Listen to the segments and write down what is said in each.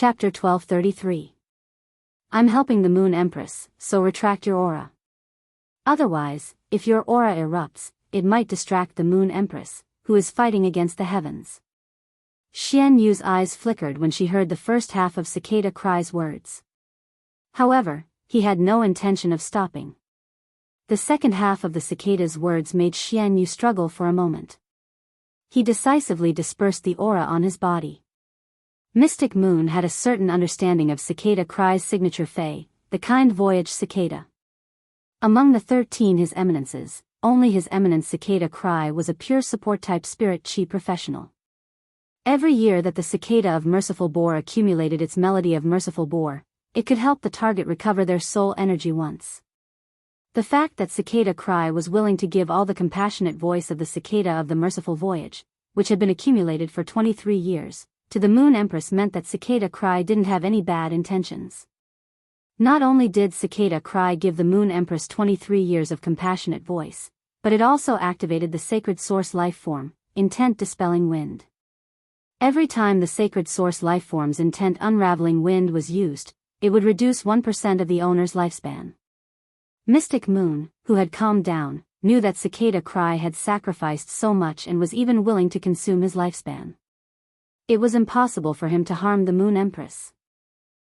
Chapter 1233. I'm helping the Moon Empress, so retract your aura. Otherwise, if your aura erupts, it might distract the Moon Empress, who is fighting against the heavens. Xian Yu's eyes flickered when she heard the first half of Cicada Cry's words. However, he had no intention of stopping. The second half of the cicada's words made Xian Yu struggle for a moment. He decisively dispersed the aura on his body. Mystic Moon had a certain understanding of Cicada Cry's signature fey, the kind voyage cicada. Among the 13 His Eminences, only His Eminence Cicada Cry was a pure support-type spirit chi professional. Every year that the cicada of Merciful Boar accumulated its melody of Merciful Boar, it could help the target recover their soul energy once. The fact that Cicada Cry was willing to give all the compassionate voice of the cicada of the Merciful Voyage, which had been accumulated for 23 years, to the Moon Empress meant that Cicada Cry didn't have any bad intentions. Not only did Cicada Cry give the Moon Empress 23 years of compassionate voice, but it also activated the sacred source life form, intent dispelling wind. Every time the sacred source life form's intent unraveling wind was used, it would reduce 1% of the owner's lifespan. Mystic Moon, who had calmed down, knew that Cicada Cry had sacrificed so much and was even willing to consume his lifespan. It was impossible for him to harm the Moon Empress.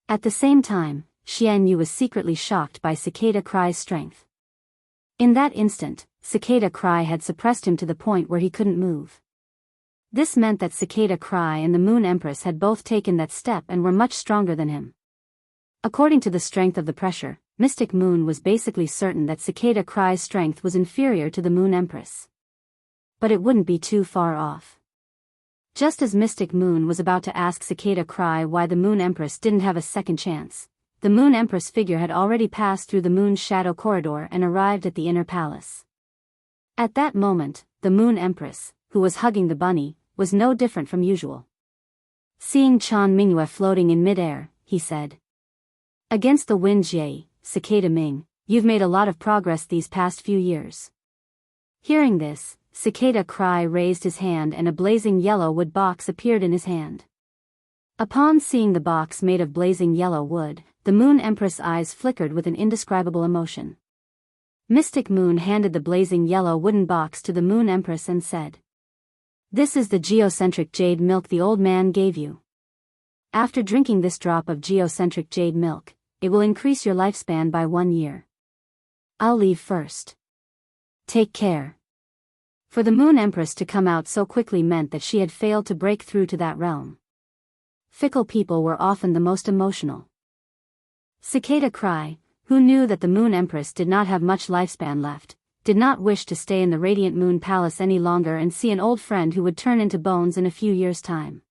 At the same time, Xian Yu was secretly shocked by Cicada Cry's strength. In that instant, Cicada Cry had suppressed him to the point where he couldn't move. This meant that Cicada Cry and the Moon Empress had both taken that step and were much stronger than him. According to the strength of the pressure, Mystic Moon was basically certain that Cicada Cry's strength was inferior to the Moon Empress. But it wouldn't be too far off. Just as Mystic Moon was about to ask Cicada Cry why the Moon Empress didn't have a second chance, the Moon Empress figure had already passed through the Moon's shadow corridor and arrived at the inner palace. At that moment, the Moon Empress, who was hugging the bunny, was no different from usual. Seeing Chan Mingyue floating in midair, he said, "Against the wind, Jie, Cicada Ming, you've made a lot of progress these past few years." Hearing this, Cicada Cry raised his hand and a blazing yellow wood box appeared in his hand. Upon seeing the box made of blazing yellow wood, the Moon Empress' eyes flickered with an indescribable emotion. Mystic Moon handed the blazing yellow wooden box to the Moon Empress and said, "This is the geocentric jade milk the old man gave you. After drinking this drop of geocentric jade milk, it will increase your lifespan by 1 year. I'll leave first. Take care." For the Moon Empress to come out so quickly meant that she had failed to break through to that realm. Fickle people were often the most emotional. Cicada Cry, who knew that the Moon Empress did not have much lifespan left, did not wish to stay in the Radiant Moon Palace any longer and see an old friend who would turn into bones in a few years' time.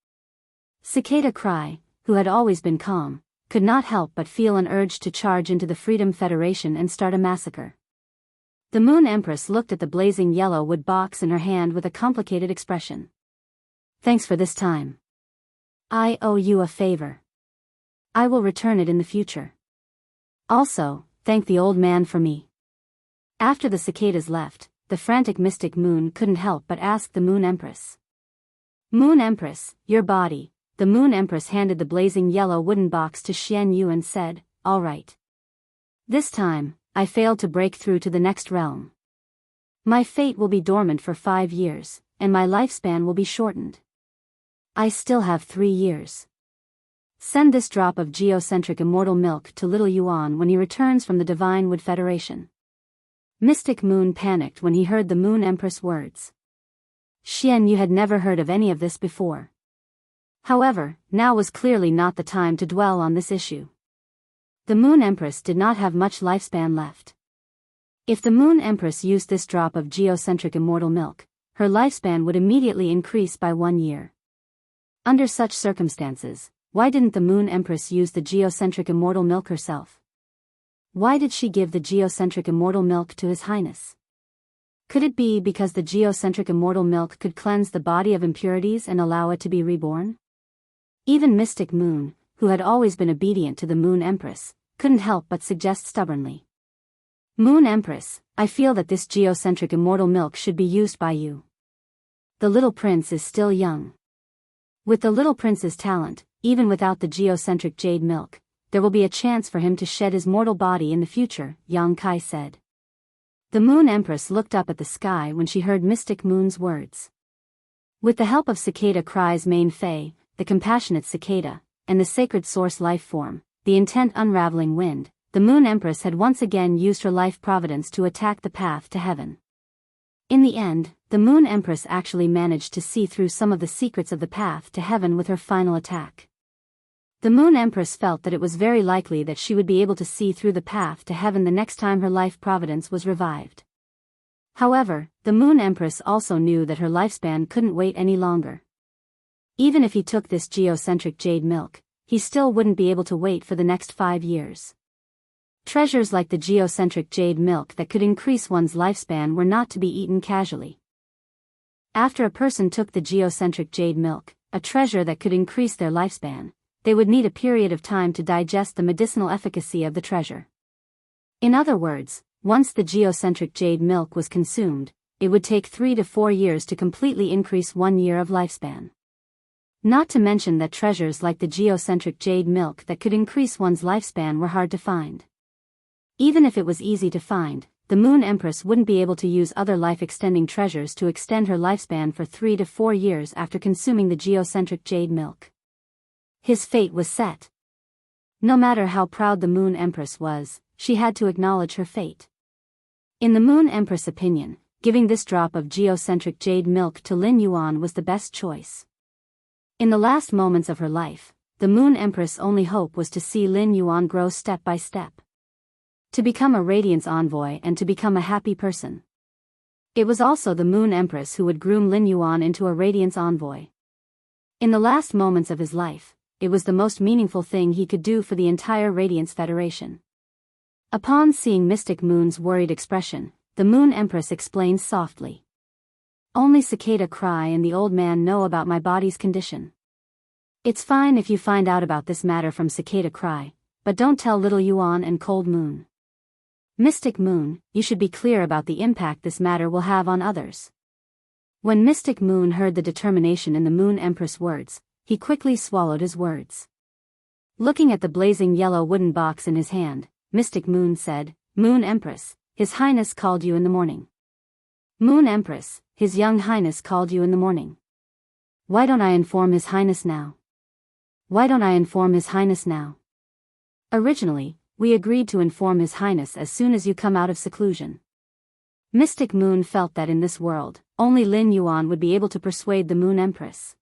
Cicada Cry, who had always been calm, could not help but feel an urge to charge into the Freedom Federation and start a massacre. The Moon Empress looked at the blazing yellow wood box in her hand with a complicated expression. "Thanks for this time. I owe you a favor. I will return it in the future. Also, thank the old man for me." After the cicadas left, the frantic Mystic Moon couldn't help but ask the Moon Empress. "Moon Empress, your body." The Moon Empress handed the blazing yellow wooden box to Xian Yu and said, "All right. This time, I failed to break through to the next realm. My fate will be dormant for 5 years, and my lifespan will be shortened. I still have 3 years. Send this drop of geocentric immortal milk to Little Yuan when he returns from the Divine Wood Federation." Mystic Moon panicked when he heard the Moon Empress' words. Xian Yu had never heard of any of this before. However, now was clearly not the time to dwell on this issue. The Moon Empress did not have much lifespan left. If the Moon Empress used this drop of geocentric immortal milk, her lifespan would immediately increase by 1 year. Under such circumstances, why didn't the Moon Empress use the geocentric immortal milk herself? Why did she give the geocentric immortal milk to His Highness? Could it be because the geocentric immortal milk could cleanse the body of impurities and allow it to be reborn? Even Mystic Moon, who had always been obedient to the Moon Empress, couldn't help but suggest stubbornly. "Moon Empress, I feel that this geocentric immortal milk should be used by you. The little prince is still young. With the little prince's talent, even without the geocentric jade milk, there will be a chance for him to shed his mortal body in the future, Yang Kai said. The Moon Empress looked up at the sky when she heard Mystic Moon's words. With the help of Cicada Cry's main Fae, the compassionate cicada, and the sacred source life form, the intent unraveling wind, the Moon Empress had once again used her life providence to attack the path to heaven. In the end, the Moon Empress actually managed to see through some of the secrets of the path to heaven with her final attack. The Moon Empress felt that it was very likely that she would be able to see through the path to heaven the next time her life providence was revived. However, the Moon Empress also knew that her lifespan couldn't wait any longer. Even if he took this geocentric jade milk, he still wouldn't be able to wait for the next 5 years. Treasures like the geocentric jade milk that could increase one's lifespan were not to be eaten casually. After a person took the geocentric jade milk, a treasure that could increase their lifespan, they would need a period of time to digest the medicinal efficacy of the treasure. In other words, once the geocentric jade milk was consumed, it would take 3 to 4 years to completely increase 1 year of lifespan. Not to mention that treasures like the geocentric jade milk that could increase one's lifespan were hard to find. Even if it was easy to find, the Moon Empress wouldn't be able to use other life-extending treasures to extend her lifespan for 3 to 4 years after consuming the geocentric jade milk. His fate was set. No matter how proud the Moon Empress was, she had to acknowledge her fate. In the Moon Empress' opinion, giving this drop of geocentric jade milk to Lin Yuan was the best choice. In the last moments of her life, the Moon Empress' only hope was to see Lin Yuan grow step by step. To become a Radiance Envoy and to become a happy person. It was also the Moon Empress who would groom Lin Yuan into a Radiance Envoy. In the last moments of his life, it was the most meaningful thing he could do for the entire Radiance Federation. Upon seeing Mystic Moon's worried expression, the Moon Empress explained softly. Only Cicada Cry and the old man know about my body's condition. It's fine if you find out about this matter from Cicada Cry, but don't tell Little Yuan and Cold Moon. Mystic Moon, you should be clear about the impact this matter will have on others. When Mystic Moon heard the determination in the Moon Empress' words, he quickly swallowed his words. Looking at the blazing yellow wooden box in his hand, Mystic Moon said, Moon Empress, His Highness called you in the morning. Moon Empress, His Young Highness called you in the morning. Why don't I inform His Highness now? Why don't I inform His Highness now? Originally, we agreed to inform His Highness as soon as you come out of seclusion. Mystic Moon felt that in this world, only Lin Yuan would be able to persuade the Moon Empress.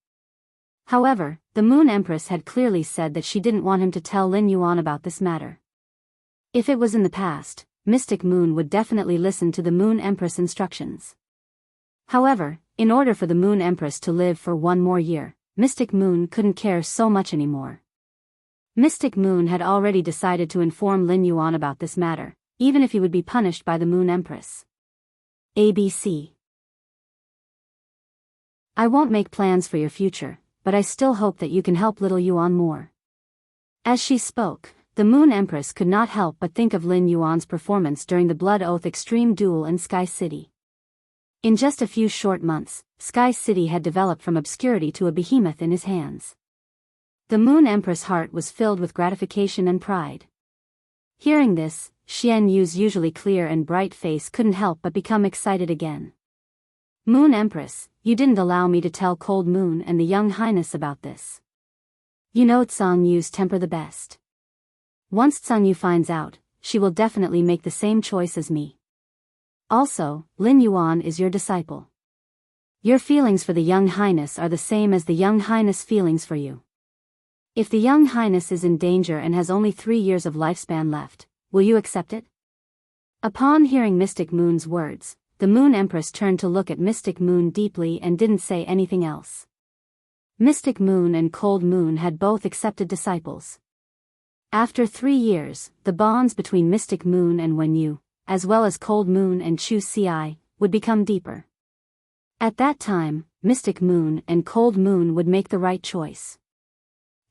However, the Moon Empress had clearly said that she didn't want him to tell Lin Yuan about this matter. If it was in the past, Mystic Moon would definitely listen to the Moon Empress' instructions. However, in order for the Moon Empress to live for 1 more year, Mystic Moon couldn't care so much anymore. Mystic Moon had already decided to inform Lin Yuan about this matter, even if he would be punished by the Moon Empress. ABC. I won't make plans for your future, but I still hope that you can help Little Yuan more. As she spoke, the Moon Empress could not help but think of Lin Yuan's performance during the Blood Oath Extreme Duel in Sky City. In just a few short months, Sky City had developed from obscurity to a behemoth in his hands. The Moon Empress' heart was filled with gratification and pride. Hearing this, Xian Yu's usually clear and bright face couldn't help but become excited again. Moon Empress, you didn't allow me to tell Cold Moon and the Young Highness about this. You know Tsang Yu's temper the best. Once Tsang Yu finds out, she will definitely make the same choice as me. Also, Lin Yuan is your disciple. Your feelings for the Young Highness are the same as the Young Highness' feelings for you. If the Young Highness is in danger and has only 3 years of lifespan left, will you accept it? Upon hearing Mystic Moon's words, the Moon Empress turned to look at Mystic Moon deeply and didn't say anything else. Mystic Moon and Cold Moon had both accepted disciples. After 3 years, the bonds between Mystic Moon and Wen Yu, as well as Cold Moon and Chu Ci, would become deeper. At that time, Mystic Moon and Cold Moon would make the right choice.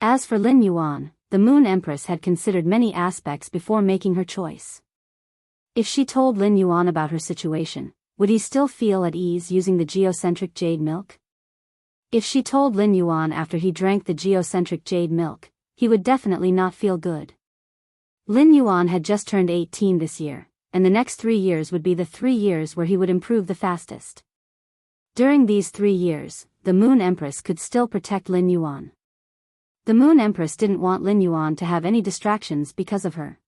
As for Lin Yuan, the Moon Empress had considered many aspects before making her choice. If she told Lin Yuan about her situation, would he still feel at ease using the geocentric jade milk? If she told Lin Yuan after he drank the geocentric jade milk, he would definitely not feel good. Lin Yuan had just turned 18 this year, and the next 3 years would be the 3 years where he would improve the fastest. During these 3 years, the Moon Empress could still protect Lin Yuan. The Moon Empress didn't want Lin Yuan to have any distractions because of her.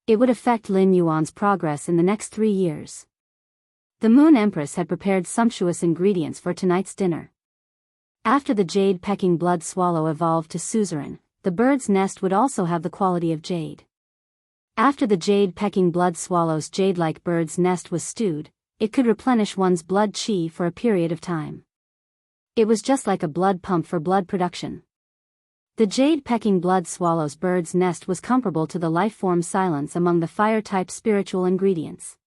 It would affect Lin Yuan's progress in the next 3 years. The Moon Empress had prepared sumptuous ingredients for tonight's dinner. After the jade-pecking blood swallow evolved to suzerain, the bird's nest would also have the quality of jade. After the jade-pecking blood swallow's jade-like bird's nest was stewed, it could replenish one's blood qi for a period of time. It was just like a blood pump for blood production. The jade-pecking blood swallow's bird's nest was comparable to the life-form silence among the fire-type spiritual ingredients.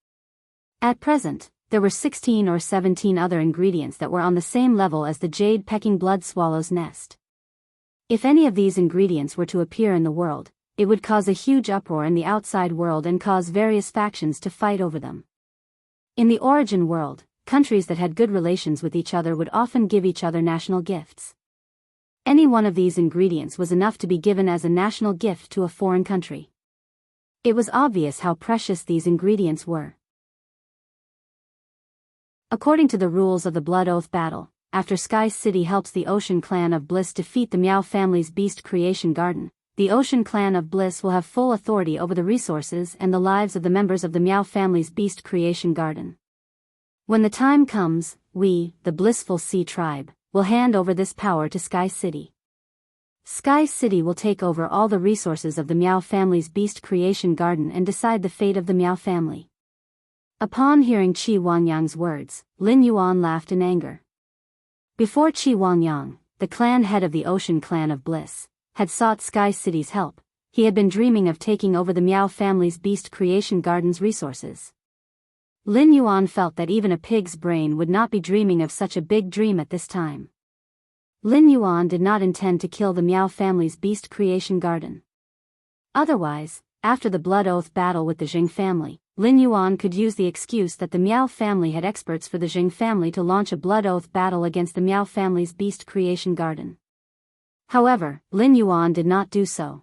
At present, there were 16 or 17 other ingredients that were on the same level as the jade-pecking blood swallow's nest. If any of these ingredients were to appear in the world, it would cause a huge uproar in the outside world and cause various factions to fight over them. In the origin world, countries that had good relations with each other would often give each other national gifts. Any one of these ingredients was enough to be given as a national gift to a foreign country. It was obvious how precious these ingredients were. According to the rules of the Blood Oath battle, after Sky City helps the Ocean Clan of Bliss defeat the Miao family's Beast Creation Garden, the Ocean Clan of Bliss will have full authority over the resources and the lives of the members of the Miao family's Beast Creation Garden. When the time comes, we, the Blissful Sea Tribe, will hand over this power to Sky City. Sky City will take over all the resources of the Miao family's Beast Creation Garden and decide the fate of the Miao family. Upon hearing Qi Wangyang's words, Lin Yuan laughed in anger. Before Qi Wangyang, the clan head of the Ocean Clan of Bliss, had sought Sky City's help, he had been dreaming of taking over the Miao family's Beast Creation Garden's resources. Lin Yuan felt that even a pig's brain would not be dreaming of such a big dream at this time. Lin Yuan did not intend to kill the Miao family's Beast Creation Garden. Otherwise, after the Blood Oath battle with the Jing family, Lin Yuan could use the excuse that the Miao family had experts for the Jing family to launch a Blood Oath battle against the Miao family's Beast Creation Garden. However, Lin Yuan did not do so.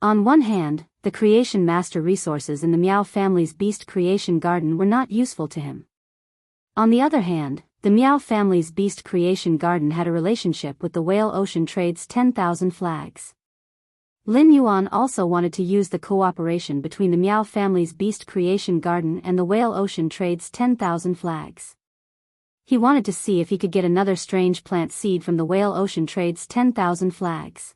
On one hand, the Creation Master resources in the Miao family's Beast Creation Garden were not useful to him. On the other hand, the Miao family's Beast Creation Garden had a relationship with the Whale Ocean Trade's 10,000 flags. Lin Yuan also wanted to use the cooperation between the Miao family's Beast Creation Garden and the Whale Ocean Trade's 10,000 flags. He wanted to see if he could get another strange plant seed from the Whale Ocean Trade's 10,000 flags.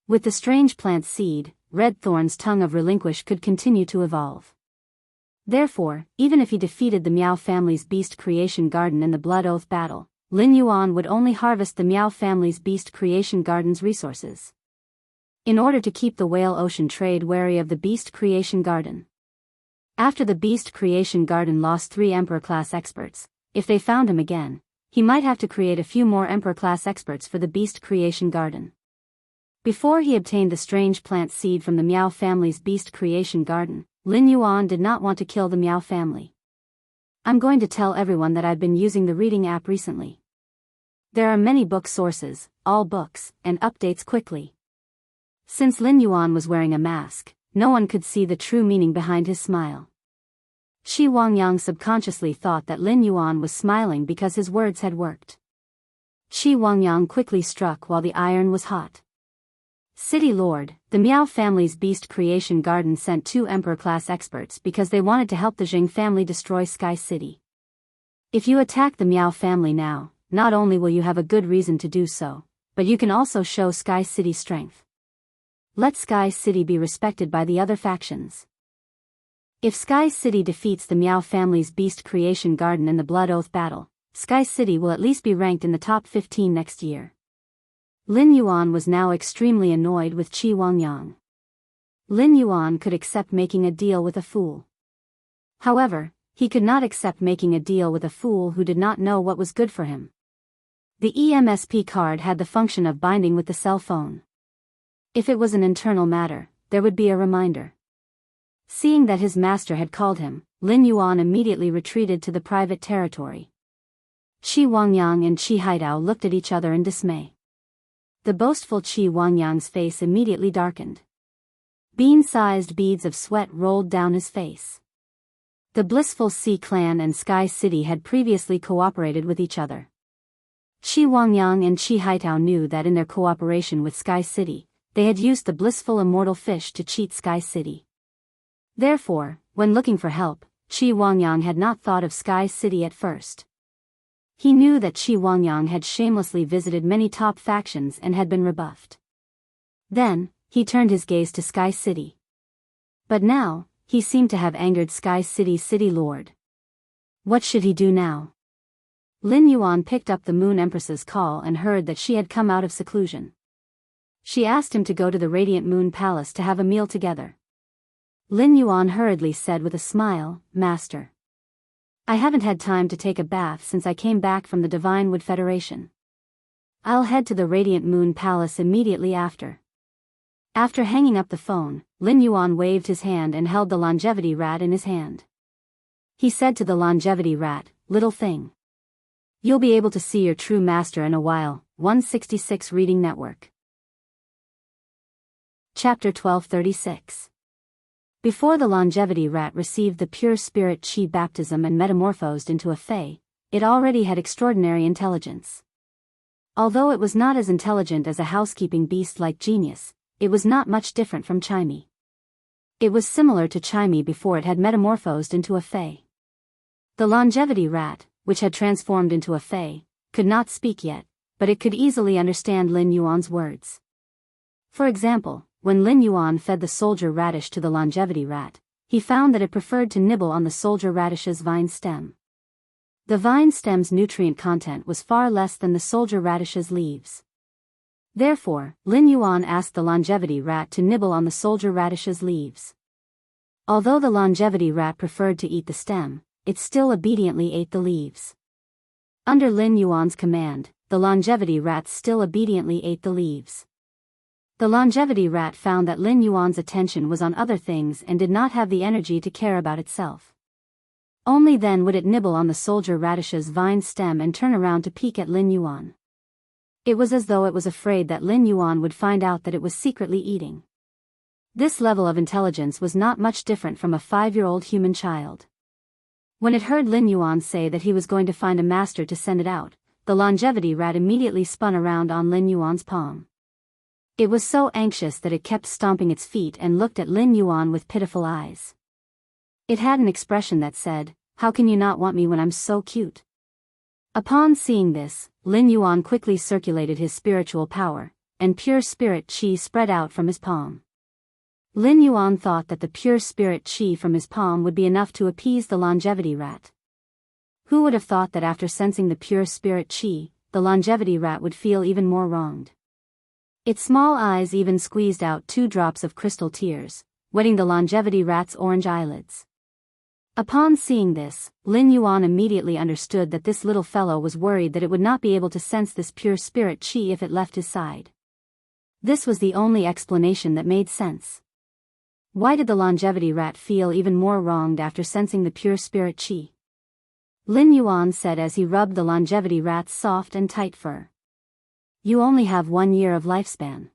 With the strange plant seed, Red Thorn's tongue of relinquish could continue to evolve. Therefore, even if he defeated the Miao family's Beast Creation Garden in the Blood Oath battle, Lin Yuan would only harvest the Miao family's Beast Creation Garden's resources. In order to keep the Whale Ocean Trade wary of the Beast Creation Garden. After the Beast Creation Garden lost 3 Emperor-class experts, if they found him again, he might have to create a few more Emperor-class experts for the Beast Creation Garden. Before he obtained the strange plant seed from the Miao family's Beast Creation Garden, Lin Yuan did not want to kill the Miao family. I'm going to tell everyone that I've been using the reading app recently. There are many book sources, all books, and updates quickly. Since Lin Yuan was wearing a mask, no one could see the true meaning behind his smile. Qi Wangyang subconsciously thought that Lin Yuan was smiling because his words had worked. Qi Wangyang quickly struck while the iron was hot. City Lord, the Miao family's Beast Creation Garden sent 2 Emperor-class experts because they wanted to help the Jing family destroy Sky City. If you attack the Miao family now, not only will you have a good reason to do so, but you can also show Sky City's strength. Let Sky City be respected by the other factions. If Sky City defeats the Miao family's Beast Creation Garden in the Blood Oath battle, Sky City will at least be ranked in the top 15 next year. Lin Yuan was now extremely annoyed with Qi Wangyang. Lin Yuan could accept making a deal with a fool. However, he could not accept making a deal with a fool who did not know what was good for him. The EMSP card had the function of binding with the cell phone. If it was an internal matter, there would be a reminder. Seeing that his master had called him, Lin Yuan immediately retreated to the private territory. Qi Wangyang and Qi Haidao looked at each other in dismay. The boastful Qi Wangyang's face immediately darkened. Bean-sized beads of sweat rolled down his face. The blissful Sea Clan and Sky City had previously cooperated with each other. Qi Wangyang and Qi Haitao knew that in their cooperation with Sky City, they had used the blissful immortal fish to cheat Sky City. Therefore, when looking for help, Qi Wangyang had not thought of Sky City at first. He knew that Qi Wangyang had shamelessly visited many top factions and had been rebuffed. Then, he turned his gaze to Sky City. But now, he seemed to have angered Sky City's city lord. What should he do now? Lin Yuan picked up the Moon Empress's call and heard that she had come out of seclusion. She asked him to go to the Radiant Moon Palace to have a meal together. Lin Yuan hurriedly said with a smile, "Master. I haven't had time to take a bath since I came back from the Divine Wood Federation. I'll head to the Radiant Moon Palace immediately after." After hanging up the phone, Lin Yuan waved his hand and held the longevity rat in his hand. He said to the longevity rat, "Little thing. You'll be able to see your true master in a while." 166 Reading Network. Chapter 1236. Before the longevity rat received the pure spirit Qi baptism and metamorphosed into a Fae, it already had extraordinary intelligence. Although it was not as intelligent as a housekeeping beast like Genius, it was not much different from Chimey. It was similar to Chimey before it had metamorphosed into a Fae. The longevity rat, which had transformed into a Fae, could not speak yet, but it could easily understand Lin Yuan's words. For example, when Lin Yuan fed the soldier radish to the longevity rat, he found that it preferred to nibble on the soldier radish's vine stem. The vine stem's nutrient content was far less than the soldier radish's leaves. Therefore, Lin Yuan asked the longevity rat to nibble on the soldier radish's leaves. Although the longevity rat preferred to eat the stem, it still obediently ate the leaves. Under Lin Yuan's command, the longevity rat still obediently ate the leaves. The longevity rat found that Lin Yuan's attention was on other things and did not have the energy to care about itself. Only then would it nibble on the soldier radish's vine stem and turn around to peek at Lin Yuan. It was as though it was afraid that Lin Yuan would find out that it was secretly eating. This level of intelligence was not much different from a 5-year-old human child. When it heard Lin Yuan say that he was going to find a master to send it out, the longevity rat immediately spun around on Lin Yuan's palm. It was so anxious that it kept stomping its feet and looked at Lin Yuan with pitiful eyes. It had an expression that said, "How can you not want me when I'm so cute?" Upon seeing this, Lin Yuan quickly circulated his spiritual power, and pure spirit Qi spread out from his palm. Lin Yuan thought that the pure spirit Qi from his palm would be enough to appease the longevity rat. Who would have thought that after sensing the pure spirit Qi, the longevity rat would feel even more wronged? Its small eyes even squeezed out 2 drops of crystal tears, wetting the longevity rat's orange eyelids. Upon seeing this, Lin Yuan immediately understood that this little fellow was worried that it would not be able to sense this pure spirit Qi if it left his side. This was the only explanation that made sense. Why did the longevity rat feel even more wronged after sensing the pure spirit Qi? Lin Yuan said as he rubbed the longevity rat's soft and tight fur. You only have 1 year of lifespan.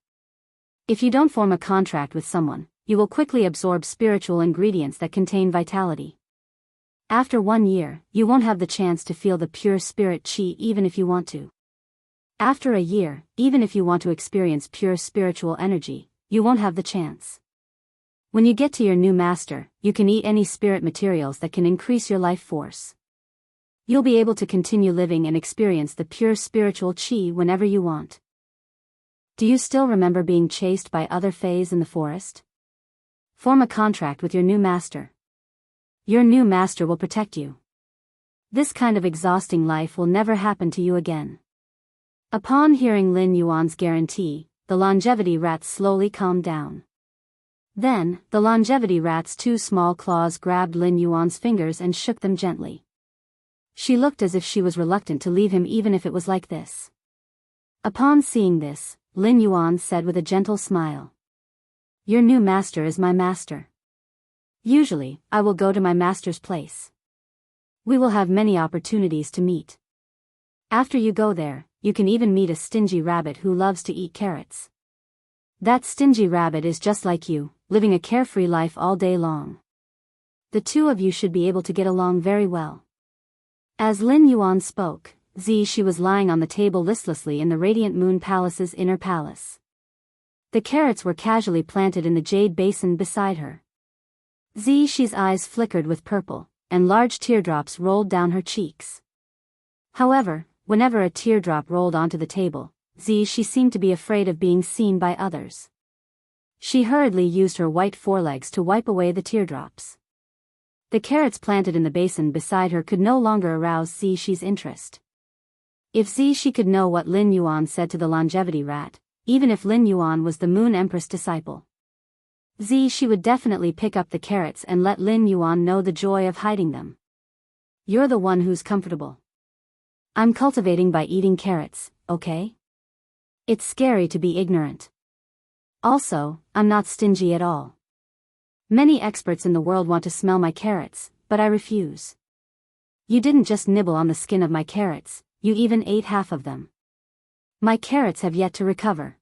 If you don't form a contract with someone, you will quickly absorb spiritual ingredients that contain vitality. After 1 year, you won't have the chance to feel the pure spirit Qi even if you want to. After a year, even if you want to experience pure spiritual energy, you won't have the chance. When you get to your new master, you can eat any spirit materials that can increase your life force. You'll be able to continue living and experience the pure spiritual Qi whenever you want. Do you still remember being chased by other fays in the forest? Form a contract with your new master. Your new master will protect you. This kind of exhausting life will never happen to you again. Upon hearing Lin Yuan's guarantee, the longevity rat slowly calmed down. Then, the longevity rat's 2 small claws grabbed Lin Yuan's fingers and shook them gently. She looked as if she was reluctant to leave him even if it was like this. Upon seeing this, Lin Yuan said with a gentle smile. Your new master is my master. Usually, I will go to my master's place. We will have many opportunities to meet. After you go there, you can even meet a stingy rabbit who loves to eat carrots. That stingy rabbit is just like you, living a carefree life all day long. The two of you should be able to get along very well. As Lin Yuan spoke, she was lying on the table listlessly in the Radiant Moon Palace's inner palace. The carrots were casually planted in the jade basin beside her. She's eyes flickered with purple, and large teardrops rolled down her cheeks. However, whenever a teardrop rolled onto the table, she seemed to be afraid of being seen by others. She hurriedly used her white forelegs to wipe away the teardrops. The carrots planted in the basin beside her could no longer arouse she's interest. If she could know what Lin Yuan said to the longevity rat, even if Lin Yuan was the Moon Empress disciple, she would definitely pick up the carrots and let Lin Yuan know the joy of hiding them. You're the one who's comfortable. I'm cultivating by eating carrots, okay? It's scary to be ignorant. Also, I'm not stingy at all. Many experts in the world want to smell my carrots, but I refuse. You didn't just nibble on the skin of my carrots, you even ate half of them. My carrots have yet to recover.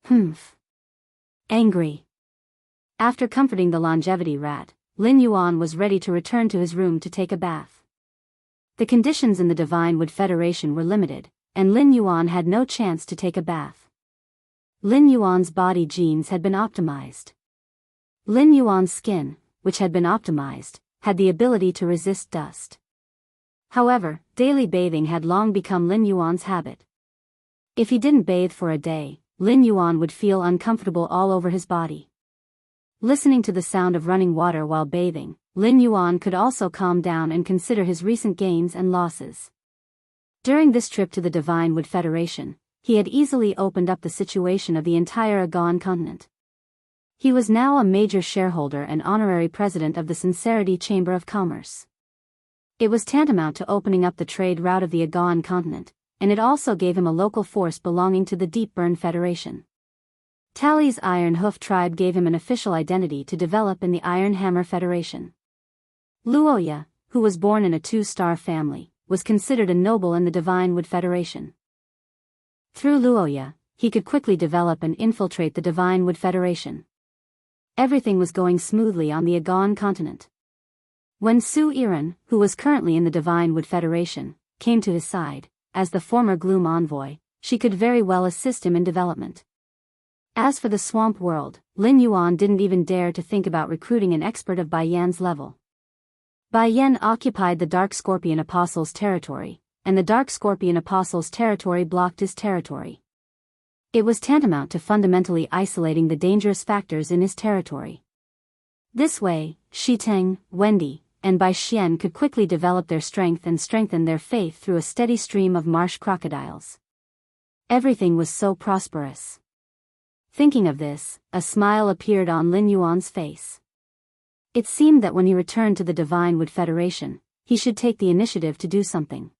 Humph. Angry. After comforting the longevity rat, Lin Yuan was ready to return to his room to take a bath. The conditions in the Divine Wood Federation were limited, and Lin Yuan had no chance to take a bath. Lin Yuan's body genes had been optimized. Lin Yuan's skin, which had been optimized, had the ability to resist dust. However, daily bathing had long become Lin Yuan's habit. If he didn't bathe for a day, Lin Yuan would feel uncomfortable all over his body. Listening to the sound of running water while bathing, Lin Yuan could also calm down and consider his recent gains and losses. During this trip to the Divine Wood Federation, he had easily opened up the situation of the entire Agon continent. He was now a major shareholder and honorary president of the Sincerity Chamber of Commerce. It was tantamount to opening up the trade route of the Agon continent, and it also gave him a local force belonging to the Deep Burn Federation. Tali's Iron Hoof tribe gave him an official identity to develop in the Iron Hammer Federation. Luoya, who was born in a 2-star family, was considered a noble in the Divine Wood Federation. Through Luoya, he could quickly develop and infiltrate the Divine Wood Federation. Everything was going smoothly on the Agon continent. When Su Iran, who was currently in the Divine Wood Federation, came to his side, as the former Gloom envoy, she could very well assist him in development. As for the swamp world, Lin Yuan didn't even dare to think about recruiting an expert of Bai Yan's level. Bai Yan occupied the Dark Scorpion Apostle's territory, and the Dark Scorpion Apostle's territory blocked his territory. It was tantamount to fundamentally isolating the dangerous factors in his territory. This way, Shi Teng, Wendy, and Bai Xian could quickly develop their strength and strengthen their faith through a steady stream of marsh crocodiles. Everything was so prosperous. Thinking of this, a smile appeared on Lin Yuan's face. It seemed that when he returned to the Divine Wood Federation, he should take the initiative to do something.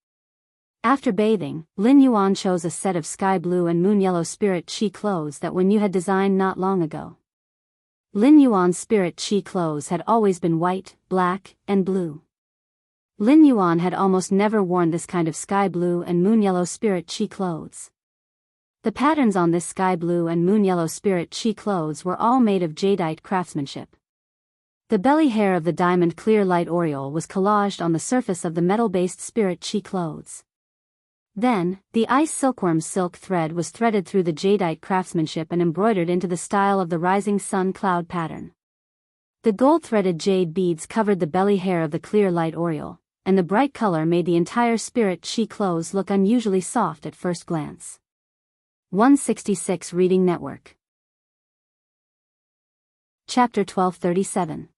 After bathing, Lin Yuan chose a set of sky blue and moon yellow spirit chi clothes that Wen Yu had designed not long ago. Lin Yuan's spirit chi clothes had always been white, black, and blue. Lin Yuan had almost never worn this kind of sky blue and moon yellow spirit chi clothes. The patterns on this sky blue and moon yellow spirit chi clothes were all made of jadeite craftsmanship. The belly hair of the diamond clear light aureole was collaged on the surface of the metal-based spirit chi clothes. Then, the ice silkworm silk thread was threaded through the jadeite craftsmanship and embroidered into the style of the rising sun cloud pattern. The gold-threaded jade beads covered the belly hair of the clear light aureole, and the bright color made the entire spirit chi clothes look unusually soft at first glance. 166 Reading Network. Chapter 1237.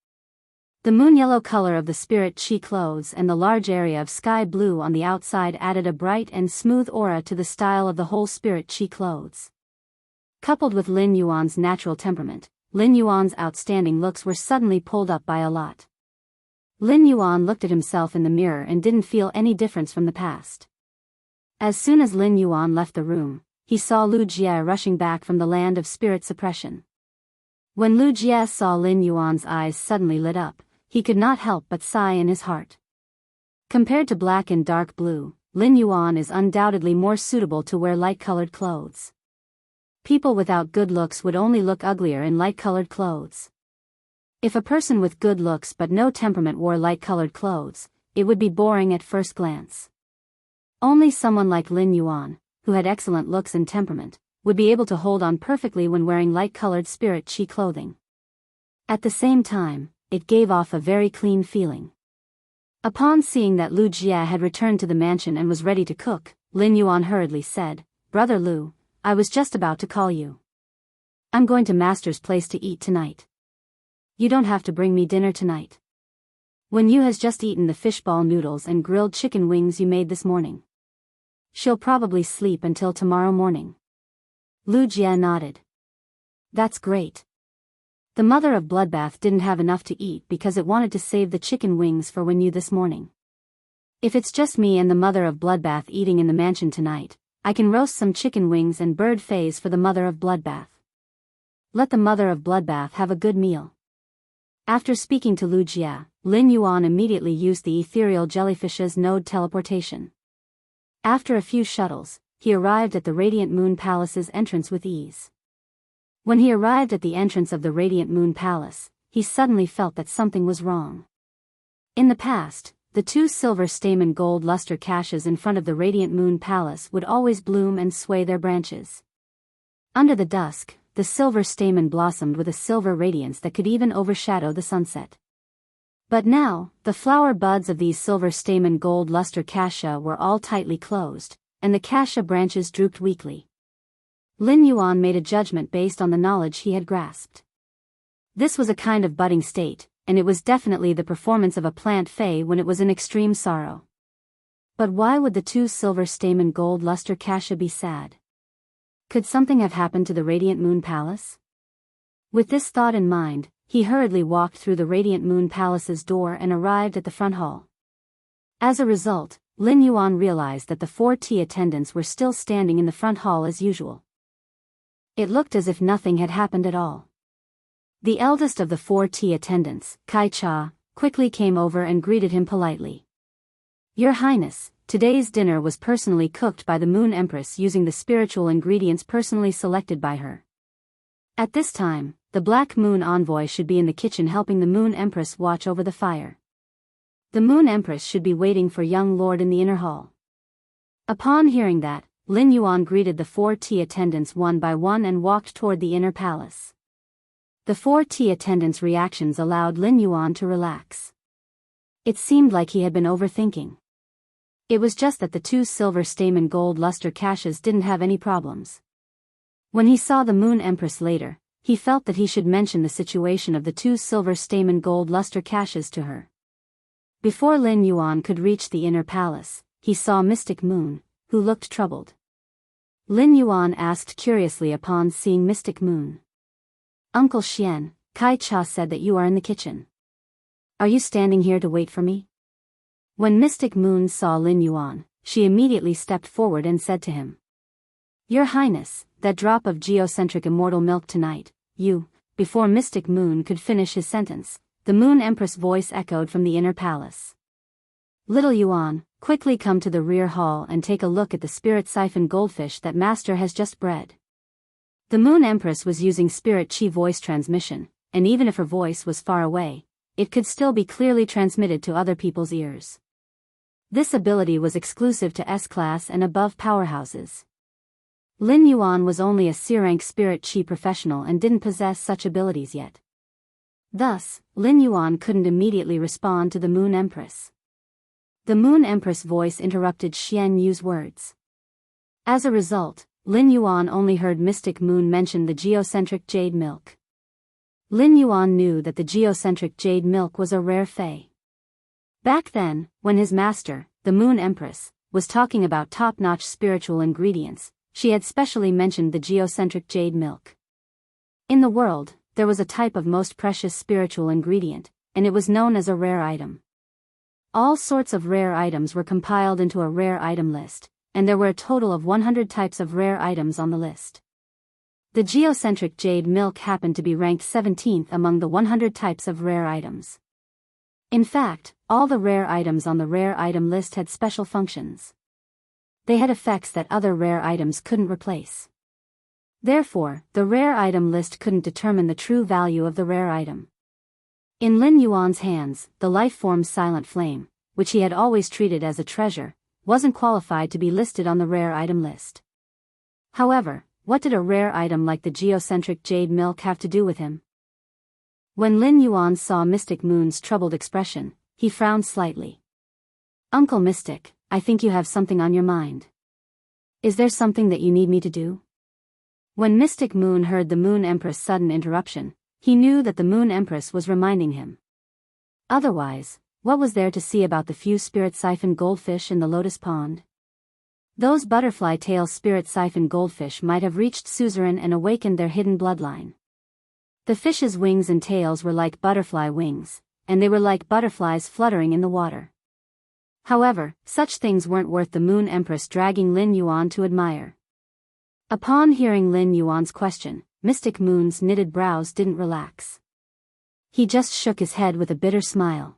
The moon yellow color of the spirit chi clothes and the large area of sky blue on the outside added a bright and smooth aura to the style of the whole spirit chi clothes. Coupled with Lin Yuan's natural temperament, Lin Yuan's outstanding looks were suddenly pulled up by a lot. Lin Yuan looked at himself in the mirror and didn't feel any difference from the past. As soon as Lin Yuan left the room, he saw Lu Jie rushing back from the land of spirit suppression. When Lu Jie saw Lin Yuan's eyes suddenly lit up, he could not help but sigh in his heart. Compared to black and dark blue, Lin Yuan is undoubtedly more suitable to wear light-colored clothes. People without good looks would only look uglier in light-colored clothes. If a person with good looks but no temperament wore light-colored clothes, it would be boring at first glance. Only someone like Lin Yuan, who had excellent looks and temperament, would be able to hold on perfectly when wearing light-colored spirit chi clothing. At the same time, it gave off a very clean feeling. Upon seeing that Lu Jie had returned to the mansion and was ready to cook, Lin Yuan hurriedly said, "Brother Lu, I was just about to call you. I'm going to Master's place to eat tonight. You don't have to bring me dinner tonight. Wen Yu has just eaten the fishball noodles and grilled chicken wings you made this morning. She'll probably sleep until tomorrow morning." Lu Jie nodded. "That's great. The mother of Bloodbath didn't have enough to eat because it wanted to save the chicken wings for Wen Yu this morning. If it's just me and the mother of Bloodbath eating in the mansion tonight, I can roast some chicken wings and bird fays for the mother of Bloodbath. Let the mother of Bloodbath have a good meal." After speaking to Lu Jie, Lin Yuan immediately used the ethereal jellyfish's node teleportation. After a few shuttles, he arrived at the Radiant Moon Palace's entrance with ease. When he arrived at the entrance of the Radiant Moon Palace, he suddenly felt that something was wrong. In the past, the 2 silver stamen gold luster caches in front of the Radiant Moon Palace would always bloom and sway their branches. Under the dusk, the silver stamen blossomed with a silver radiance that could even overshadow the sunset. But now, the flower buds of these silver stamen gold luster cassia were all tightly closed, and the cassia branches drooped weakly. Lin Yuan made a judgment based on the knowledge he had grasped. This was a kind of budding state, and it was definitely the performance of a plant fey when it was in extreme sorrow. But why would the 2 silver stamen gold luster cassia be sad? Could something have happened to the Radiant Moon Palace? With this thought in mind, he hurriedly walked through the Radiant Moon Palace's door and arrived at the front hall. As a result, Lin Yuan realized that the 4 tea attendants were still standing in the front hall as usual. It looked as if nothing had happened at all. The eldest of the 4 tea attendants, Kai Cha, quickly came over and greeted him politely. "Your Highness, today's dinner was personally cooked by the Moon Empress using the spiritual ingredients personally selected by her. At this time, the Black Moon Envoy should be in the kitchen helping the Moon Empress watch over the fire. The Moon Empress should be waiting for young Lord in the inner hall." Upon hearing that, Lin Yuan greeted the 4 tea attendants one by one and walked toward the inner palace. The 4 tea attendants' reactions allowed Lin Yuan to relax. It seemed like he had been overthinking. It was just that the 2 silver stamen gold luster caches didn't have any problems. When he saw the Moon Empress later, he felt that he should mention the situation of the 2 silver stamen gold luster caches to her. Before Lin Yuan could reach the inner palace, he saw Mystic Moon, who looked troubled. Lin Yuan asked curiously upon seeing Mystic Moon. "Uncle Xian, Kai Cha said that you are in the kitchen. Are you standing here to wait for me?" When Mystic Moon saw Lin Yuan, she immediately stepped forward and said to him, "Your Highness, that drop of geocentric immortal milk tonight, you..." Before Mystic Moon could finish his sentence, the Moon Empress voice echoed from the inner palace. "Little Yuan, quickly come to the rear hall and take a look at the spirit siphon goldfish that Master has just bred." The Moon Empress was using spirit chi voice transmission, and even if her voice was far away, it could still be clearly transmitted to other people's ears. This ability was exclusive to S-class and above powerhouses. Lin Yuan was only a C-rank spirit chi professional and didn't possess such abilities yet. Thus, Lin Yuan couldn't immediately respond to the Moon Empress. The Moon Empress voice interrupted Xian Yu's words. As a result, Lin Yuan only heard Mystic Moon mention the geocentric jade milk. Lin Yuan knew that the geocentric jade milk was a rare fey. Back then, when his master, the Moon Empress, was talking about top-notch spiritual ingredients, she had specially mentioned the geocentric jade milk. In the world, there was a type of most precious spiritual ingredient, and it was known as a rare item. All sorts of rare items were compiled into a rare item list, and there were a total of 100 types of rare items on the list. The geocentric jade milk happened to be ranked 17th among the 100 types of rare items. In fact, all the rare items on the rare item list had special functions. they had effects that other rare items couldn't replace. Therefore, the rare item list couldn't determine the true value of the rare item. In Lin Yuan's hands, the life-form's silent flame, which he had always treated as a treasure, wasn't qualified to be listed on the rare item list. However, what did a rare item like the geocentric jade milk have to do with him? When Lin Yuan saw Mystic Moon's troubled expression, he frowned slightly. "Uncle Mystic, I think you have something on your mind. Is there something that you need me to do?" When Mystic Moon heard the Moon Empress' sudden interruption, he knew that the Moon Empress was reminding him. Otherwise, what was there to see about the few spirit siphon goldfish in the lotus pond? Those butterfly tail spirit siphon goldfish might have reached suzerain and awakened their hidden bloodline. The fish's wings and tails were like butterfly wings, and they were like butterflies fluttering in the water. However, such things weren't worth the Moon Empress dragging Lin Yuan to admire. Upon hearing Lin Yuan's question, Mystic Moon's knitted brows didn't relax. He just shook his head with a bitter smile.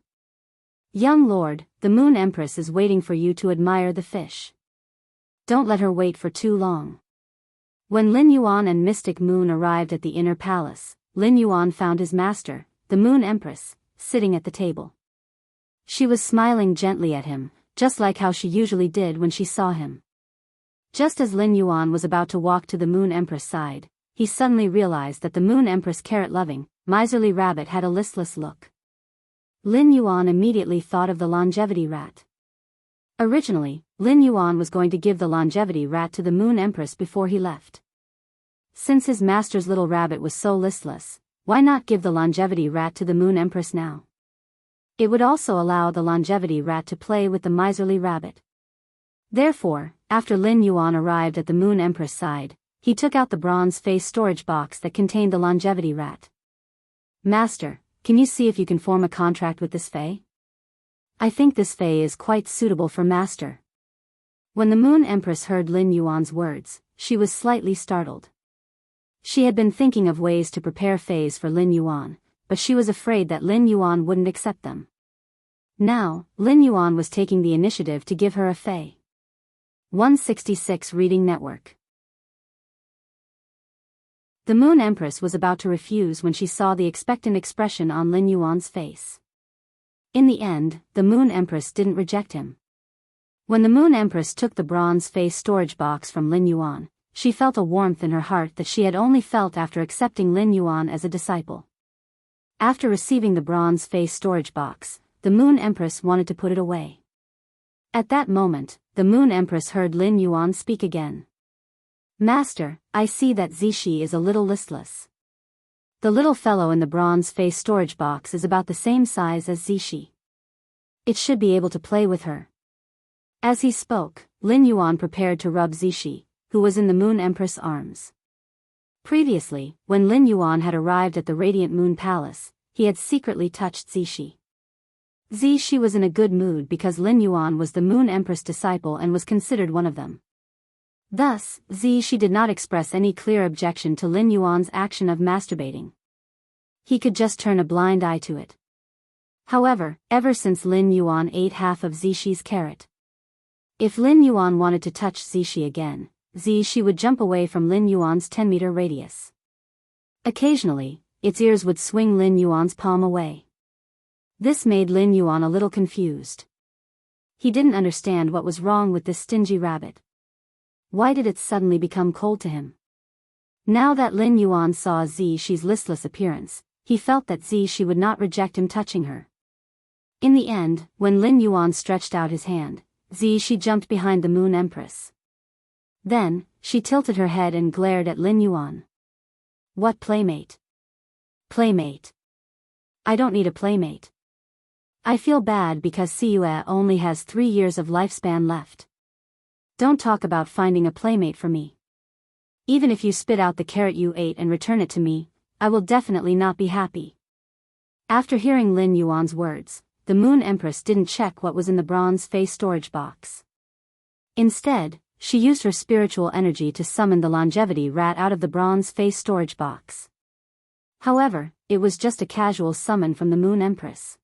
"Young lord, the Moon Empress is waiting for you to admire the fish. Don't let her wait for too long." When Lin Yuan and Mystic Moon arrived at the inner palace, Lin Yuan found his master, the Moon Empress, sitting at the table. She was smiling gently at him, just like how she usually did when she saw him. Just as Lin Yuan was about to walk to the Moon Empress' side, he suddenly realized that the Moon Empress' carrot-loving, miserly rabbit had a listless look. Lin Yuan immediately thought of the longevity rat. Originally, Lin Yuan was going to give the longevity rat to the Moon Empress before he left. Since his master's little rabbit was so listless, why not give the longevity rat to the Moon Empress now? It would also allow the longevity rat to play with the miserly rabbit. Therefore, after Lin Yuan arrived at the Moon Empress' side, he took out the bronze face storage box that contained the longevity rat. "Master, can you see if you can form a contract with this fae? I think this fae is quite suitable for Master." When the Moon Empress heard Lin Yuan's words, she was slightly startled. She had been thinking of ways to prepare faes for Lin Yuan, but she was afraid that Lin Yuan wouldn't accept them. Now, Lin Yuan was taking the initiative to give her a fae. 166 Reading Network. The Moon Empress was about to refuse when she saw the expectant expression on Lin Yuan's face. In the end, the Moon Empress didn't reject him. When the Moon Empress took the bronze face storage box from Lin Yuan, she felt a warmth in her heart that she had only felt after accepting Lin Yuan as a disciple. After receiving the bronze face storage box, the Moon Empress wanted to put it away. At that moment, the Moon Empress heard Lin Yuan speak again. "Master, I see that Zishi is a little listless. The little fellow in the bronze face storage box is about the same size as Zishi. It should be able to play with her." As he spoke, Lin Yuan prepared to rub Zishi, who was in the Moon Empress' arms. Previously, when Lin Yuan had arrived at the Radiant Moon Palace, he had secretly touched Zishi. Zishi was in a good mood because Lin Yuan was the Moon Empress' disciple and was considered one of them. Thus, Zishi did not express any clear objection to Lin Yuan's action of masturbating. He could just turn a blind eye to it. However, ever since Lin Yuan ate half of Zishi's carrot, if Lin Yuan wanted to touch Zishi again, Zishi would jump away from Lin Yuan's 10-meter radius. Occasionally, its ears would swing Lin Yuan's palm away. This made Lin Yuan a little confused. He didn't understand what was wrong with this stingy rabbit. Why did it suddenly become cold to him? Now that Lin Yuan saw Zishi's listless appearance, he felt that Zishi would not reject him touching her. In the end, when Lin Yuan stretched out his hand, Zishi jumped behind the Moon Empress. Then, she tilted her head and glared at Lin Yuan. "What playmate? Playmate? I don't need a playmate. I feel bad because Siyue only has 3 years of lifespan left. Don't talk about finding a playmate for me. Even if you spit out the carrot you ate and return it to me, I will definitely not be happy." After hearing Lin Yuan's words, the Moon Empress didn't check what was in the bronze face storage box. Instead, she used her spiritual energy to summon the longevity rat out of the bronze face storage box. However, it was just a casual summon from the Moon Empress.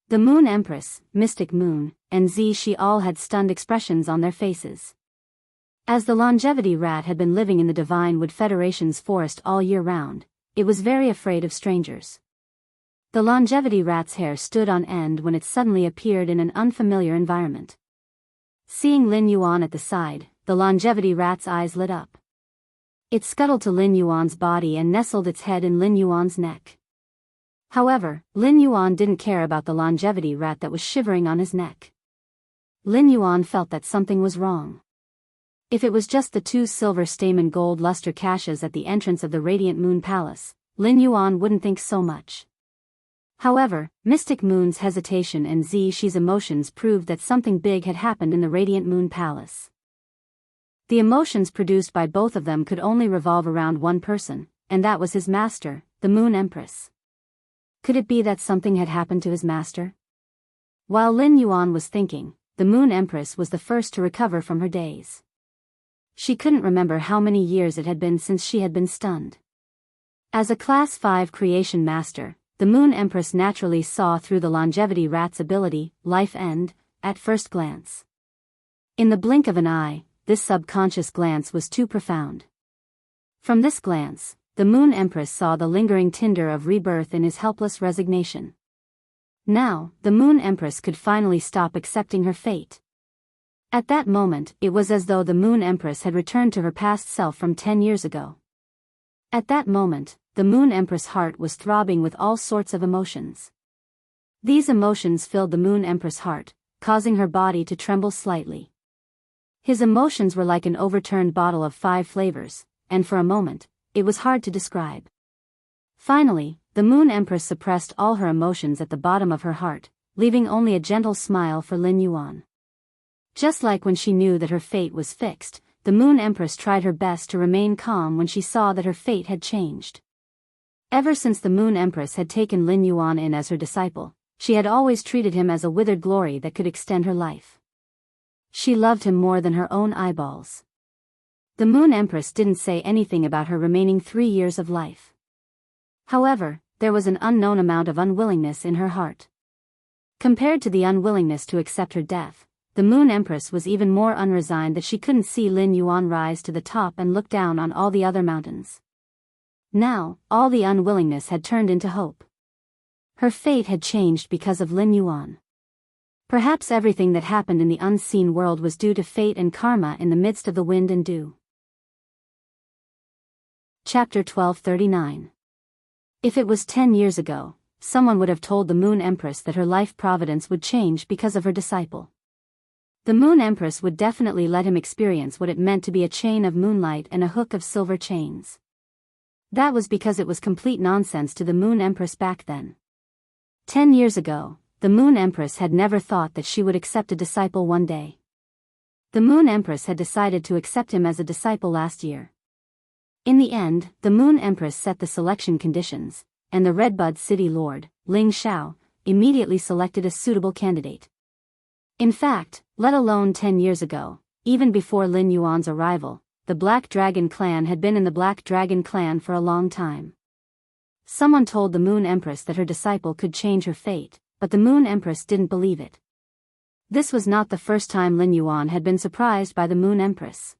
The Moon Empress, Mystic Moon, and Zishi all had stunned expressions on their faces. As the longevity rat had been living in the Divine Wood Federation's forest all year round, it was very afraid of strangers. The longevity rat's hair stood on end when it suddenly appeared in an unfamiliar environment. Seeing Lin Yuan at the side, the longevity rat's eyes lit up. It scuttled to Lin Yuan's body and nestled its head in Lin Yuan's neck. However, Lin Yuan didn't care about the longevity rat that was shivering on his neck. Lin Yuan felt that something was wrong. If it was just the 2 silver stamen gold luster caches at the entrance of the Radiant Moon Palace, Lin Yuan wouldn't think so much. However, Mystic Moon's hesitation and Zhi's emotions proved that something big had happened in the Radiant Moon Palace. The emotions produced by both of them could only revolve around one person, and that was his master, the Moon Empress. Could it be that something had happened to his master? While Lin Yuan was thinking, the Moon Empress was the first to recover from her daze. She couldn't remember how many years it had been since she had been stunned. As a Class 5 creation master, the Moon Empress naturally saw through the longevity rat's ability, life end, at first glance. In the blink of an eye, this subconscious glance was too profound. From this glance, the Moon Empress saw the lingering tinder of rebirth in his helpless resignation. Now, the Moon Empress could finally stop accepting her fate. At that moment, it was as though the Moon Empress had returned to her past self from 10 years ago. At that moment, the Moon Empress' heart was throbbing with all sorts of emotions. These emotions filled the Moon Empress' heart, causing her body to tremble slightly. His emotions were like an overturned bottle of 5 flavors, and for a moment, it was hard to describe. Finally, the Moon Empress suppressed all her emotions at the bottom of her heart, leaving only a gentle smile for Lin Yuan. Just like when she knew that her fate was fixed, the Moon Empress tried her best to remain calm when she saw that her fate had changed. Ever since the Moon Empress had taken Lin Yuan in as her disciple, she had always treated him as a withered glory that could extend her life. She loved him more than her own eyeballs. The Moon Empress didn't say anything about her remaining 3 years of life. However, there was an unknown amount of unwillingness in her heart. Compared to the unwillingness to accept her death, the Moon Empress was even more unresigned that she couldn't see Lin Yuan rise to the top and look down on all the other mountains. Now, all the unwillingness had turned into hope. Her fate had changed because of Lin Yuan. Perhaps everything that happened in the unseen world was due to fate and karma in the midst of the wind and dew. Chapter 1239. If it was 10 years ago, someone would have told the Moon Empress that her life providence would change because of her disciple. The Moon Empress would definitely let him experience what it meant to be a chain of moonlight and a hook of silver chains. That was because it was complete nonsense to the Moon Empress back then. 10 years ago, the Moon Empress had never thought that she would accept a disciple one day. The Moon Empress had decided to accept him as a disciple last year. In the end, the Moon Empress set the selection conditions, and the Redbud City Lord, Ling Xiao, immediately selected a suitable candidate. In fact, let alone 10 years ago, even before Lin Yuan's arrival, the Black Dragon clan had been in the Black Dragon clan for a long time. Someone told the Moon Empress that her disciple could change her fate, but the Moon Empress didn't believe it. This was not the first time Lin Yuan had been surprised by the Moon Empress.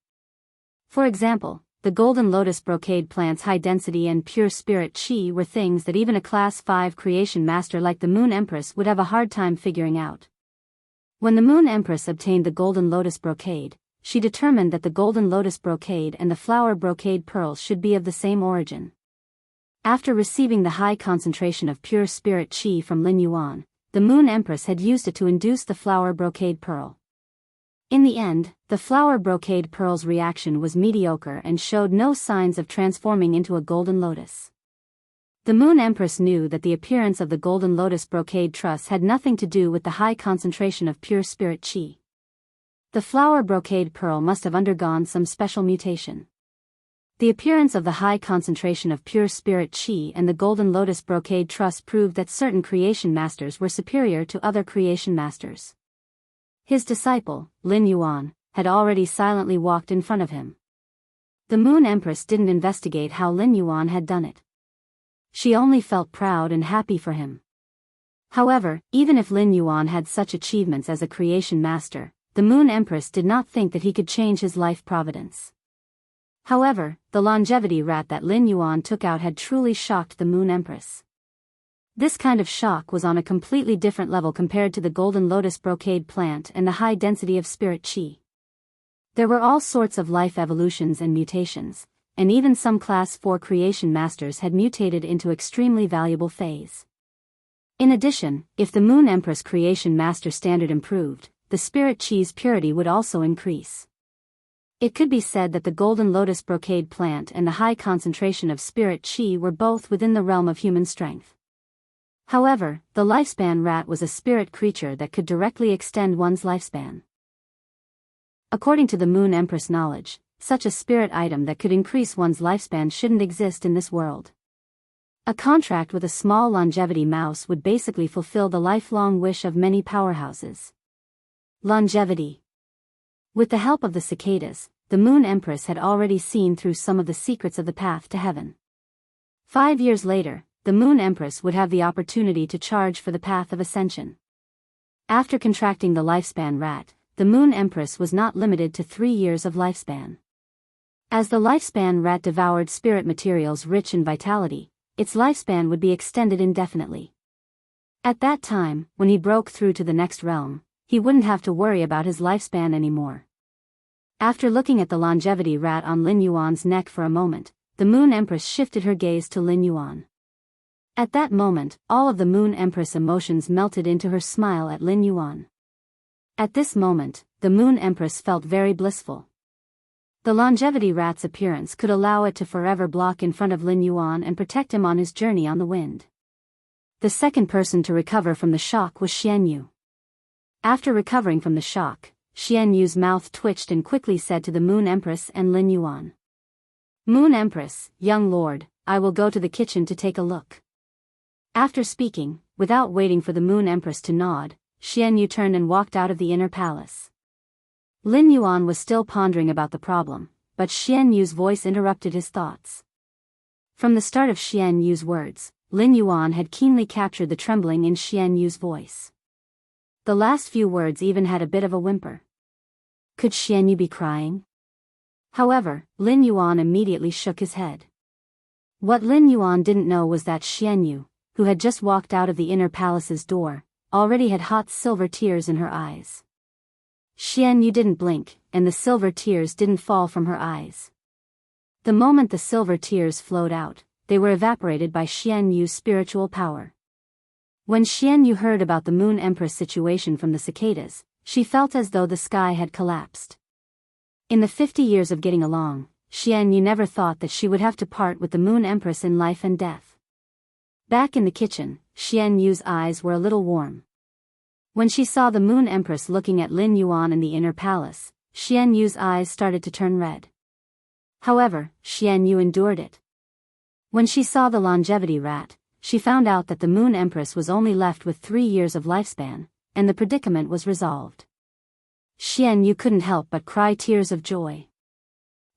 For example, the Golden Lotus Brocade plant's high density and pure spirit chi were things that even a Class 5 creation master like the Moon Empress would have a hard time figuring out. When the Moon Empress obtained the Golden Lotus Brocade, she determined that the Golden Lotus Brocade and the Flower Brocade pearls should be of the same origin. After receiving the high concentration of pure spirit chi from Lin Yuan, the Moon Empress had used it to induce the Flower Brocade pearl. In the end, the Flower Brocade pearl's reaction was mediocre and showed no signs of transforming into a golden lotus. The Moon Empress knew that the appearance of the Golden Lotus Brocade truss had nothing to do with the high concentration of pure spirit chi. The Flower Brocade pearl must have undergone some special mutation. The appearance of the high concentration of pure spirit chi and the Golden Lotus Brocade truss proved that certain creation masters were superior to other creation masters. His disciple, Lin Yuan, had already silently walked in front of him. The Moon Empress didn't investigate how Lin Yuan had done it. She only felt proud and happy for him. However, even if Lin Yuan had such achievements as a creation master, the Moon Empress did not think that he could change his life providence. However, the longevity rat that Lin Yuan took out had truly shocked the Moon Empress. This kind of shock was on a completely different level compared to the golden lotus brocade plant and the high density of spirit qi. There were all sorts of life evolutions and mutations, and even some class 4 creation masters had mutated into extremely valuable phase. In addition, if the Moon Empress creation master standard improved, the spirit qi's purity would also increase. It could be said that the golden lotus brocade plant and the high concentration of spirit qi were both within the realm of human strength. However, the lifespan rat was a spirit creature that could directly extend one's lifespan. According to the Moon Empress knowledge, such a spirit item that could increase one's lifespan shouldn't exist in this world. A contract with a small longevity mouse would basically fulfill the lifelong wish of many powerhouses. Longevity. With the help of the cicadas, the Moon Empress had already seen through some of the secrets of the path to heaven. 5 years later, the Moon Empress would have the opportunity to charge for the path of ascension. After contracting the lifespan rat, the Moon Empress was not limited to 3 years of lifespan. As the lifespan rat devoured spirit materials rich in vitality, its lifespan would be extended indefinitely. At that time, when he broke through to the next realm, he wouldn't have to worry about his lifespan anymore. After looking at the longevity rat on Lin Yuan's neck for a moment, the Moon Empress shifted her gaze to Lin Yuan. At that moment, all of the Moon Empress emotions melted into her smile at Lin Yuan. At this moment, the Moon Empress felt very blissful. The longevity rat's appearance could allow it to forever block in front of Lin Yuan and protect him on his journey on the wind. The second person to recover from the shock was Xian Yu. After recovering from the shock, Xian Yu's mouth twitched and quickly said to the Moon Empress and Lin Yuan, "Moon Empress, young lord, I will go to the kitchen to take a look." After speaking, without waiting for the Moon Empress to nod, Xian Yu turned and walked out of the inner palace. Lin Yuan was still pondering about the problem, but Xian Yu's voice interrupted his thoughts. From the start of Xian Yu's words, Lin Yuan had keenly captured the trembling in Xian Yu's voice. The last few words even had a bit of a whimper. Could Xian Yu be crying? However, Lin Yuan immediately shook his head. What Lin Yuan didn't know was that Xian Yu, who had just walked out of the inner palace's door, already had hot silver tears in her eyes. Xian Yu didn't blink, and the silver tears didn't fall from her eyes. The moment the silver tears flowed out, they were evaporated by Xian Yu's spiritual power. When Xian Yu heard about the Moon Empress situation from the cicadas, she felt as though the sky had collapsed. In the 50 years of getting along, Xian Yu never thought that she would have to part with the Moon Empress in life and death. Back in the kitchen, Xian Yu's eyes were a little warm. When she saw the Moon Empress looking at Lin Yuan in the inner palace, Xian Yu's eyes started to turn red. However, Xian Yu endured it. When she saw the longevity rat, she found out that the Moon Empress was only left with 3 years of lifespan, and the predicament was resolved. Xian Yu couldn't help but cry tears of joy.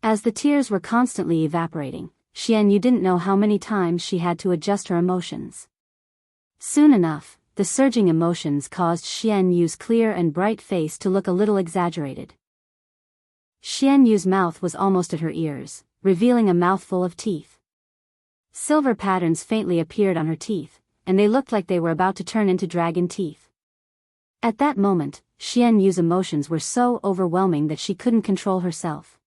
As the tears were constantly evaporating, Xian Yu didn't know how many times she had to adjust her emotions. Soon enough, the surging emotions caused Xian Yu's clear and bright face to look a little exaggerated. Xian Yu's mouth was almost at her ears, revealing a mouthful of teeth. Silver patterns faintly appeared on her teeth, and they looked like they were about to turn into dragon teeth. At that moment, Xian Yu's emotions were so overwhelming that she couldn't control herself.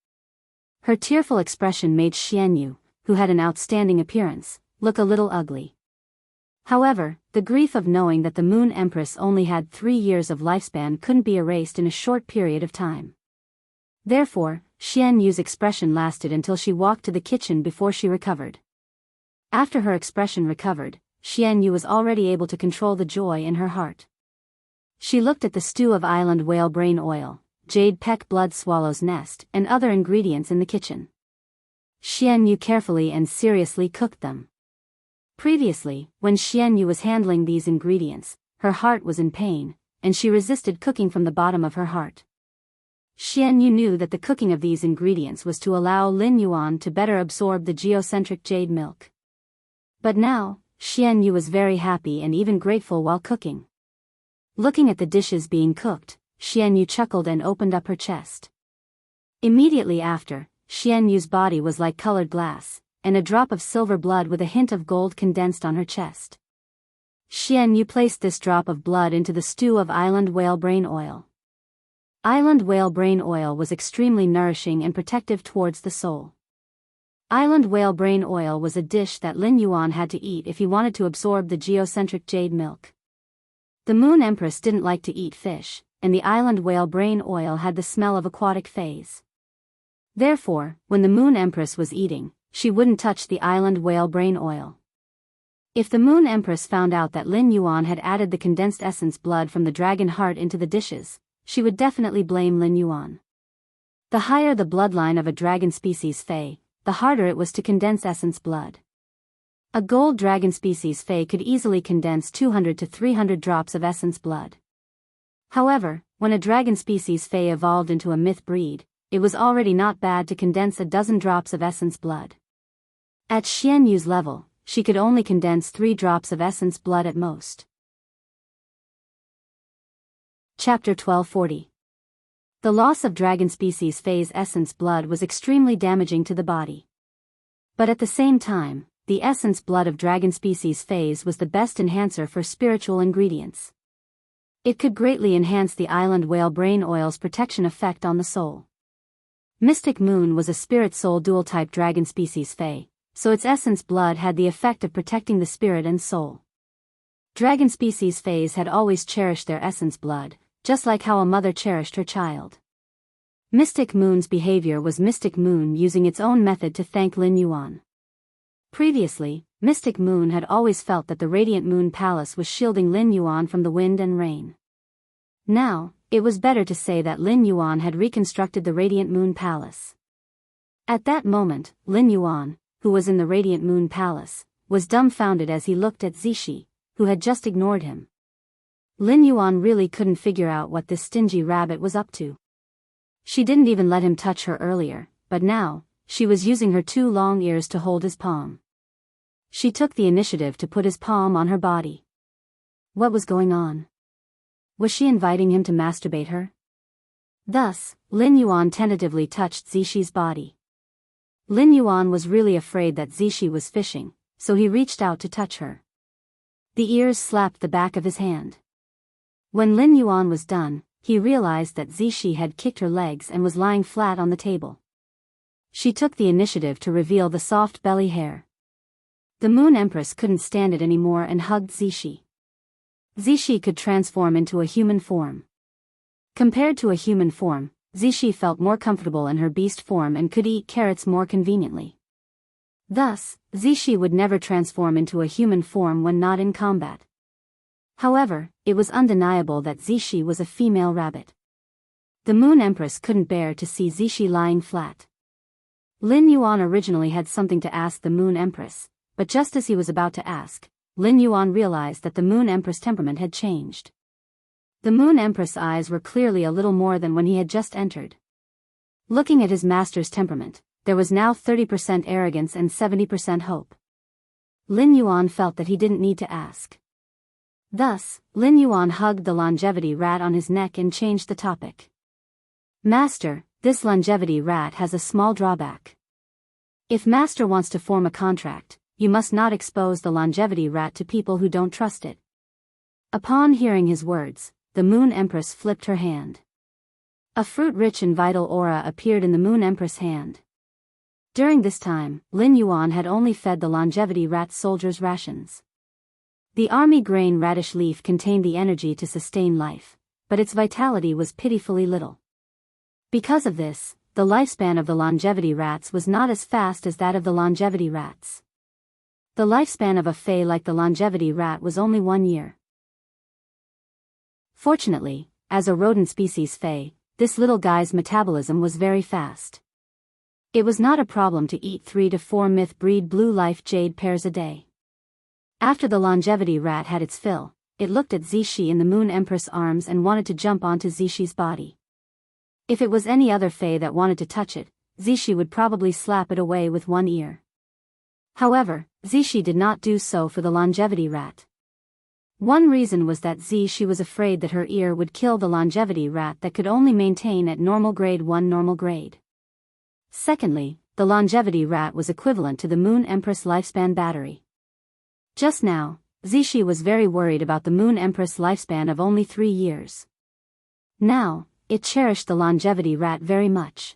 Her tearful expression made Xian Yu, who had an outstanding appearance, look a little ugly. However, the grief of knowing that the Moon Empress only had 3 years of lifespan couldn't be erased in a short period of time. Therefore, Xian Yu's expression lasted until she walked to the kitchen before she recovered. After her expression recovered, Xian Yu was already able to control the joy in her heart. She looked at the stew of island whale brain oil, jade peck blood swallow's nest, and other ingredients in the kitchen. Xian Yu carefully and seriously cooked them. Previously, when Xian Yu was handling these ingredients, her heart was in pain, and she resisted cooking from the bottom of her heart. Xian Yu knew that the cooking of these ingredients was to allow Lin Yuan to better absorb the geocentric jade milk. But now, Xian Yu was very happy and even grateful while cooking. Looking at the dishes being cooked, Xianyu chuckled and opened up her chest. Immediately after, Xianyu's body was like colored glass, and a drop of silver blood with a hint of gold condensed on her chest. Xianyu placed this drop of blood into the stew of island whale brain oil. Island whale brain oil was extremely nourishing and protective towards the soul. Island whale brain oil was a dish that Lin Yuan had to eat if he wanted to absorb the geocentric jade milk. The Moon Empress didn't like to eat fish, and the island whale brain oil had the smell of aquatic phase. Therefore, when the Moon Empress was eating, she wouldn't touch the island whale brain oil. If the Moon Empress found out that Lin Yuan had added the condensed essence blood from the dragon heart into the dishes, she would definitely blame Lin Yuan. The higher the bloodline of a dragon species Fae, the harder it was to condense essence blood. A gold dragon species Fae could easily condense 200 to 300 drops of essence blood. However, when a dragon species Fae evolved into a myth breed, it was already not bad to condense a dozen drops of essence blood. At Xianyu's level, she could only condense 3 drops of essence blood at most. Chapter 1240. The loss of dragon species Fae's essence blood was extremely damaging to the body. But at the same time, the essence blood of dragon species Fae's was the best enhancer for spiritual ingredients. It could greatly enhance the island whale brain oil's protection effect on the soul. Mystic Moon was a spirit soul dual-type dragon species Fae, so its essence blood had the effect of protecting the spirit and soul. Dragon species Faes had always cherished their essence blood, just like how a mother cherished her child. Mystic Moon's behavior was Mystic Moon using its own method to thank Lin Yuan. Previously, Mystic Moon had always felt that the Radiant Moon Palace was shielding Lin Yuan from the wind and rain. Now, it was better to say that Lin Yuan had reconstructed the Radiant Moon Palace. At that moment, Lin Yuan, who was in the Radiant Moon Palace, was dumbfounded as he looked at Zishi, who had just ignored him. Lin Yuan really couldn't figure out what this stingy rabbit was up to. She didn't even let him touch her earlier, but now, she was using her 2 long ears to hold his palm. She took the initiative to put his palm on her body. What was going on? Was she inviting him to masturbate her? Thus, Lin Yuan tentatively touched Zishi's body. Lin Yuan was really afraid that Zishi was fishing, so he reached out to touch her. The ears slapped the back of his hand. When Lin Yuan was done, he realized that Zishi had kicked her legs and was lying flat on the table. She took the initiative to reveal the soft belly hair. The Moon Empress couldn't stand it anymore and hugged Zishi. Zishi could transform into a human form. Compared to a human form, Zishi felt more comfortable in her beast form and could eat carrots more conveniently. Thus, Zishi would never transform into a human form when not in combat. However, it was undeniable that Zishi was a female rabbit. The Moon Empress couldn't bear to see Zishi lying flat. Lin Yuan originally had something to ask the Moon Empress, but just as he was about to ask, Lin Yuan realized that the Moon Empress' temperament had changed. The Moon Empress' eyes were clearly a little more than when he had just entered. Looking at his master's temperament, there was now 30% arrogance and 70% hope. Lin Yuan felt that he didn't need to ask. Thus, Lin Yuan hugged the longevity rat on his neck and changed the topic. Master, this longevity rat has a small drawback. If Master wants to form a contract, you must not expose the longevity rat to people who don't trust it. Upon hearing his words, the Moon Empress flipped her hand. A fruit-rich and vital aura appeared in the Moon Empress' hand. During this time, Lin Yuan had only fed the longevity rat soldiers rations. The army grain radish leaf contained the energy to sustain life, but its vitality was pitifully little. Because of this, the lifespan of the longevity rats was not as fast as that of the longevity rats. The lifespan of a Fae like the longevity rat was only 1 year. Fortunately, as a rodent species Fae, this little guy's metabolism was very fast. It was not a problem to eat 3 to 4 myth breed blue life jade pears a day. After the longevity rat had its fill, it looked at Zishi in the Moon Empress' arms and wanted to jump onto Zishi's body. If it was any other Fae that wanted to touch it, Zishi would probably slap it away with 1 ear. However, Zishi did not do so for the longevity rat. One reason was that she was afraid that her ear would kill the longevity rat that could only maintain at normal grade 1 normal grade. Secondly, the longevity rat was equivalent to the Moon Empress lifespan battery. Just now, Zishi was very worried about the Moon Empress lifespan of only 3 years. Now, it cherished the longevity rat very much.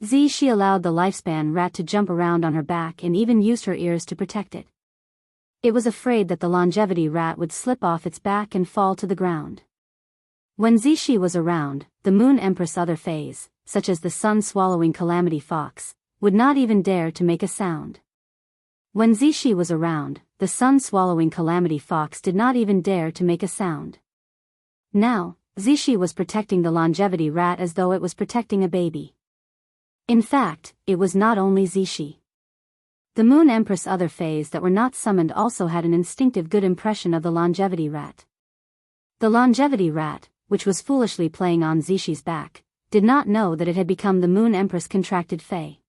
Zishi allowed the lifespan rat to jump around on her back and even used her ears to protect it. It was afraid that the longevity rat would slip off its back and fall to the ground. When Zishi was around, the Moon Empress other phase, such as the sun-swallowing calamity fox, would not even dare to make a sound. When Zishi was around, the sun-swallowing calamity fox did not even dare to make a sound. Now, Zishi was protecting the longevity rat as though it was protecting a baby. In fact, it was not only Zishi. The Moon Empress other phase that were not summoned also had an instinctive good impression of the longevity rat. The longevity rat, which was foolishly playing on Zishi's back, did not know that it had become the Moon Empress contracted Fae.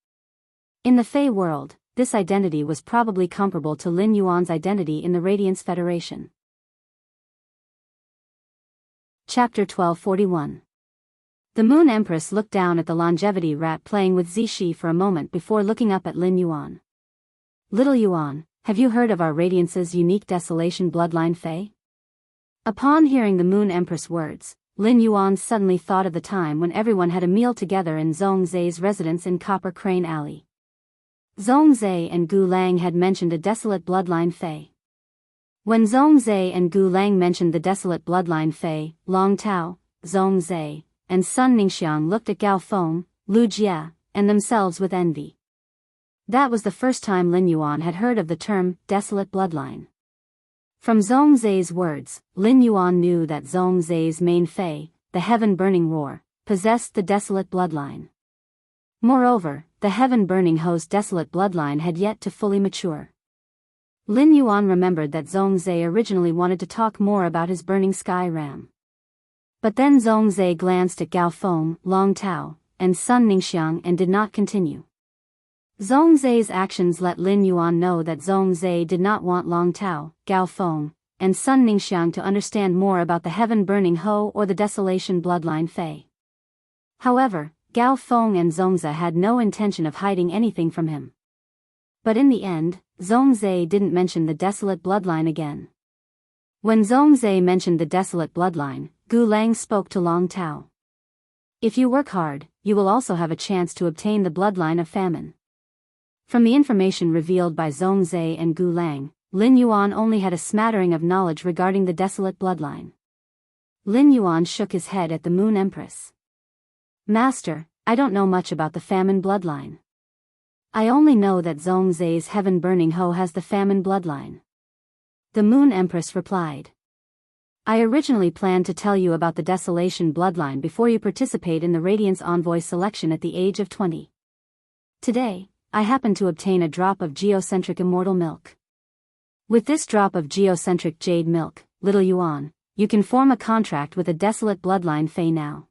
In the Fae world, this identity was probably comparable to Lin Yuan's identity in the Radiance Federation. Chapter 1241. The Moon Empress looked down at the longevity rat playing with Zishi for a moment before looking up at Lin Yuan. Little Yuan, have you heard of our Radiance's unique desolation bloodline Fae? Upon hearing the Moon Empress words, Lin Yuan suddenly thought of the time when everyone had a meal together in Zhongzai's residence in Copper Crane Alley. Zhongzai and Gu Lang had mentioned a desolate bloodline Fae. When Zhongzai and Gu Lang mentioned the desolate bloodline Fae, Long Tao, Zhongzai, and Sun Ningxiang looked at Gao Feng, Lu Jia, and themselves with envy. That was the first time Lin Yuan had heard of the term, desolate bloodline. From Zhongzai's words, Lin Yuan knew that Zhongzai's main Fae, the heaven-burning roar, possessed the desolate bloodline. Moreover, the heaven-burning host desolate bloodline had yet to fully mature. Lin Yuan remembered that Zhongzai originally wanted to talk more about his burning sky ram. But then Zhongzai glanced at Gao Feng, Long Tao, and Sun Ningxiang and did not continue. Zhongzai's actions let Lin Yuan know that Zhongzai did not want Long Tao, Gao Feng, and Sun Ningxiang to understand more about the heaven-burning Ho or the desolation bloodline Fae. However, Gao Feng and Zhongzai had no intention of hiding anything from him. But in the end, Zhongzai didn't mention the desolate bloodline again. When Zhongzai mentioned the desolate bloodline, Gu Lang spoke to Long Tao. If you work hard, you will also have a chance to obtain the bloodline of famine. From the information revealed by Zhongzai and Gu Lang, Lin Yuan only had a smattering of knowledge regarding the desolate bloodline. Lin Yuan shook his head at the Moon Empress. Master, I don't know much about the famine bloodline. I only know that Zhongzai's heaven-burning Ho has the famine bloodline. The Moon Empress replied. I originally planned to tell you about the desolation bloodline before you participate in the Radiance Envoy selection at the age of 20. Today, I happened to obtain a drop of geocentric immortal milk. With this drop of geocentric jade milk, Little Yuan, you can form a contract with a desolate bloodline Fae now.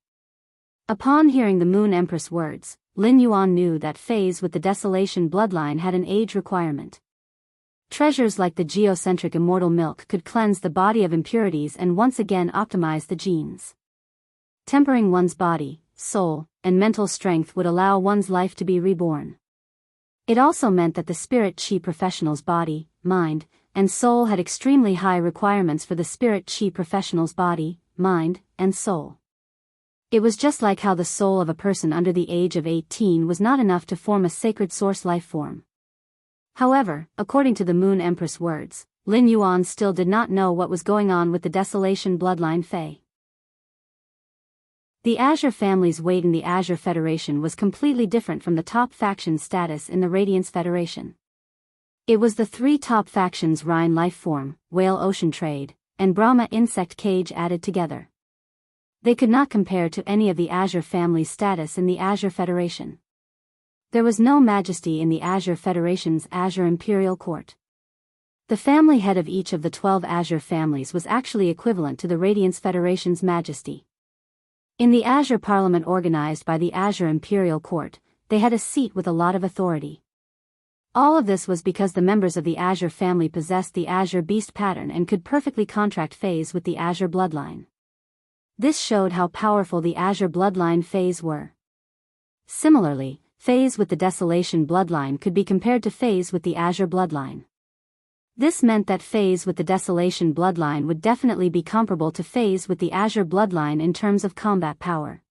Upon hearing the Moon Empress words, Lin Yuan knew that Faes with the desolation bloodline had an age requirement. Treasures like the geocentric immortal milk could cleanse the body of impurities and once again optimize the genes. Tempering one's body, soul, and mental strength would allow one's life to be reborn. It also meant that the spirit chi professional's body, mind, and soul had extremely high requirements for the spirit chi professional's body, mind, and soul. It was just like how the soul of a person under the age of 18 was not enough to form a sacred source life form. However, according to the Moon Empress words, Lin Yuan still did not know what was going on with the desolation bloodline Fae. The Azure family's weight in the Azure Federation was completely different from the top faction's status in the Radiance Federation. It was the 3 top factions Rhine Life Form, Whale Ocean Trade, and Brahma Insect Cage added together. They could not compare to any of the Azure family's status in the Azure Federation. There was no majesty in the Azure Federation's Azure Imperial Court. The family head of each of the 12 Azure families was actually equivalent to the Radiance Federation's majesty. In the Azure Parliament organized by the Azure Imperial Court, they had a seat with a lot of authority. All of this was because the members of the Azure family possessed the Azure Beast pattern and could perfectly contract Fays with the Azure bloodline. This showed how powerful the Azure bloodline Fays were. Similarly, Fays with the Desolation bloodline could be compared to Fays with the Azure bloodline. This meant that Fays with the Desolation bloodline would definitely be comparable to Fays with the Azure bloodline in terms of combat power.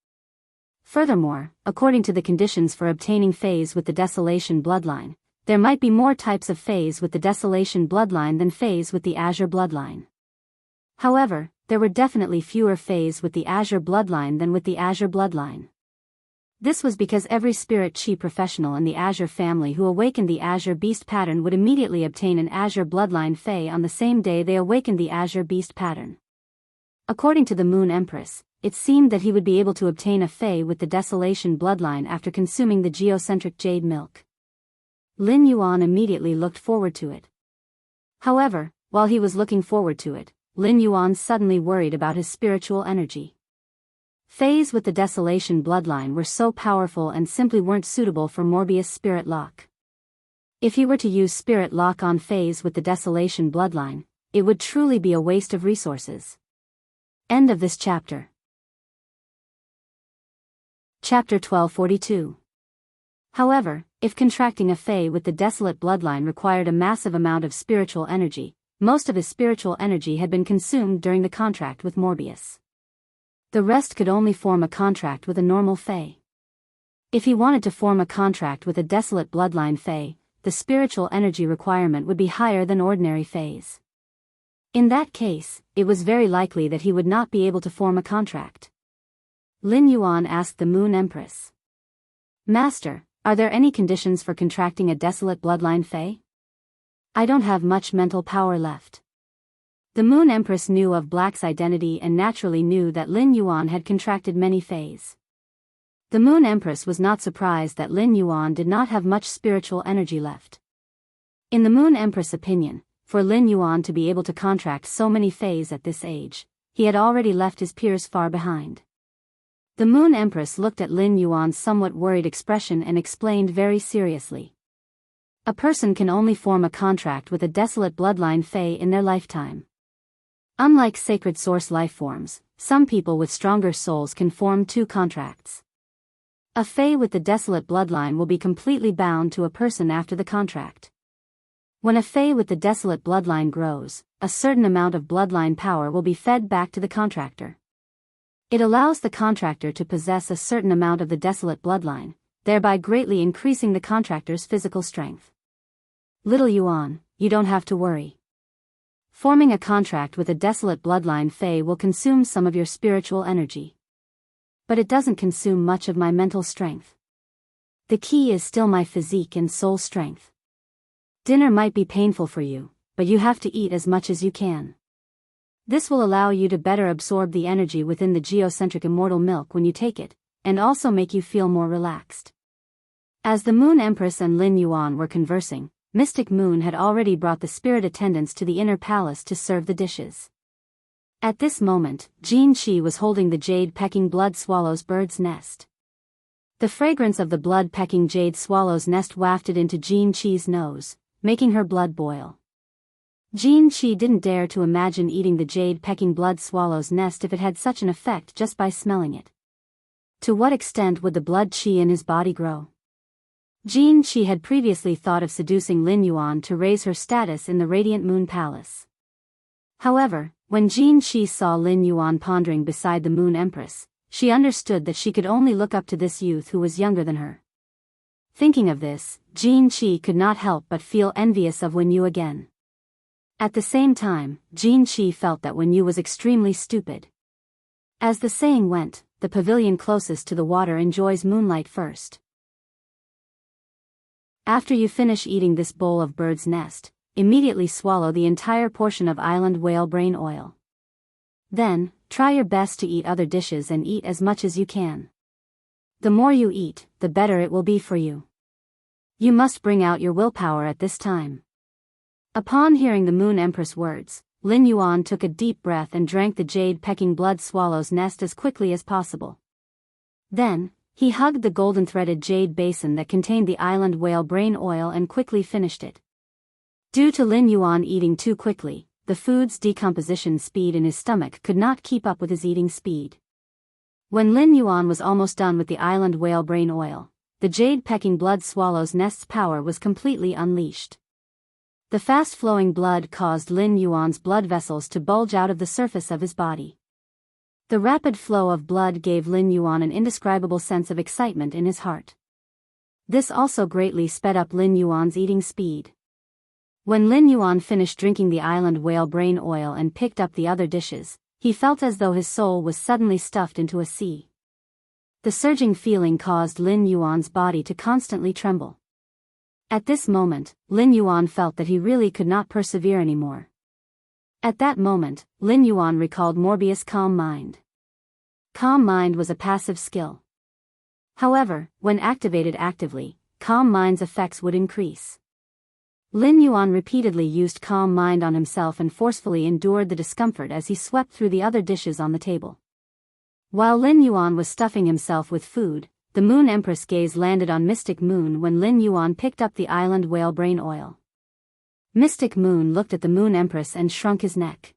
Furthermore, according to the conditions for obtaining Fays with the Desolation bloodline, there might be more types of Fays with the Desolation bloodline than Fays with the Azure bloodline. However, there were definitely fewer Fays with the Azure bloodline than with the Azure bloodline. This was because every Spirit Chi professional in the Azure family who awakened the Azure Beast pattern would immediately obtain an Azure bloodline Fae on the same day they awakened the Azure Beast pattern. According to the Moon Empress, it seemed that he would be able to obtain a Fae with the Desolation bloodline after consuming the geocentric jade milk. Lin Yuan immediately looked forward to it. However, while he was looking forward to it, Lin Yuan suddenly worried about his spiritual energy. Fays with the Desolation bloodline were so powerful and simply weren't suitable for Morbius' Spirit Lock. If he were to use Spirit Lock on Fays with the Desolation bloodline, it would truly be a waste of resources. End of this chapter. Chapter 1242. However, if contracting a Fae with the Desolate bloodline required a massive amount of spiritual energy, most of his spiritual energy had been consumed during the contract with Morbius. The rest could only form a contract with a normal Fae. If he wanted to form a contract with a Desolate bloodline Fae, the spiritual energy requirement would be higher than ordinary Faes. In that case, it was very likely that he would not be able to form a contract. Lin Yuan asked the Moon Empress. Master, are there any conditions for contracting a Desolate bloodline Fae? I don't have much mental power left. The Moon Empress knew of Black's identity and naturally knew that Lin Yuan had contracted many Faes. The Moon Empress was not surprised that Lin Yuan did not have much spiritual energy left. In the Moon Empress' opinion, for Lin Yuan to be able to contract so many Faes at this age, he had already left his peers far behind. The Moon Empress looked at Lin Yuan's somewhat worried expression and explained very seriously. A person can only form a contract with a Desolate bloodline Fae in their lifetime. Unlike sacred source life forms, some people with stronger souls can form 2 contracts. A Fae with the Desolate bloodline will be completely bound to a person after the contract. When a Fae with the Desolate bloodline grows, a certain amount of bloodline power will be fed back to the contractor. It allows the contractor to possess a certain amount of the Desolate bloodline, thereby greatly increasing the contractor's physical strength. Little Yuan, you don't have to worry. Forming a contract with a Desolate bloodline Fae will consume some of your spiritual energy. But it doesn't consume much of my mental strength. The key is still my physique and soul strength. Dinner might be painful for you, but you have to eat as much as you can. This will allow you to better absorb the energy within the geocentric immortal milk when you take it, and also make you feel more relaxed. As the Moon Empress and Lin Yuan were conversing, Mystic Moon had already brought the spirit attendants to the inner palace to serve the dishes. At this moment, Jin Qi was holding the jade-pecking blood swallow's bird's nest. The fragrance of the blood-pecking jade swallow's nest wafted into Jin Qi's nose, making her blood boil. Jin Qi didn't dare to imagine eating the jade-pecking blood swallow's nest if it had such an effect just by smelling it. To what extent would the blood qi in his body grow? Jin Qi had previously thought of seducing Lin Yuan to raise her status in the Radiant Moon Palace. However, when Jin Qi saw Lin Yuan pondering beside the Moon Empress, she understood that she could only look up to this youth who was younger than her. Thinking of this, Jin Qi could not help but feel envious of Wen Yu again. At the same time, Jin Qi felt that Wen Yu was extremely stupid. As the saying went, the pavilion closest to the water enjoys moonlight first. After you finish eating this bowl of bird's nest, immediately swallow the entire portion of island whale brain oil. Then, try your best to eat other dishes and eat as much as you can. The more you eat, the better it will be for you. You must bring out your willpower at this time. Upon hearing the Moon Empress' words, Lin Yuan took a deep breath and drank the jade-pecking blood swallow's nest as quickly as possible. Then, He hugged the golden-threaded jade basin that contained the island whale brain oil and quickly finished it. Due to Lin Yuan eating too quickly, the food's decomposition speed in his stomach could not keep up with his eating speed. When Lin Yuan was almost done with the island whale brain oil, the jade-pecking blood swallow's nest's power was completely unleashed. The fast-flowing blood caused Lin Yuan's blood vessels to bulge out of the surface of his body. The rapid flow of blood gave Lin Yuan an indescribable sense of excitement in his heart. This also greatly sped up Lin Yuan's eating speed. When Lin Yuan finished drinking the island whale brain oil and picked up the other dishes, he felt as though his soul was suddenly stuffed into a sea. The surging feeling caused Lin Yuan's body to constantly tremble. At this moment, Lin Yuan felt that he really could not persevere anymore. At that moment, Lin Yuan recalled Morbius' Calm Mind. Calm Mind was a passive skill. However, when activated actively, Calm Mind's effects would increase. Lin Yuan repeatedly used Calm Mind on himself and forcefully endured the discomfort as he swept through the other dishes on the table. While Lin Yuan was stuffing himself with food, the Moon Empress' gaze landed on Mystic Moon when Lin Yuan picked up the island whale brain oil. Mystic Moon looked at the Moon Empress and shrunk his neck.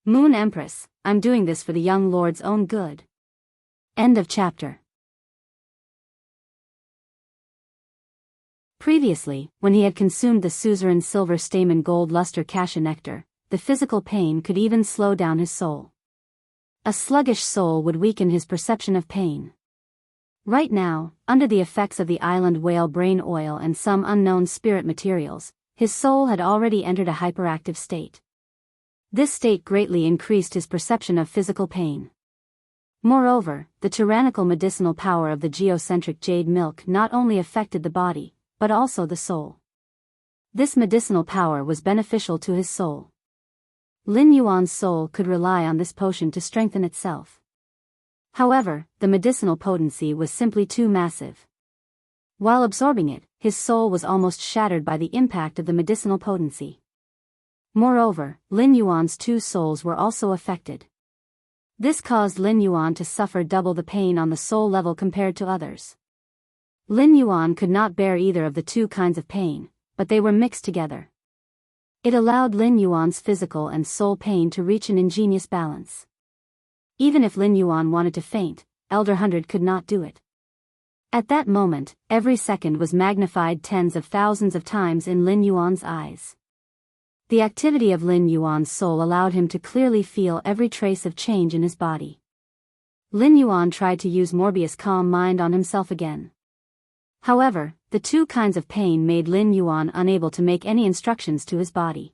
Moon Empress, I'm doing this for the young lord's own good. End of chapter. Previously, when he had consumed the suzerain silver stamen gold luster cassia nectar, the physical pain could even slow down his soul. A sluggish soul would weaken his perception of pain. Right now, under the effects of the island whale brain oil and some unknown spirit materials, his soul had already entered a hyperactive state. This state greatly increased his perception of physical pain. Moreover, the tyrannical medicinal power of the geocentric jade milk not only affected the body, but also the soul. This medicinal power was beneficial to his soul. Lin Yuan's soul could rely on this potion to strengthen itself. However, the medicinal potency was simply too massive. While absorbing it, his soul was almost shattered by the impact of the medicinal potency. Moreover, Lin Yuan's two souls were also affected. This caused Lin Yuan to suffer double the pain on the soul level compared to others. Lin Yuan could not bear either of the two kinds of pain, but they were mixed together. It allowed Lin Yuan's physical and soul pain to reach an ingenious balance. Even if Lin Yuan wanted to faint, Elder 100 could not do it. At that moment, every second was magnified tens of thousands of times in Lin Yuan's eyes. The activity of Lin Yuan's soul allowed him to clearly feel every trace of change in his body. Lin Yuan tried to use Morbius' Calm Mind on himself again. However, the two kinds of pain made Lin Yuan unable to make any instructions to his body.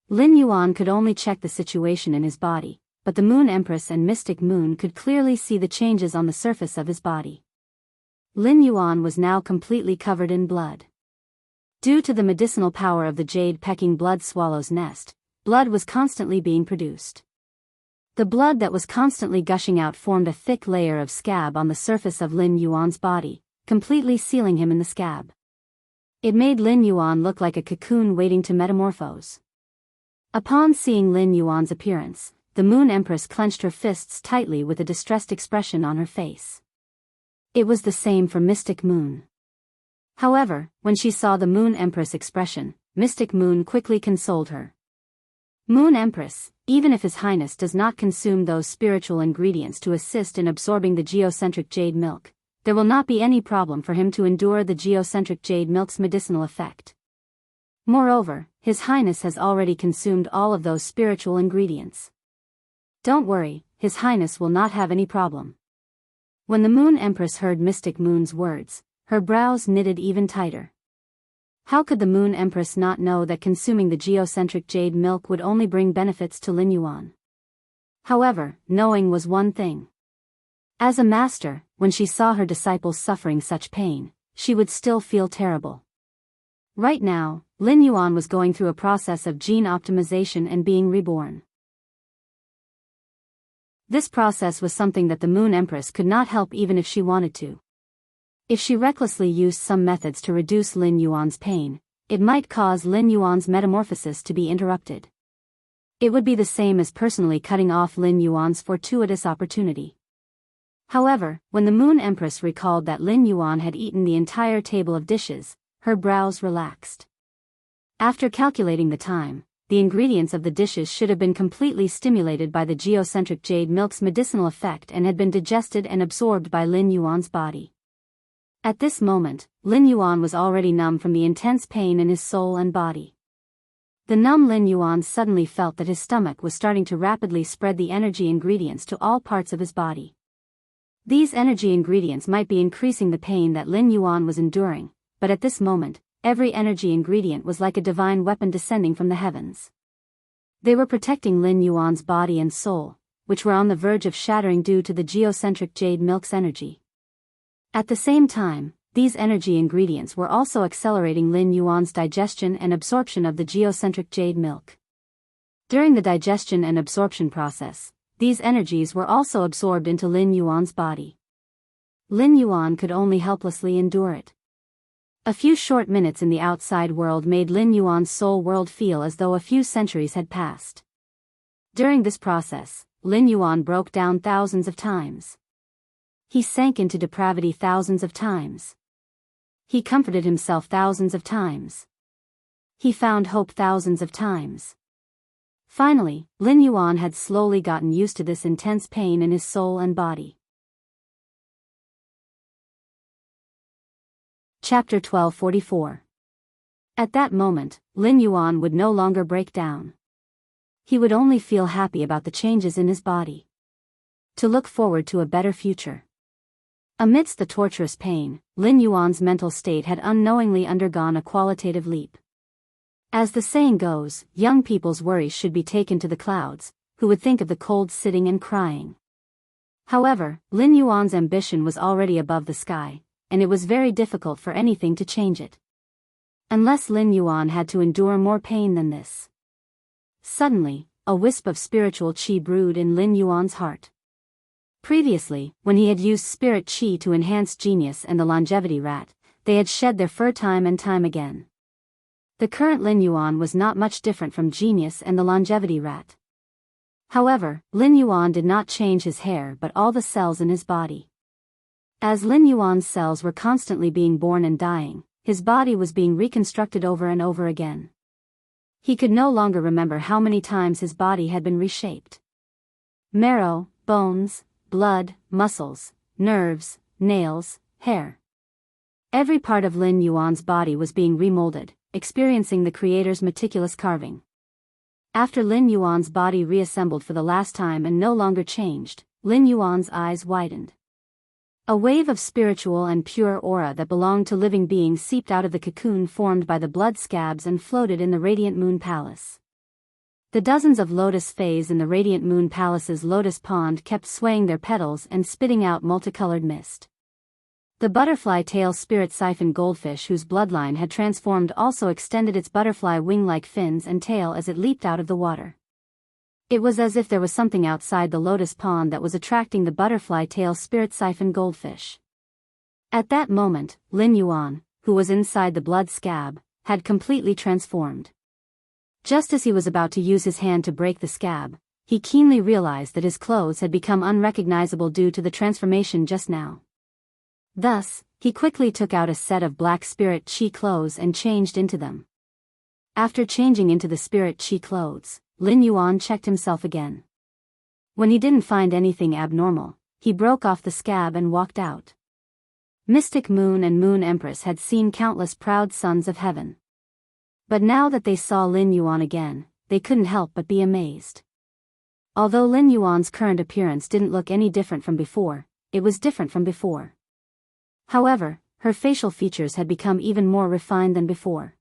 Lin Yuan could only check the situation in his body, but the Moon Empress and Mystic Moon could clearly see the changes on the surface of his body. Lin Yuan was now completely covered in blood. Due to the medicinal power of the jade-pecking blood swallow's nest, blood was constantly being produced. The blood that was constantly gushing out formed a thick layer of scab on the surface of Lin Yuan's body, completely sealing him in the scab. It made Lin Yuan look like a cocoon waiting to metamorphose. Upon seeing Lin Yuan's appearance, the Moon Empress clenched her fists tightly with a distressed expression on her face. It was the same for Mystic Moon. However, when she saw the Moon Empress expression, Mystic Moon quickly consoled her. Moon Empress, even if His Highness does not consume those spiritual ingredients to assist in absorbing the geocentric jade milk, there will not be any problem for him to endure the geocentric jade milk's medicinal effect. Moreover, His Highness has already consumed all of those spiritual ingredients. Don't worry, His Highness will not have any problem. When the Moon Empress heard Mystic Moon's words, her brows knitted even tighter. How could the Moon Empress not know that consuming the geocentric jade milk would only bring benefits to Lin Yuan? However, knowing was one thing. As a master, when she saw her disciples suffering such pain, she would still feel terrible. Right now, Lin Yuan was going through a process of gene optimization and being reborn. This process was something that the Moon Empress could not help even if she wanted to. If she recklessly used some methods to reduce Lin Yuan's pain, it might cause Lin Yuan's metamorphosis to be interrupted. It would be the same as personally cutting off Lin Yuan's fortuitous opportunity. However, when the Moon Empress recalled that Lin Yuan had eaten the entire table of dishes, her brows relaxed. After calculating the time, the ingredients of the dishes should have been completely stimulated by the geocentric jade milk's medicinal effect and had been digested and absorbed by Lin Yuan's body. At this moment, Lin Yuan was already numb from the intense pain in his soul and body. The numb Lin Yuan suddenly felt that his stomach was starting to rapidly spread the energy ingredients to all parts of his body. These energy ingredients might be increasing the pain that Lin Yuan was enduring, but at this moment, every energy ingredient was like a divine weapon descending from the heavens. They were protecting Lin Yuan's body and soul, which were on the verge of shattering due to the geocentric jade milk's energy. At the same time, these energy ingredients were also accelerating Lin Yuan's digestion and absorption of the geocentric jade milk. During the digestion and absorption process, these energies were also absorbed into Lin Yuan's body. Lin Yuan could only helplessly endure it. A few short minutes in the outside world made Lin Yuan's soul world feel as though a few centuries had passed. During this process, Lin Yuan broke down thousands of times. He sank into depravity thousands of times. He comforted himself thousands of times. He found hope thousands of times. Finally, Lin Yuan had slowly gotten used to this intense pain in his soul and body. Chapter 1244. At that moment, Lin Yuan would no longer break down. He would only feel happy about the changes in his body. To look forward to a better future. Amidst the torturous pain, Lin Yuan's mental state had unknowingly undergone a qualitative leap. As the saying goes, young people's worries should be taken to the clouds, who would think of the cold sitting and crying. However, Lin Yuan's ambition was already above the sky, and it was very difficult for anything to change it. Unless Lin Yuan had to endure more pain than this. Suddenly, a wisp of spiritual qi brewed in Lin Yuan's heart. Previously, when he had used spirit qi to enhance genius and the longevity rat, they had shed their fur time and time again. The current Lin Yuan was not much different from genius and the longevity rat. However, Lin Yuan did not change his hair but all the cells in his body. As Lin Yuan's cells were constantly being born and dying, his body was being reconstructed over and over again. He could no longer remember how many times his body had been reshaped. Marrow, bones, blood, muscles, nerves, nails, hair. Every part of Lin Yuan's body was being remolded, experiencing the creator's meticulous carving. After Lin Yuan's body reassembled for the last time and no longer changed, Lin Yuan's eyes widened. A wave of spiritual and pure aura that belonged to living beings seeped out of the cocoon formed by the blood scabs and floated in the Radiant Moon Palace. The dozens of lotus fays in the Radiant Moon Palace's lotus pond kept swaying their petals and spitting out multicolored mist. The butterfly tail spirit siphon goldfish whose bloodline had transformed also extended its butterfly wing-like fins and tail as it leaped out of the water. It was as if there was something outside the lotus pond that was attracting the butterfly tail spirit siphon goldfish. At that moment, Lin Yuan, who was inside the blood scab, had completely transformed. Just as he was about to use his hand to break the scab, he keenly realized that his clothes had become unrecognizable due to the transformation just now. Thus, he quickly took out a set of black spirit qi clothes and changed into them. After changing into the spirit qi clothes, Lin Yuan checked himself again. When he didn't find anything abnormal, he broke off the scab and walked out. Mystic Moon and Moon Empress had seen countless proud sons of heaven. But now that they saw Lin Yuan again, they couldn't help but be amazed. Although Lin Yuan's current appearance didn't look any different from before, it was different from before. However, her facial features had become even more refined than before.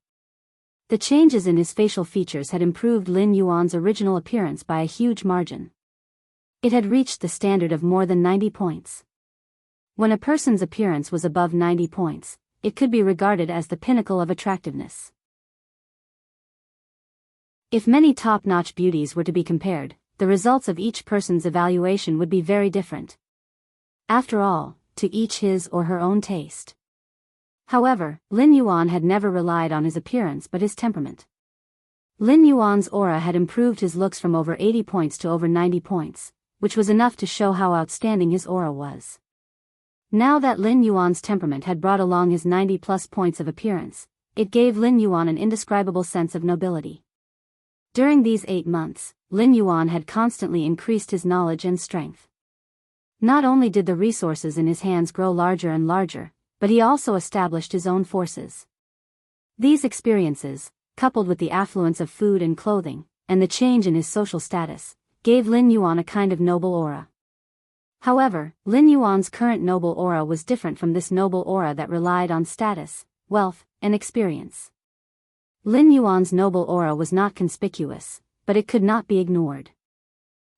The changes in his facial features had improved Lin Yuan's original appearance by a huge margin. It had reached the standard of more than 90 points. When a person's appearance was above 90 points, it could be regarded as the pinnacle of attractiveness. If many top-notch beauties were to be compared, the results of each person's evaluation would be very different. After all, to each his or her own taste. However, Lin Yuan had never relied on his appearance but his temperament. Lin Yuan's aura had improved his looks from over 80 points to over 90 points, which was enough to show how outstanding his aura was. Now that Lin Yuan's temperament had brought along his 90+ points of appearance, it gave Lin Yuan an indescribable sense of nobility. During these 8 months, Lin Yuan had constantly increased his knowledge and strength. Not only did the resources in his hands grow larger and larger, but he also established his own forces. These experiences, coupled with the affluence of food and clothing, and the change in his social status, gave Lin Yuan a kind of noble aura. However, Lin Yuan's current noble aura was different from this noble aura that relied on status, wealth, and experience. Lin Yuan's noble aura was not conspicuous, but it could not be ignored.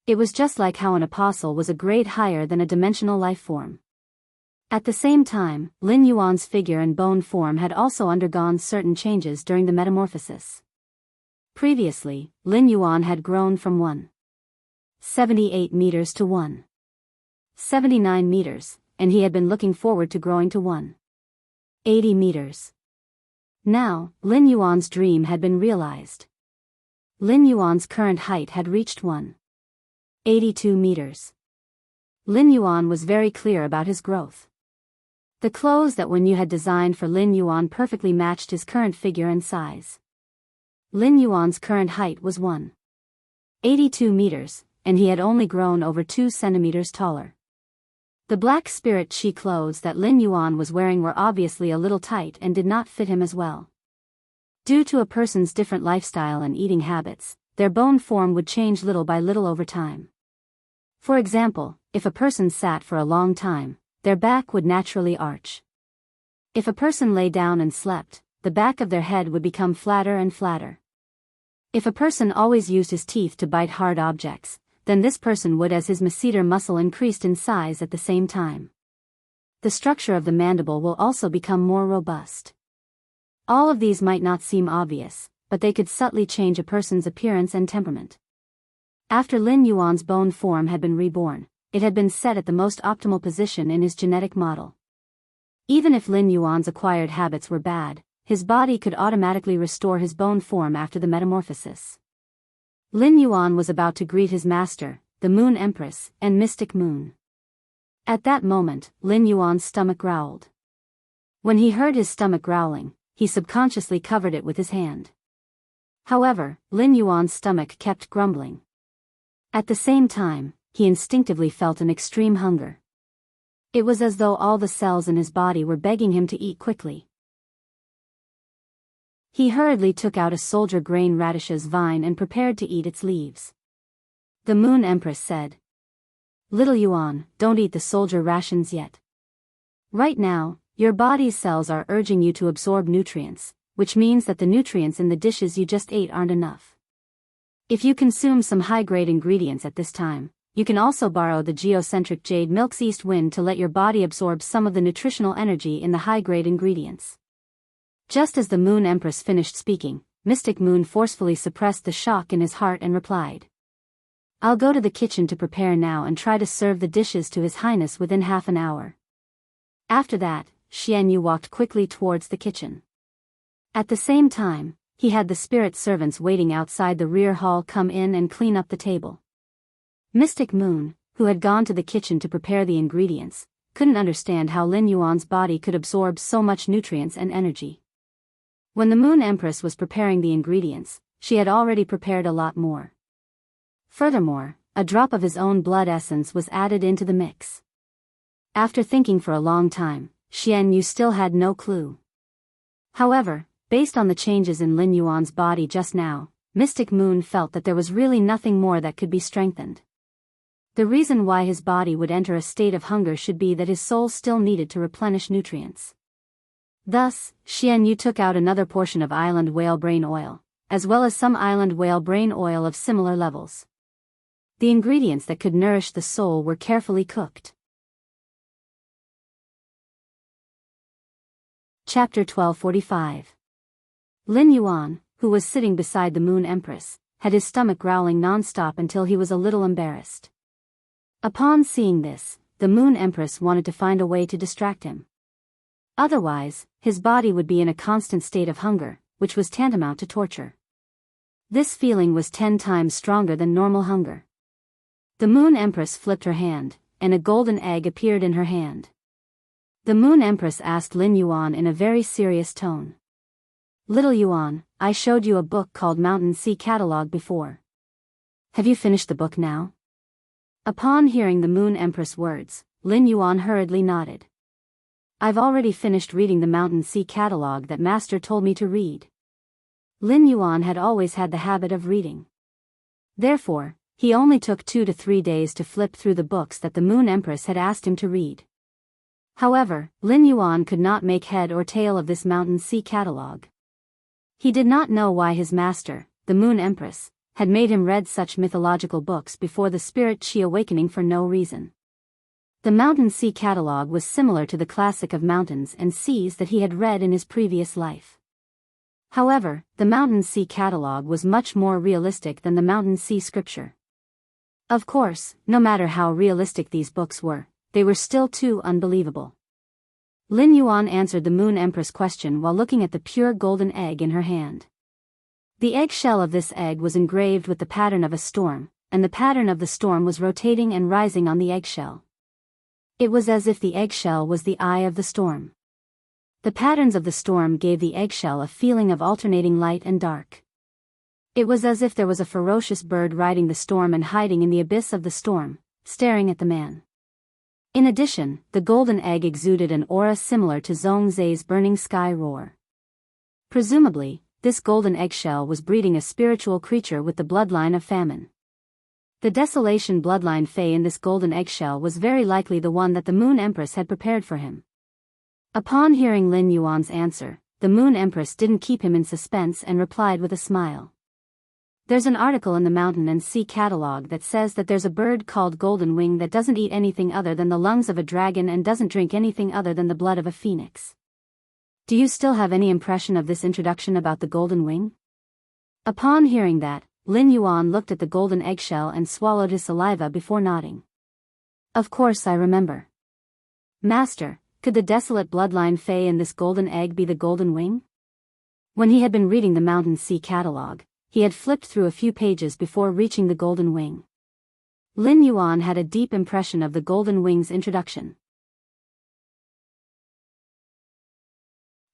It was just like how an apostle was a grade higher than a dimensional life form. At the same time, Lin Yuan's figure and bone form had also undergone certain changes during the metamorphosis. Previously, Lin Yuan had grown from 1.78 meters to 1.79 meters, and he had been looking forward to growing to 1.80 meters. Now, Lin Yuan's dream had been realized. Lin Yuan's current height had reached 1.82 meters. Lin Yuan was very clear about his growth. The clothes that Wen Yu had designed for Lin Yuan perfectly matched his current figure and size. Lin Yuan's current height was 1.82 meters, and he had only grown over 2 centimeters taller. The black spirit chi clothes that Lin Yuan was wearing were obviously a little tight and did not fit him as well. Due to a person's different lifestyle and eating habits, their bone form would change little by little over time. For example, if a person sat for a long time, their back would naturally arch. If a person lay down and slept, the back of their head would become flatter and flatter. If a person always used his teeth to bite hard objects, then this person would as his masseter muscle increased in size at the same time. The structure of the mandible will also become more robust. All of these might not seem obvious, but they could subtly change a person's appearance and temperament. After Lin Yuan's bone form had been reborn, it had been set at the most optimal position in his genetic model. Even if Lin Yuan's acquired habits were bad, his body could automatically restore his bone form after the metamorphosis. Lin Yuan was about to greet his master, the Moon Empress, and Mystic Moon. At that moment, Lin Yuan's stomach growled. When he heard his stomach growling, he subconsciously covered it with his hand. However, Lin Yuan's stomach kept grumbling. At the same time, he instinctively felt an extreme hunger. It was as though all the cells in his body were begging him to eat quickly. He hurriedly took out a soldier grain radish's vine and prepared to eat its leaves. The Moon Empress said, "Little Yuan, don't eat the soldier rations yet. Right now, your body's cells are urging you to absorb nutrients, which means that the nutrients in the dishes you just ate aren't enough. If you consume some high-grade ingredients at this time, you can also borrow the geocentric jade milk's east wind to let your body absorb some of the nutritional energy in the high-grade ingredients." Just as the Moon Empress finished speaking, Mystic Moon forcefully suppressed the shock in his heart and replied, "I'll go to the kitchen to prepare now and try to serve the dishes to His Highness within half an hour." After that, Xian Yu walked quickly towards the kitchen. At the same time, he had the spirit servants waiting outside the rear hall come in and clean up the table. Mystic Moon, who had gone to the kitchen to prepare the ingredients, couldn't understand how Lin Yuan's body could absorb so much nutrients and energy. When the Moon Empress was preparing the ingredients, she had already prepared a lot more. Furthermore, a drop of his own blood essence was added into the mix. After thinking for a long time, Xian Yu still had no clue. However, based on the changes in Lin Yuan's body just now, Mystic Moon felt that there was really nothing more that could be strengthened. The reason why his body would enter a state of hunger should be that his soul still needed to replenish nutrients. Thus, Xian Yu took out another portion of island whale brain oil, as well as some island whale brain oil of similar levels. The ingredients that could nourish the soul were carefully cooked. Chapter 1245. Lin Yuan, who was sitting beside the Moon Empress, had his stomach growling non-stop until he was a little embarrassed. Upon seeing this, the Moon Empress wanted to find a way to distract him. Otherwise, his body would be in a constant state of hunger, which was tantamount to torture. This feeling was 10 times stronger than normal hunger. The Moon Empress flipped her hand, and a golden egg appeared in her hand. The Moon Empress asked Lin Yuan in a very serious tone. "Little Yuan, I showed you a book called Mountain Sea Catalog before. Have you finished the book now?" Upon hearing the Moon Empress' words, Lin Yuan hurriedly nodded. "I've already finished reading the Mountain Sea Catalog that Master told me to read." Lin Yuan had always had the habit of reading. Therefore, he only took 2 to 3 days to flip through the books that the Moon Empress had asked him to read. However, Lin Yuan could not make head or tail of this Mountain Sea Catalog. He did not know why his master, the Moon Empress, had made him read such mythological books before the Spirit Chi awakening for no reason. The Mountain Sea Catalog was similar to the classic of mountains and seas that he had read in his previous life. However, the Mountain Sea Catalog was much more realistic than the Mountain Sea Scripture. Of course, no matter how realistic these books were, they were still too unbelievable. Lin Yuan answered the Moon Empress' question while looking at the pure golden egg in her hand. The eggshell of this egg was engraved with the pattern of a storm, and the pattern of the storm was rotating and rising on the eggshell. It was as if the eggshell was the eye of the storm. The patterns of the storm gave the eggshell a feeling of alternating light and dark. It was as if there was a ferocious bird riding the storm and hiding in the abyss of the storm, staring at the man. In addition, the golden egg exuded an aura similar to Zhongzai's burning sky roar. Presumably, this golden eggshell was breeding a spiritual creature with the bloodline of famine. The desolation bloodline Fey in this golden eggshell was very likely the one that the Moon Empress had prepared for him. Upon hearing Lin Yuan's answer, the Moon Empress didn't keep him in suspense and replied with a smile. "There's an article in the Mountain and Sea Catalog that says that there's a bird called Golden Wing that doesn't eat anything other than the lungs of a dragon and doesn't drink anything other than the blood of a phoenix. Do you still have any impression of this introduction about the Golden Wing?" Upon hearing that, Lin Yuan looked at the golden eggshell and swallowed his saliva before nodding. "Of course I remember. Master, could the desolate bloodline Fey in this golden egg be the Golden Wing?" When he had been reading the Mountain Sea Catalog, he had flipped through a few pages before reaching the Golden Wing. Lin Yuan had a deep impression of the Golden Wing's introduction.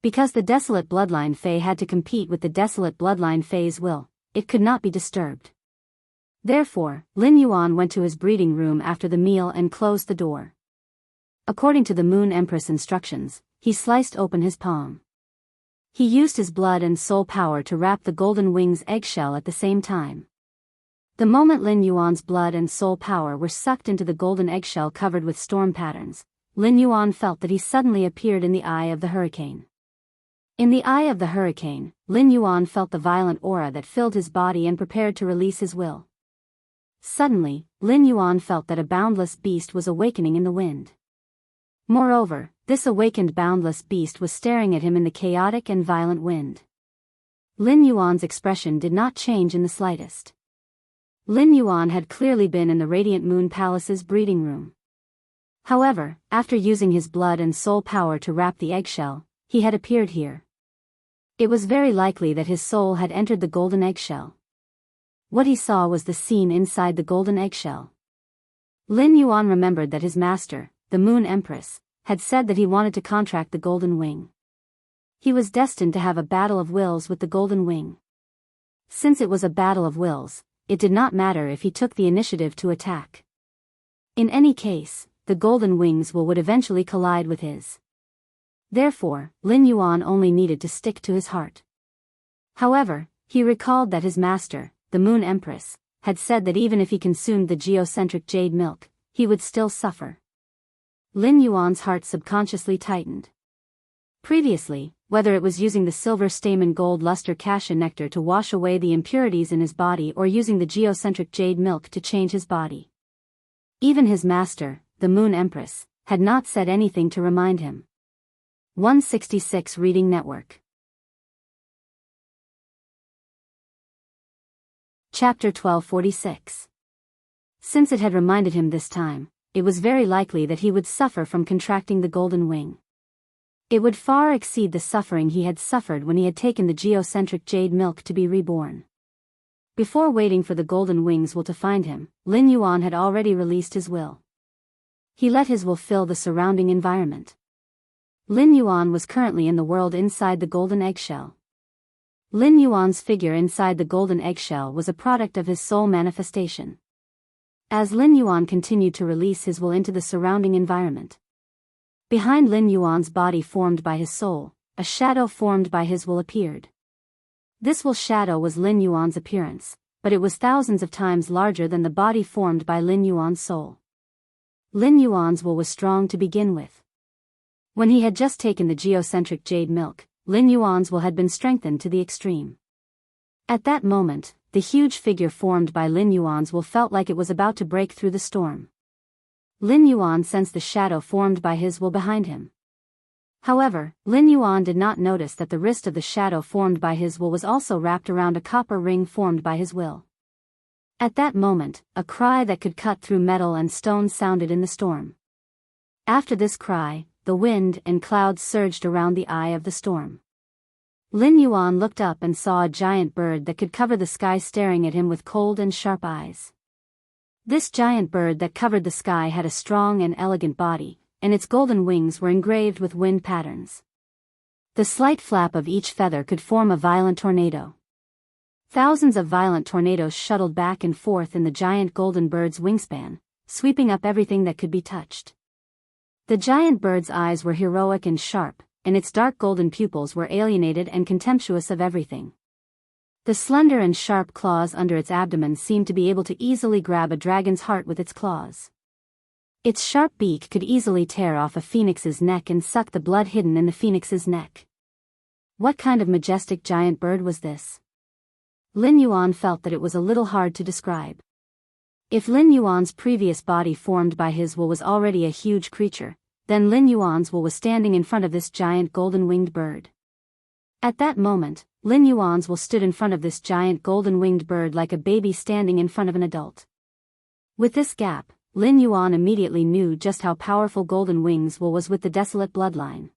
Because the desolate bloodline Fey had to compete with the desolate bloodline Fey's will, it could not be disturbed. Therefore, Lin Yuan went to his breeding room after the meal and closed the door. According to the Moon Empress instructions, he sliced open his palm. He used his blood and soul power to wrap the Golden Wing's eggshell at the same time. The moment Lin Yuan's blood and soul power were sucked into the golden eggshell covered with storm patterns, Lin Yuan felt that he suddenly appeared in the eye of the hurricane. In the eye of the hurricane, Lin Yuan felt the violent aura that filled his body and prepared to release his will. Suddenly, Lin Yuan felt that a boundless beast was awakening in the wind. Moreover, this awakened boundless beast was staring at him in the chaotic and violent wind. Lin Yuan's expression did not change in the slightest. Lin Yuan had clearly been in the Radiant Moon Palace's breeding room. However, after using his blood and soul power to wrap the eggshell, he had appeared here. It was very likely that his soul had entered the golden eggshell. What he saw was the scene inside the golden eggshell. Lin Yuan remembered that his master, the Moon Empress, had said that he wanted to contract the Golden Wing. He was destined to have a battle of wills with the Golden Wing. Since it was a battle of wills, it did not matter if he took the initiative to attack. In any case, the Golden Wing's will would eventually collide with his. Therefore, Lin Yuan only needed to stick to his heart. However, he recalled that his master, the Moon Empress, had said that even if he consumed the geocentric jade milk, he would still suffer. Lin Yuan's heart subconsciously tightened. Previously, whether it was using the silver stamen gold luster cassia nectar to wash away the impurities in his body or using the geocentric jade milk to change his body, even his master, the Moon Empress, had not said anything to remind him. 166 Reading Network. Chapter 1246. Since it had reminded him this time, it was very likely that he would suffer from contracting the Golden Wing. It would far exceed the suffering he had suffered when he had taken the geocentric jade milk to be reborn. Before waiting for the golden wings will to find him, Lin Yuan had already released his will. He let his will fill the surrounding environment. Lin Yuan was currently in the world inside the golden eggshell. Lin Yuan's figure inside the golden eggshell was a product of his soul manifestation. As Lin Yuan continued to release his will into the surrounding environment, behind Lin Yuan's body formed by his soul, a shadow formed by his will appeared. This will shadow was Lin Yuan's appearance, but it was thousands of times larger than the body formed by Lin Yuan's soul. Lin Yuan's will was strong to begin with. When he had just taken the geocentric jade milk, Lin Yuan's will had been strengthened to the extreme. At that moment, the huge figure formed by Lin Yuan's will felt like it was about to break through the storm. Lin Yuan sensed the shadow formed by his will behind him. However, Lin Yuan did not notice that the wrist of the shadow formed by his will was also wrapped around a copper ring formed by his will. At that moment, a cry that could cut through metal and stone sounded in the storm. After this cry, the wind and clouds surged around the eye of the storm. Lin Yuan looked up and saw a giant bird that could cover the sky staring at him with cold and sharp eyes. This giant bird that covered the sky had a strong and elegant body, and its golden wings were engraved with wind patterns. The slight flap of each feather could form a violent tornado. Thousands of violent tornadoes shuttled back and forth in the giant golden bird's wingspan, sweeping up everything that could be touched. The giant bird's eyes were heroic and sharp, and its dark golden pupils were alienated and contemptuous of everything. The slender and sharp claws under its abdomen seemed to be able to easily grab a dragon's heart with its claws. Its sharp beak could easily tear off a phoenix's neck and suck the blood hidden in the phoenix's neck. What kind of majestic giant bird was this? Lin Yuan felt that it was a little hard to describe. If Lin Yuan's previous body formed by his will was already a huge creature, then Lin Yuan's will was standing in front of this giant golden-winged bird. At that moment, Lin Yuan's will stood in front of this giant golden-winged bird like a baby standing in front of an adult. With this gap, Lin Yuan immediately knew just how powerful Golden Wings will was with the desolate bloodline.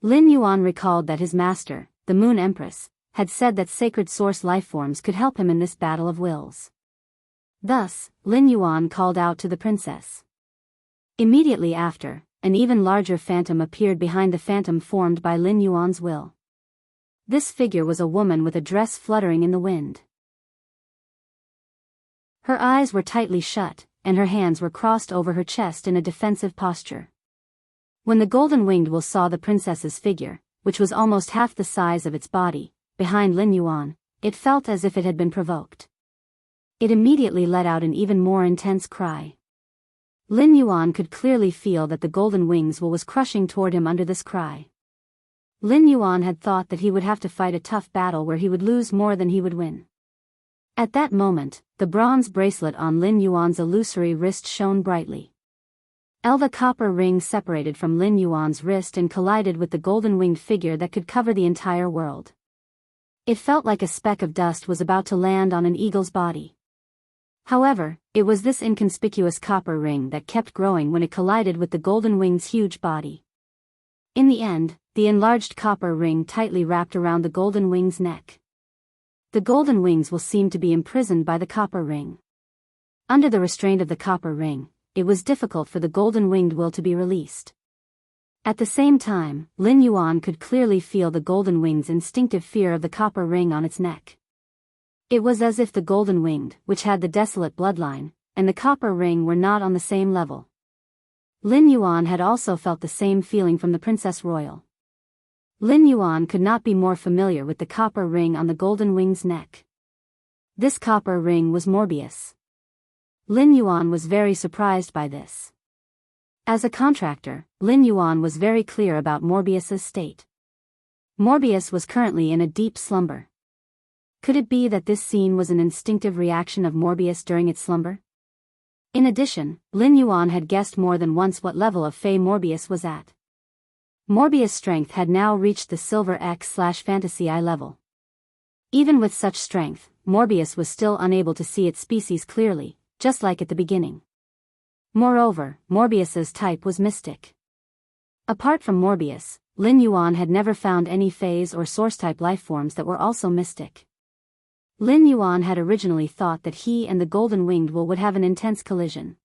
Lin Yuan recalled that his master, the Moon Empress, had said that sacred source lifeforms could help him in this battle of wills. Thus, Lin Yuan called out to the princess. Immediately after, an even larger phantom appeared behind the phantom formed by Lin Yuan's will. This figure was a woman with a dress fluttering in the wind. Her eyes were tightly shut, and her hands were crossed over her chest in a defensive posture. When the golden-winged will saw the princess's figure, which was almost half the size of its body, behind Lin Yuan, it felt as if it had been provoked. It immediately let out an even more intense cry. Lin Yuan could clearly feel that the golden wings will was crushing toward him under this cry. Lin Yuan had thought that he would have to fight a tough battle where he would lose more than he would win. At that moment, the bronze bracelet on Lin Yuan's illusory wrist shone brightly. The copper ring separated from Lin Yuan's wrist and collided with the golden-winged figure that could cover the entire world. It felt like a speck of dust was about to land on an eagle's body. However, it was this inconspicuous copper ring that kept growing when it collided with the golden wing's huge body. In the end, the enlarged copper ring tightly wrapped around the golden wing's neck. The golden wings will seem to be imprisoned by the copper ring. Under the restraint of the copper ring, it was difficult for the golden-winged will to be released. At the same time, Lin Yuan could clearly feel the golden wing's instinctive fear of the copper ring on its neck. It was as if the golden-winged, which had the desolate bloodline, and the copper ring were not on the same level. Lin Yuan had also felt the same feeling from the Princess Royal. Lin Yuan could not be more familiar with the copper ring on the golden wing's neck. This copper ring was Morbius. Lin Yuan was very surprised by this. As a contractor, Lin Yuan was very clear about Morbius's state. Morbius was currently in a deep slumber. Could it be that this scene was an instinctive reaction of Morbius during its slumber? In addition, Lin Yuan had guessed more than once what level of Fey Morbius was at. Morbius' strength had now reached the Silver X/Fantasy I level. Even with such strength, Morbius was still unable to see its species clearly, just like at the beginning. Moreover, Morbius's type was mystic. Apart from Morbius, Lin Yuan had never found any phase or source-type lifeforms that were also mystic. Lin Yuan had originally thought that he and the golden-winged will would have an intense collision.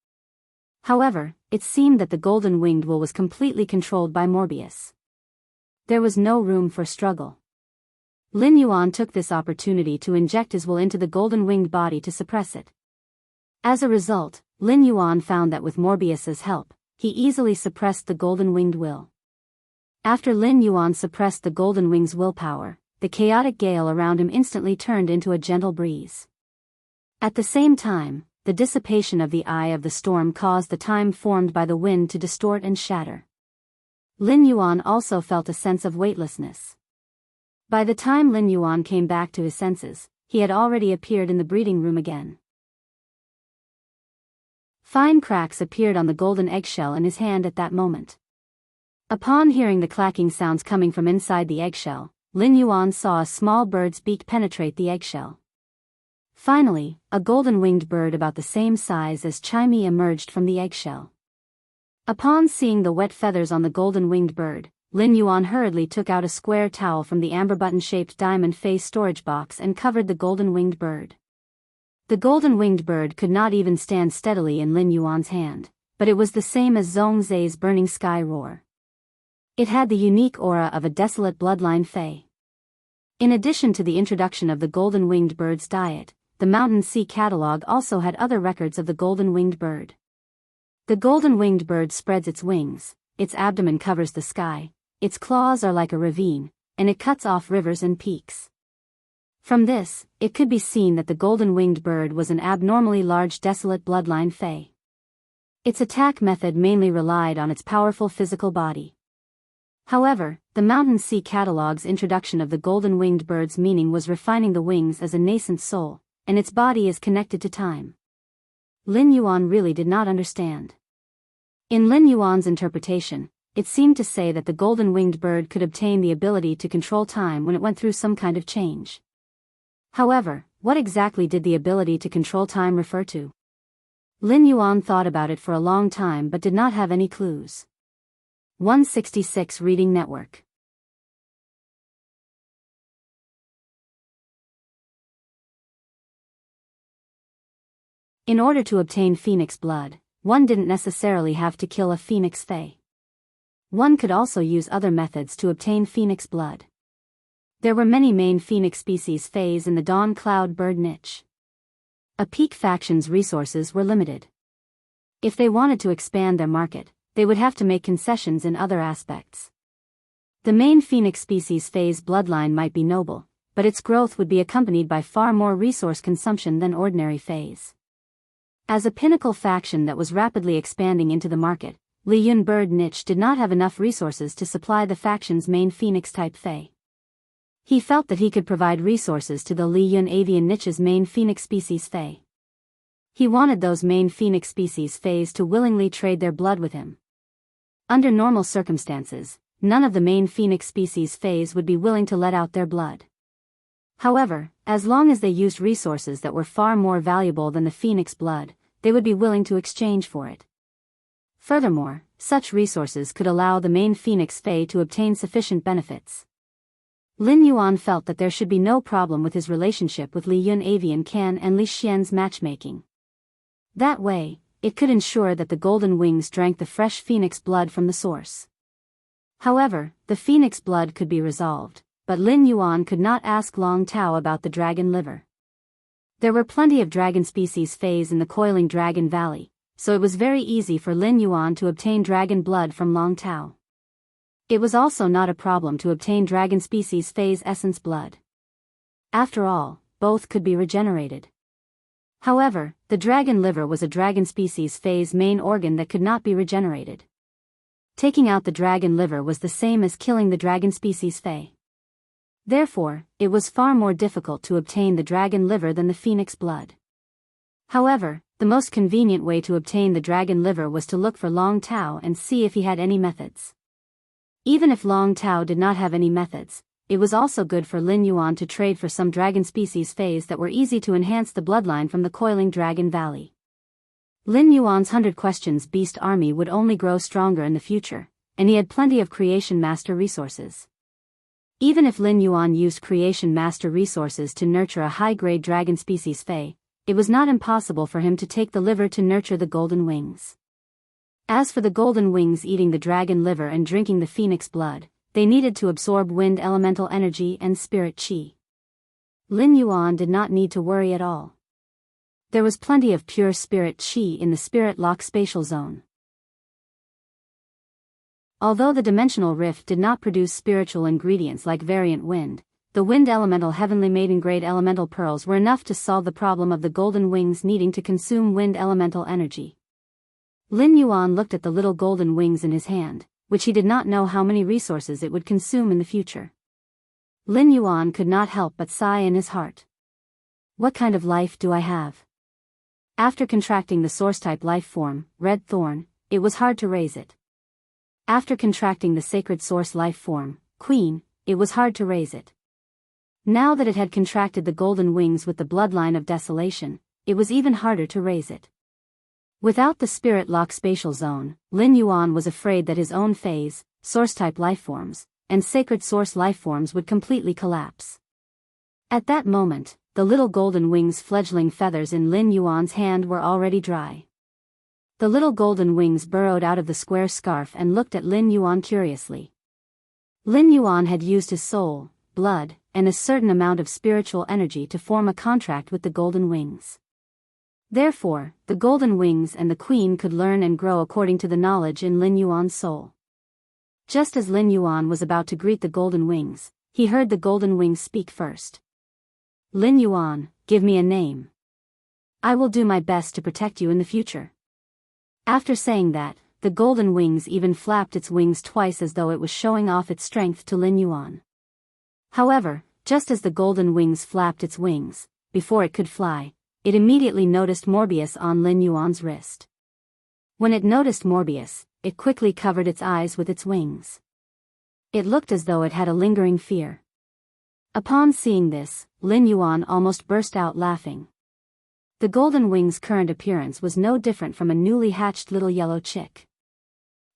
However, it seemed that the golden-winged will was completely controlled by Morbius. There was no room for struggle. Lin Yuan took this opportunity to inject his will into the golden-winged body to suppress it. As a result, Lin Yuan found that with Morbius's help, he easily suppressed the golden-winged will. After Lin Yuan suppressed the golden wing's willpower, the chaotic gale around him instantly turned into a gentle breeze. At the same time, the dissipation of the eye of the storm caused the time formed by the wind to distort and shatter. Lin Yuan also felt a sense of weightlessness. By the time Lin Yuan came back to his senses, he had already appeared in the breeding room again. Fine cracks appeared on the golden eggshell in his hand at that moment. Upon hearing the clacking sounds coming from inside the eggshell, Lin Yuan saw a small bird's beak penetrate the eggshell. Finally, a golden-winged bird about the same size as Chimey emerged from the eggshell. Upon seeing the wet feathers on the golden-winged bird, Lin Yuan hurriedly took out a square towel from the amber button-shaped diamond face storage box and covered the golden-winged bird. The golden-winged bird could not even stand steadily in Lin Yuan's hand, but it was the same as Zhongzai's burning sky roar. It had the unique aura of a desolate bloodline fae. In addition to the introduction of the golden-winged bird's diet, the Mountain Sea catalog also had other records of the golden-winged bird. The golden-winged bird spreads its wings, its abdomen covers the sky, its claws are like a ravine, and it cuts off rivers and peaks. From this, it could be seen that the golden-winged bird was an abnormally large desolate bloodline fae. Its attack method mainly relied on its powerful physical body. However, the Mountain Sea catalog's introduction of the golden-winged bird's meaning was refining the wings as a nascent soul, and its body is connected to time. Lin Yuan really did not understand. In Lin Yuan's interpretation, it seemed to say that the golden-winged bird could obtain the ability to control time when it went through some kind of change. However, what exactly did the ability to control time refer to? Lin Yuan thought about it for a long time but did not have any clues. 166 Reading Network. In order to obtain phoenix blood, one didn't necessarily have to kill a phoenix fae. One could also use other methods to obtain phoenix blood. There were many main phoenix species faes in the Dawn Cloud bird niche. A peak faction's resources were limited. If they wanted to expand their market, they would have to make concessions in other aspects. The main phoenix species fae's bloodline might be noble, but its growth would be accompanied by far more resource consumption than ordinary faes. As a pinnacle faction that was rapidly expanding into the market, Li Yun bird niche did not have enough resources to supply the faction's main phoenix-type fae. He felt that he could provide resources to the Li Yun avian niche's main phoenix species fae. He wanted those main phoenix species faes to willingly trade their blood with him. Under normal circumstances, none of the main phoenix species faes would be willing to let out their blood. However, as long as they used resources that were far more valuable than the phoenix blood, they would be willing to exchange for it. Furthermore, such resources could allow the main phoenix fae to obtain sufficient benefits. Lin Yuan felt that there should be no problem with his relationship with Li Yun Avian Can and Li Xian's matchmaking. That way, it could ensure that the golden wings drank the fresh phoenix blood from the source. However, the phoenix blood could be resolved, but Lin Yuan could not ask Long Tao about the dragon liver. There were plenty of dragon species faes in the coiling Dragon Valley, so it was very easy for Lin Yuan to obtain dragon blood from Long Tao. It was also not a problem to obtain dragon species fae's essence blood. After all, both could be regenerated. However, the dragon liver was a dragon species fae's main organ that could not be regenerated. Taking out the dragon liver was the same as killing the dragon species fae. Therefore, it was far more difficult to obtain the dragon liver than the phoenix blood. However, the most convenient way to obtain the dragon liver was to look for Long Tao and see if he had any methods. Even if Long Tao did not have any methods, it was also good for Lin Yuan to trade for some dragon species faes that were easy to enhance the bloodline from the coiling Dragon Valley. Lin Yuan's 100 Questions Beast army would only grow stronger in the future, and he had plenty of creation master resources. Even if Lin Yuan used creation master resources to nurture a high-grade dragon species Fey, it was not impossible for him to take the liver to nurture the golden wings. As for the golden wings eating the dragon liver and drinking the phoenix blood, they needed to absorb wind elemental energy and spirit chi. Lin Yuan did not need to worry at all. There was plenty of pure spirit chi in the spirit lock spatial zone. Although the dimensional rift did not produce spiritual ingredients like variant wind, the wind elemental heavenly maiden grade elemental pearls were enough to solve the problem of the golden wings needing to consume wind elemental energy. Lin Yuan looked at the little golden wings in his hand, which he did not know how many resources it would consume in the future. Lin Yuan could not help but sigh in his heart. What kind of life do I have? After contracting the source-type life form, Red Thorn, it was hard to raise it. After contracting the sacred source life form, Queen, it was hard to raise it. Now that it had contracted the golden wings with the bloodline of desolation, it was even harder to raise it. Without the spirit lock spatial zone, Lin Yuan was afraid that his own phase, source-type lifeforms, and sacred source lifeforms would completely collapse. At that moment, the little golden wings' fledgling feathers in Lin Yuan's hand were already dry. The little golden wings burrowed out of the square scarf and looked at Lin Yuan curiously. Lin Yuan had used his soul, blood, and a certain amount of spiritual energy to form a contract with the golden wings. Therefore, the golden wings and the queen could learn and grow according to the knowledge in Lin Yuan's soul. Just as Lin Yuan was about to greet the golden wings, he heard the golden wings speak first. Lin Yuan, give me a name. I will do my best to protect you in the future. After saying that, the golden wings even flapped its wings twice as though it was showing off its strength to Lin Yuan. However, just as the golden wings flapped its wings, before it could fly, it immediately noticed Morbius on Lin Yuan's wrist. When it noticed Morbius, it quickly covered its eyes with its wings. It looked as though it had a lingering fear. Upon seeing this, Lin Yuan almost burst out laughing. The golden wing's current appearance was no different from a newly hatched little yellow chick.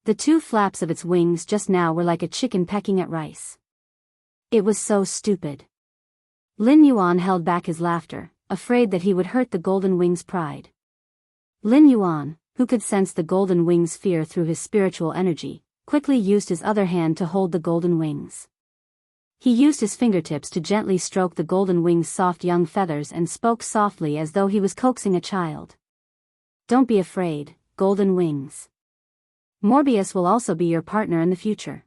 The two flaps of its wings just now were like a chicken pecking at rice. It was so stupid. Lin Yuan held back his laughter, afraid that he would hurt the golden wing's pride. Lin Yuan, who could sense the golden wing's fear through his spiritual energy, quickly used his other hand to hold the golden wings. He used his fingertips to gently stroke the golden wing's soft young feathers and spoke softly as though he was coaxing a child. Don't be afraid, golden wings. Morbius will also be your partner in the future.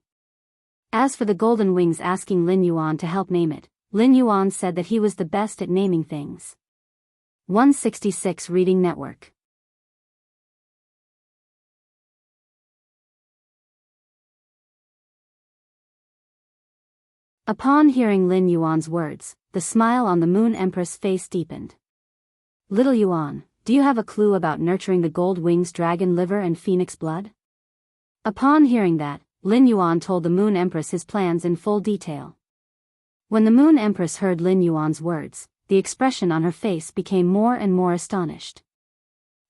As for the golden wings asking Lin Yuan to help name it, Lin Yuan said that he was the best at naming things. 166 Reading Network. Upon hearing Lin Yuan's words, the smile on the Moon Empress' face deepened. Little Yuan, do you have a clue about nurturing the gold wings dragon liver and phoenix blood? Upon hearing that, Lin Yuan told the Moon Empress his plans in full detail. When the Moon Empress heard Lin Yuan's words, the expression on her face became more and more astonished.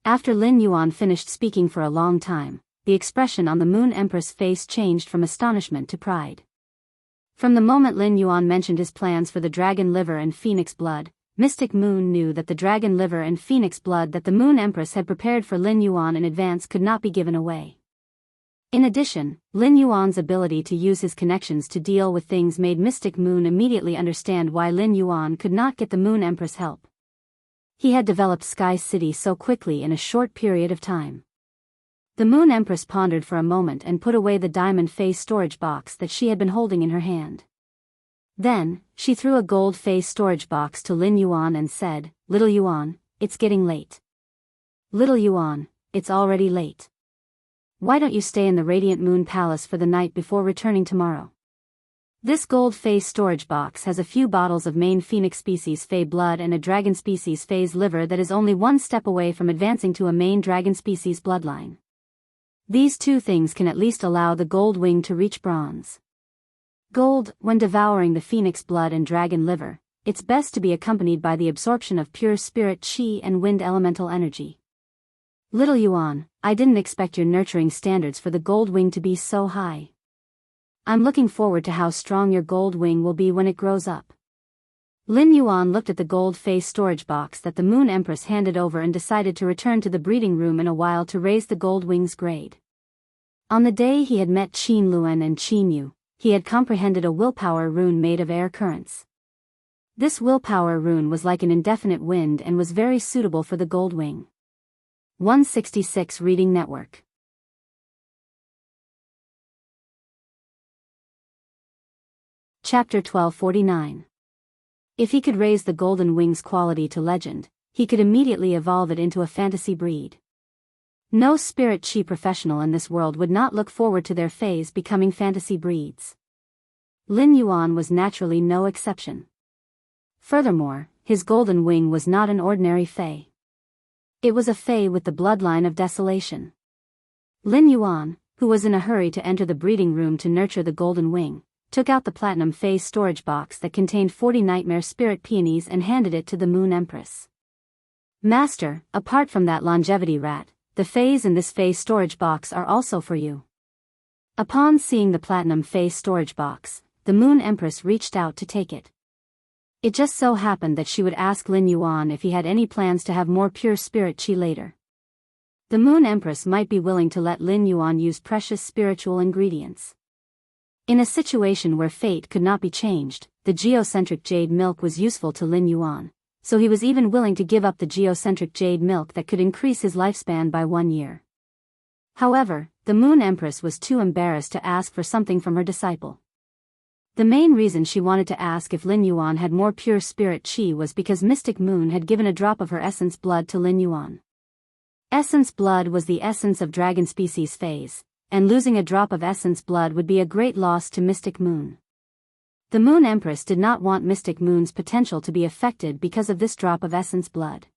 After Lin Yuan finished speaking for a long time, the expression on the Moon Empress' face changed from astonishment to pride. From the moment Lin Yuan mentioned his plans for the dragon liver and phoenix blood, Mystic Moon knew that the dragon liver and phoenix blood that the Moon Empress had prepared for Lin Yuan in advance could not be given away. In addition, Lin Yuan's ability to use his connections to deal with things made Mystic Moon immediately understand why Lin Yuan could not get the Moon Empress help. He had developed Sky City so quickly in a short period of time. The Moon Empress pondered for a moment and put away the diamond phase storage box that she had been holding in her hand. Then, she threw a gold phase storage box to Lin Yuan and said, Little Yuan, it's getting late. Little Yuan, it's already late. Why don't you stay in the Radiant Moon Palace for the night before returning tomorrow? This gold phase storage box has a few bottles of main phoenix species Fey blood and a dragon species Fey's liver that is only one step away from advancing to a main dragon species bloodline. These two things can at least allow the gold wing to reach bronze. Gold, when devouring the phoenix blood and dragon liver, it's best to be accompanied by the absorption of pure spirit chi and wind elemental energy. Little Yuan, I didn't expect your nurturing standards for the gold wing to be so high. I'm looking forward to how strong your gold wing will be when it grows up. Lin Yuan looked at the gold face storage box that the Moon Empress handed over and decided to return to the breeding room in a while to raise the gold wing's grade. On the day he had met Qin Luan and Qin Yu, he had comprehended a willpower rune made of air currents. This willpower rune was like an indefinite wind and was very suitable for the gold wing. 166 Reading Network. Chapter 1249. If he could raise the golden wing's quality to legend, he could immediately evolve it into a fantasy breed. No spirit chi professional in this world would not look forward to their fays becoming fantasy breeds. Lin Yuan was naturally no exception. Furthermore, his golden wing was not an ordinary fae. It was a fae with the bloodline of desolation. Lin Yuan, who was in a hurry to enter the breeding room to nurture the golden wing, took out the platinum fae storage box that contained 40 nightmare spirit peonies and handed it to the Moon Empress. Master, apart from that longevity rat, the faes in this fae storage box are also for you. Upon seeing the platinum fae storage box, the Moon Empress reached out to take it. It just so happened that she would ask Lin Yuan if he had any plans to have more pure spirit chi later. The Moon Empress might be willing to let Lin Yuan use precious spiritual ingredients. In a situation where fate could not be changed, the geocentric jade milk was useful to Lin Yuan, so he was even willing to give up the geocentric jade milk that could increase his lifespan by 1 year. However, the Moon Empress was too embarrassed to ask for something from her disciple. The main reason she wanted to ask if Lin Yuan had more pure spirit chi was because Mystic Moon had given a drop of her essence blood to Lin Yuan. Essence blood was the essence of dragon species phase, and losing a drop of essence blood would be a great loss to Mystic Moon. The Moon Empress did not want Mystic Moon's potential to be affected because of this drop of essence blood.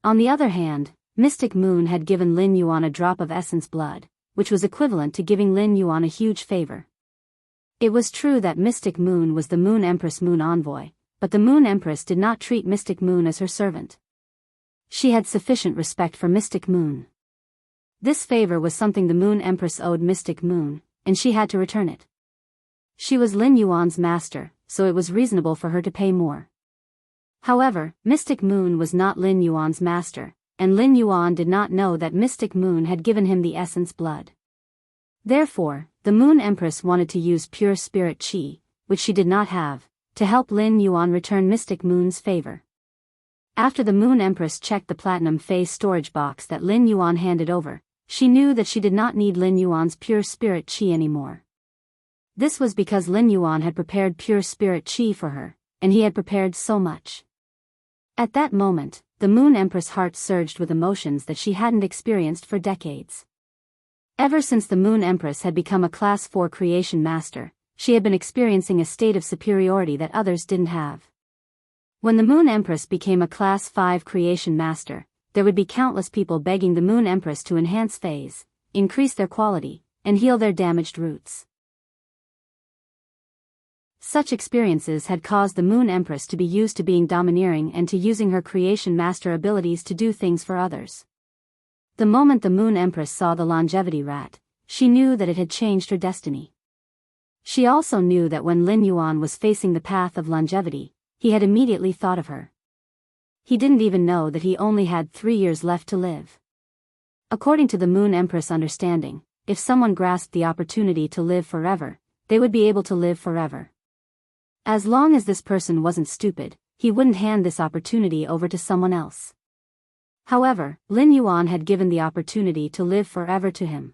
On the other hand, Mystic Moon had given Lin Yuan a drop of essence blood, which was equivalent to giving Lin Yuan a huge favor. It was true that Mystic Moon was the Moon Empress Moon Envoy, but the Moon Empress did not treat Mystic Moon as her servant. She had sufficient respect for Mystic Moon. This favor was something the Moon Empress owed Mystic Moon, and she had to return it. She was Lin Yuan's master, so it was reasonable for her to pay more. However, Mystic Moon was not Lin Yuan's master, and Lin Yuan did not know that Mystic Moon had given him the essence blood. Therefore, the Moon Empress wanted to use pure spirit chi, which she did not have, to help Lin Yuan return Mystic Moon's favor. After the Moon Empress checked the platinum phase storage box that Lin Yuan handed over, she knew that she did not need Lin Yuan's pure spirit chi anymore. This was because Lin Yuan had prepared pure spirit chi for her, and he had prepared so much. At that moment, the Moon Empress' heart surged with emotions that she hadn't experienced for decades. Ever since the Moon Empress had become a Class 4 creation master, she had been experiencing a state of superiority that others didn't have. When the Moon Empress became a Class 5 creation master, there would be countless people begging the Moon Empress to enhance phase, increase their quality, and heal their damaged roots. Such experiences had caused the Moon Empress to be used to being domineering and to using her creation master abilities to do things for others. The moment the Moon Empress saw the longevity rat, she knew that it had changed her destiny. She also knew that when Lin Yuan was facing the path of longevity, he had immediately thought of her. He didn't even know that he only had 3 years left to live. According to the Moon Empress' understanding, if someone grasped the opportunity to live forever, they would be able to live forever. As long as this person wasn't stupid, he wouldn't hand this opportunity over to someone else. However, Lin Yuan had given the opportunity to live forever to him.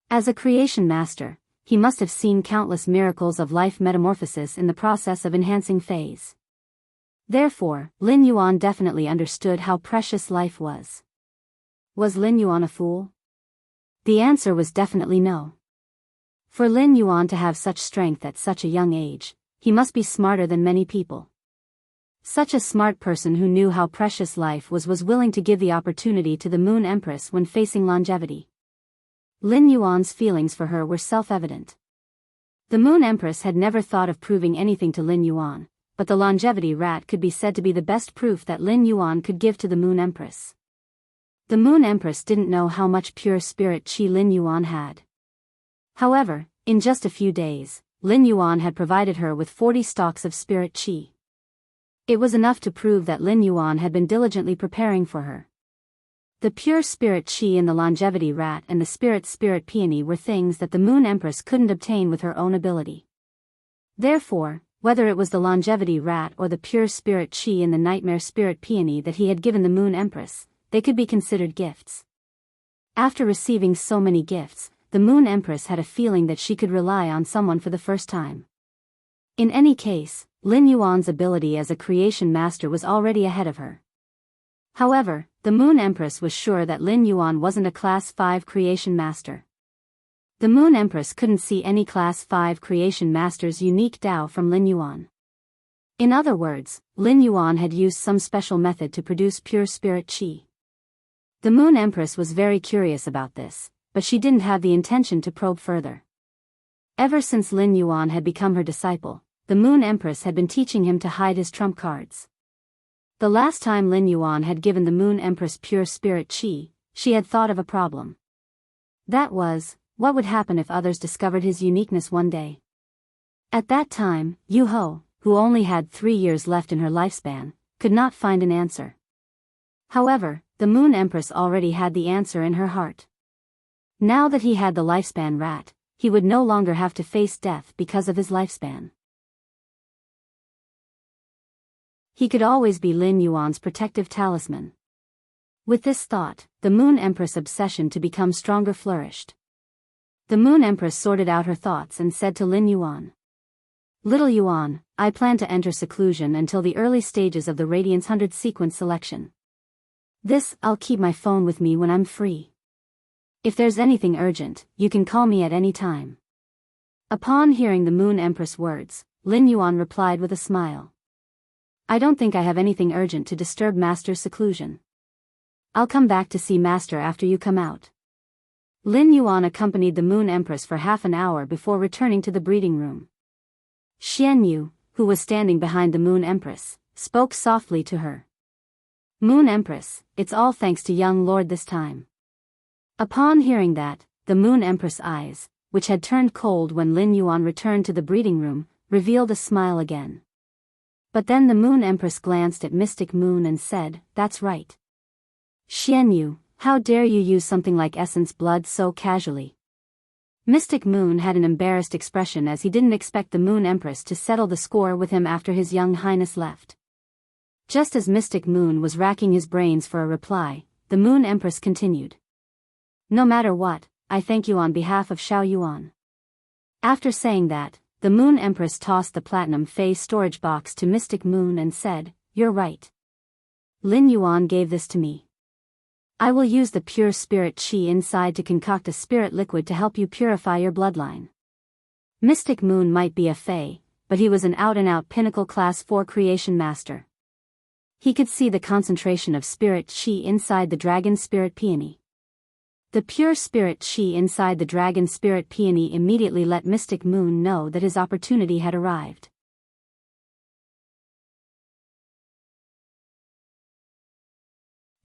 As a creation master, he must have seen countless miracles of life metamorphosis in the process of enhancing phase. Therefore, Lin Yuan definitely understood how precious life was. Was Lin Yuan a fool? The answer was definitely no. For Lin Yuan to have such strength at such a young age, he must be smarter than many people. Such a smart person who knew how precious life was willing to give the opportunity to the Moon Empress when facing longevity. Lin Yuan's feelings for her were self-evident. The Moon Empress had never thought of proving anything to Lin Yuan, but the longevity rat could be said to be the best proof that Lin Yuan could give to the Moon Empress. The Moon Empress didn't know how much pure spirit chi Lin Yuan had. However, In just a few days, Lin Yuan had provided her with 40 stalks of spirit qi. It was enough to prove that Lin Yuan had been diligently preparing for her. The pure spirit qi in the longevity rat and the spirit peony were things that the Moon Empress couldn't obtain with her own ability. Therefore, whether it was the longevity rat or the pure spirit qi in the nightmare spirit peony that he had given the Moon Empress, they could be considered gifts. After receiving so many gifts, the Moon Empress had a feeling that she could rely on someone for the first time. In any case, Lin Yuan's ability as a creation master was already ahead of her. However, the Moon Empress was sure that Lin Yuan wasn't a Class 5 creation master. The Moon Empress couldn't see any Class 5 creation master's unique Tao from Lin Yuan. In other words, Lin Yuan had used some special method to produce pure spirit qi. The Moon Empress was very curious about this, but she didn't have the intention to probe further. Ever since Lin Yuan had become her disciple, the Moon Empress had been teaching him to hide his trump cards. The last time Lin Yuan had given the Moon Empress pure spirit qi, she had thought of a problem. That was, what would happen if others discovered his uniqueness one day? At that time, Yu Ho, who only had 3 years left in her lifespan, could not find an answer. However, the Moon Empress already had the answer in her heart. Now that he had the lifespan rat, he would no longer have to face death because of his lifespan. He could always be Lin Yuan's protective talisman. With this thought, the Moon Empress' obsession to become stronger flourished. The Moon Empress sorted out her thoughts and said to Lin Yuan, "Little Yuan, I plan to enter seclusion until the early stages of the Radiance 100 sequence selection. I'll keep my phone with me when I'm free. If there's anything urgent, you can call me at any time." Upon hearing the Moon Empress' words, Lin Yuan replied with a smile. "I don't think I have anything urgent to disturb Master's seclusion. I'll come back to see Master after you come out." Lin Yuan accompanied the Moon Empress for half an hour before returning to the breeding room. Xian Yu, who was standing behind the Moon Empress, spoke softly to her. "Moon Empress, it's all thanks to young Lord this time." Upon hearing that, the Moon Empress' eyes, which had turned cold when Lin Yuan returned to the breeding room, revealed a smile again. But then the Moon Empress glanced at Mystic Moon and said, "That's right. Xian Yu, how dare you use something like essence blood so casually?" Mystic Moon had an embarrassed expression as he didn't expect the Moon Empress to settle the score with him after His Young Highness left. Just as Mystic Moon was racking his brains for a reply, the Moon Empress continued. "No matter what, I thank you on behalf of Xiao Yuan." After saying that, the Moon Empress tossed the platinum phase storage box to Mystic Moon and said, "You're right. Lin Yuan gave this to me. I will use the pure spirit qi inside to concoct a spirit liquid to help you purify your bloodline." Mystic Moon might be a fae, but he was an out-and-out pinnacle class 4 creation master. He could see the concentration of spirit qi inside the dragon spirit peony. The pure spirit qi inside the dragon spirit peony immediately let Mystic Moon know that his opportunity had arrived.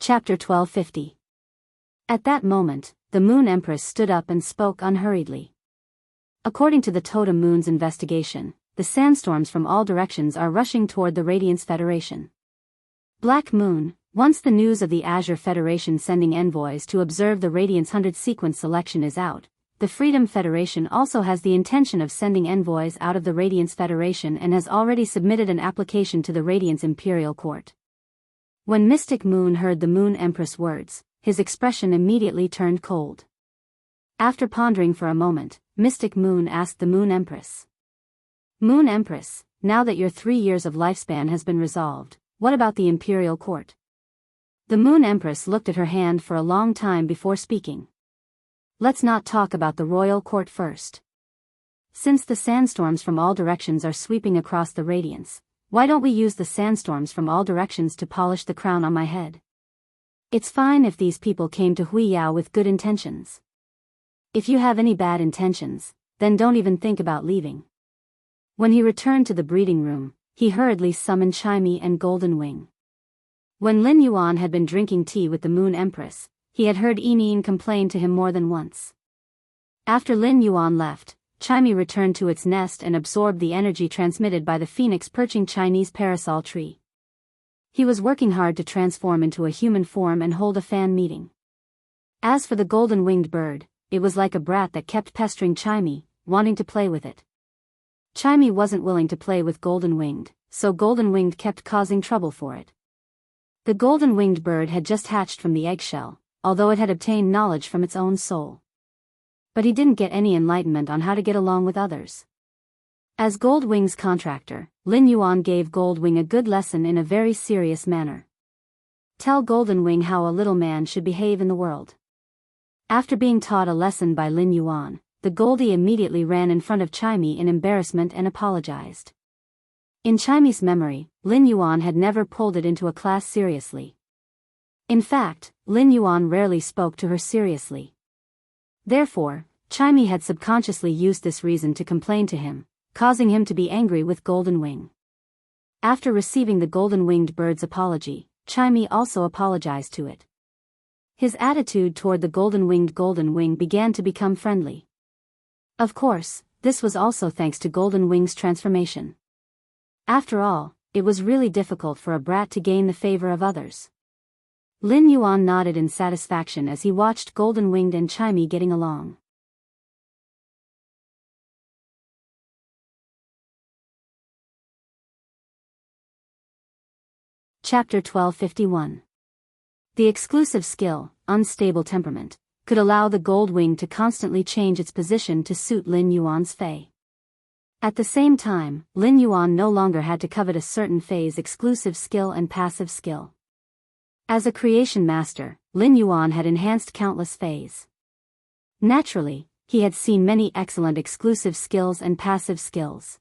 Chapter 1250. At that moment, the Moon Empress stood up and spoke unhurriedly. According to the Totem Moon's investigation, the sandstorms from all directions are rushing toward the Radiance Federation. Black Moon, once the news of the Azure Federation sending envoys to observe the Radiance 100 sequence selection is out, the Freedom Federation also has the intention of sending envoys out of the Radiance Federation and has already submitted an application to the Radiance Imperial Court. When Mystic Moon heard the Moon Empress' words, his expression immediately turned cold. After pondering for a moment, Mystic Moon asked the Moon Empress. "Moon Empress, now that your 3 years of lifespan has been resolved, what about the Imperial Court?" The Moon Empress looked at her hand for a long time before speaking. "Let's not talk about the royal court first. Since the sandstorms from all directions are sweeping across the radiance, why don't we use the sandstorms from all directions to polish the crown on my head? It's fine if these people came to Biyao with good intentions. If you have any bad intentions, then don't even think about leaving." When he returned to the breeding room, he hurriedly summoned Chimey and Golden Wing. When Lin Yuan had been drinking tea with the Moon Empress, he had heard Yi complain to him more than once. After Lin Yuan left, Chimey returned to its nest and absorbed the energy transmitted by the phoenix perching Chinese parasol tree. He was working hard to transform into a human form and hold a fan meeting. As for the golden-winged bird, it was like a brat that kept pestering Chimey, wanting to play with it. Chimey wasn't willing to play with golden-winged, so golden-winged kept causing trouble for it. The golden-winged bird had just hatched from the eggshell, although it had obtained knowledge from its own soul. But he didn't get any enlightenment on how to get along with others. As Goldwing's contractor, Lin Yuan gave Goldwing a good lesson in a very serious manner. Tell Goldenwing how a little man should behave in the world. After being taught a lesson by Lin Yuan, the Goldie immediately ran in front of Chimey in embarrassment and apologized. In Chimey's memory, Lin Yuan had never pulled it into a class seriously. In fact, Lin Yuan rarely spoke to her seriously. Therefore, Chimey had subconsciously used this reason to complain to him, causing him to be angry with Goldenwing. After receiving the golden-winged bird's apology, Chimey also apologized to it. His attitude toward the golden-winged Goldenwing began to become friendly. Of course, this was also thanks to Goldenwing's transformation. After all, it was really difficult for a brat to gain the favor of others. Lin Yuan nodded in satisfaction as he watched Goldenwinged and Chimey getting along. Chapter 1251. The exclusive skill, Unstable Temperament, could allow the Goldwing to constantly change its position to suit Lin Yuan's fei. At the same time, Lin Yuan no longer had to covet a certain fei's exclusive skill and passive skill. As a creation master, Lin Yuan had enhanced countless feis. Naturally, he had seen many excellent exclusive skills and passive skills.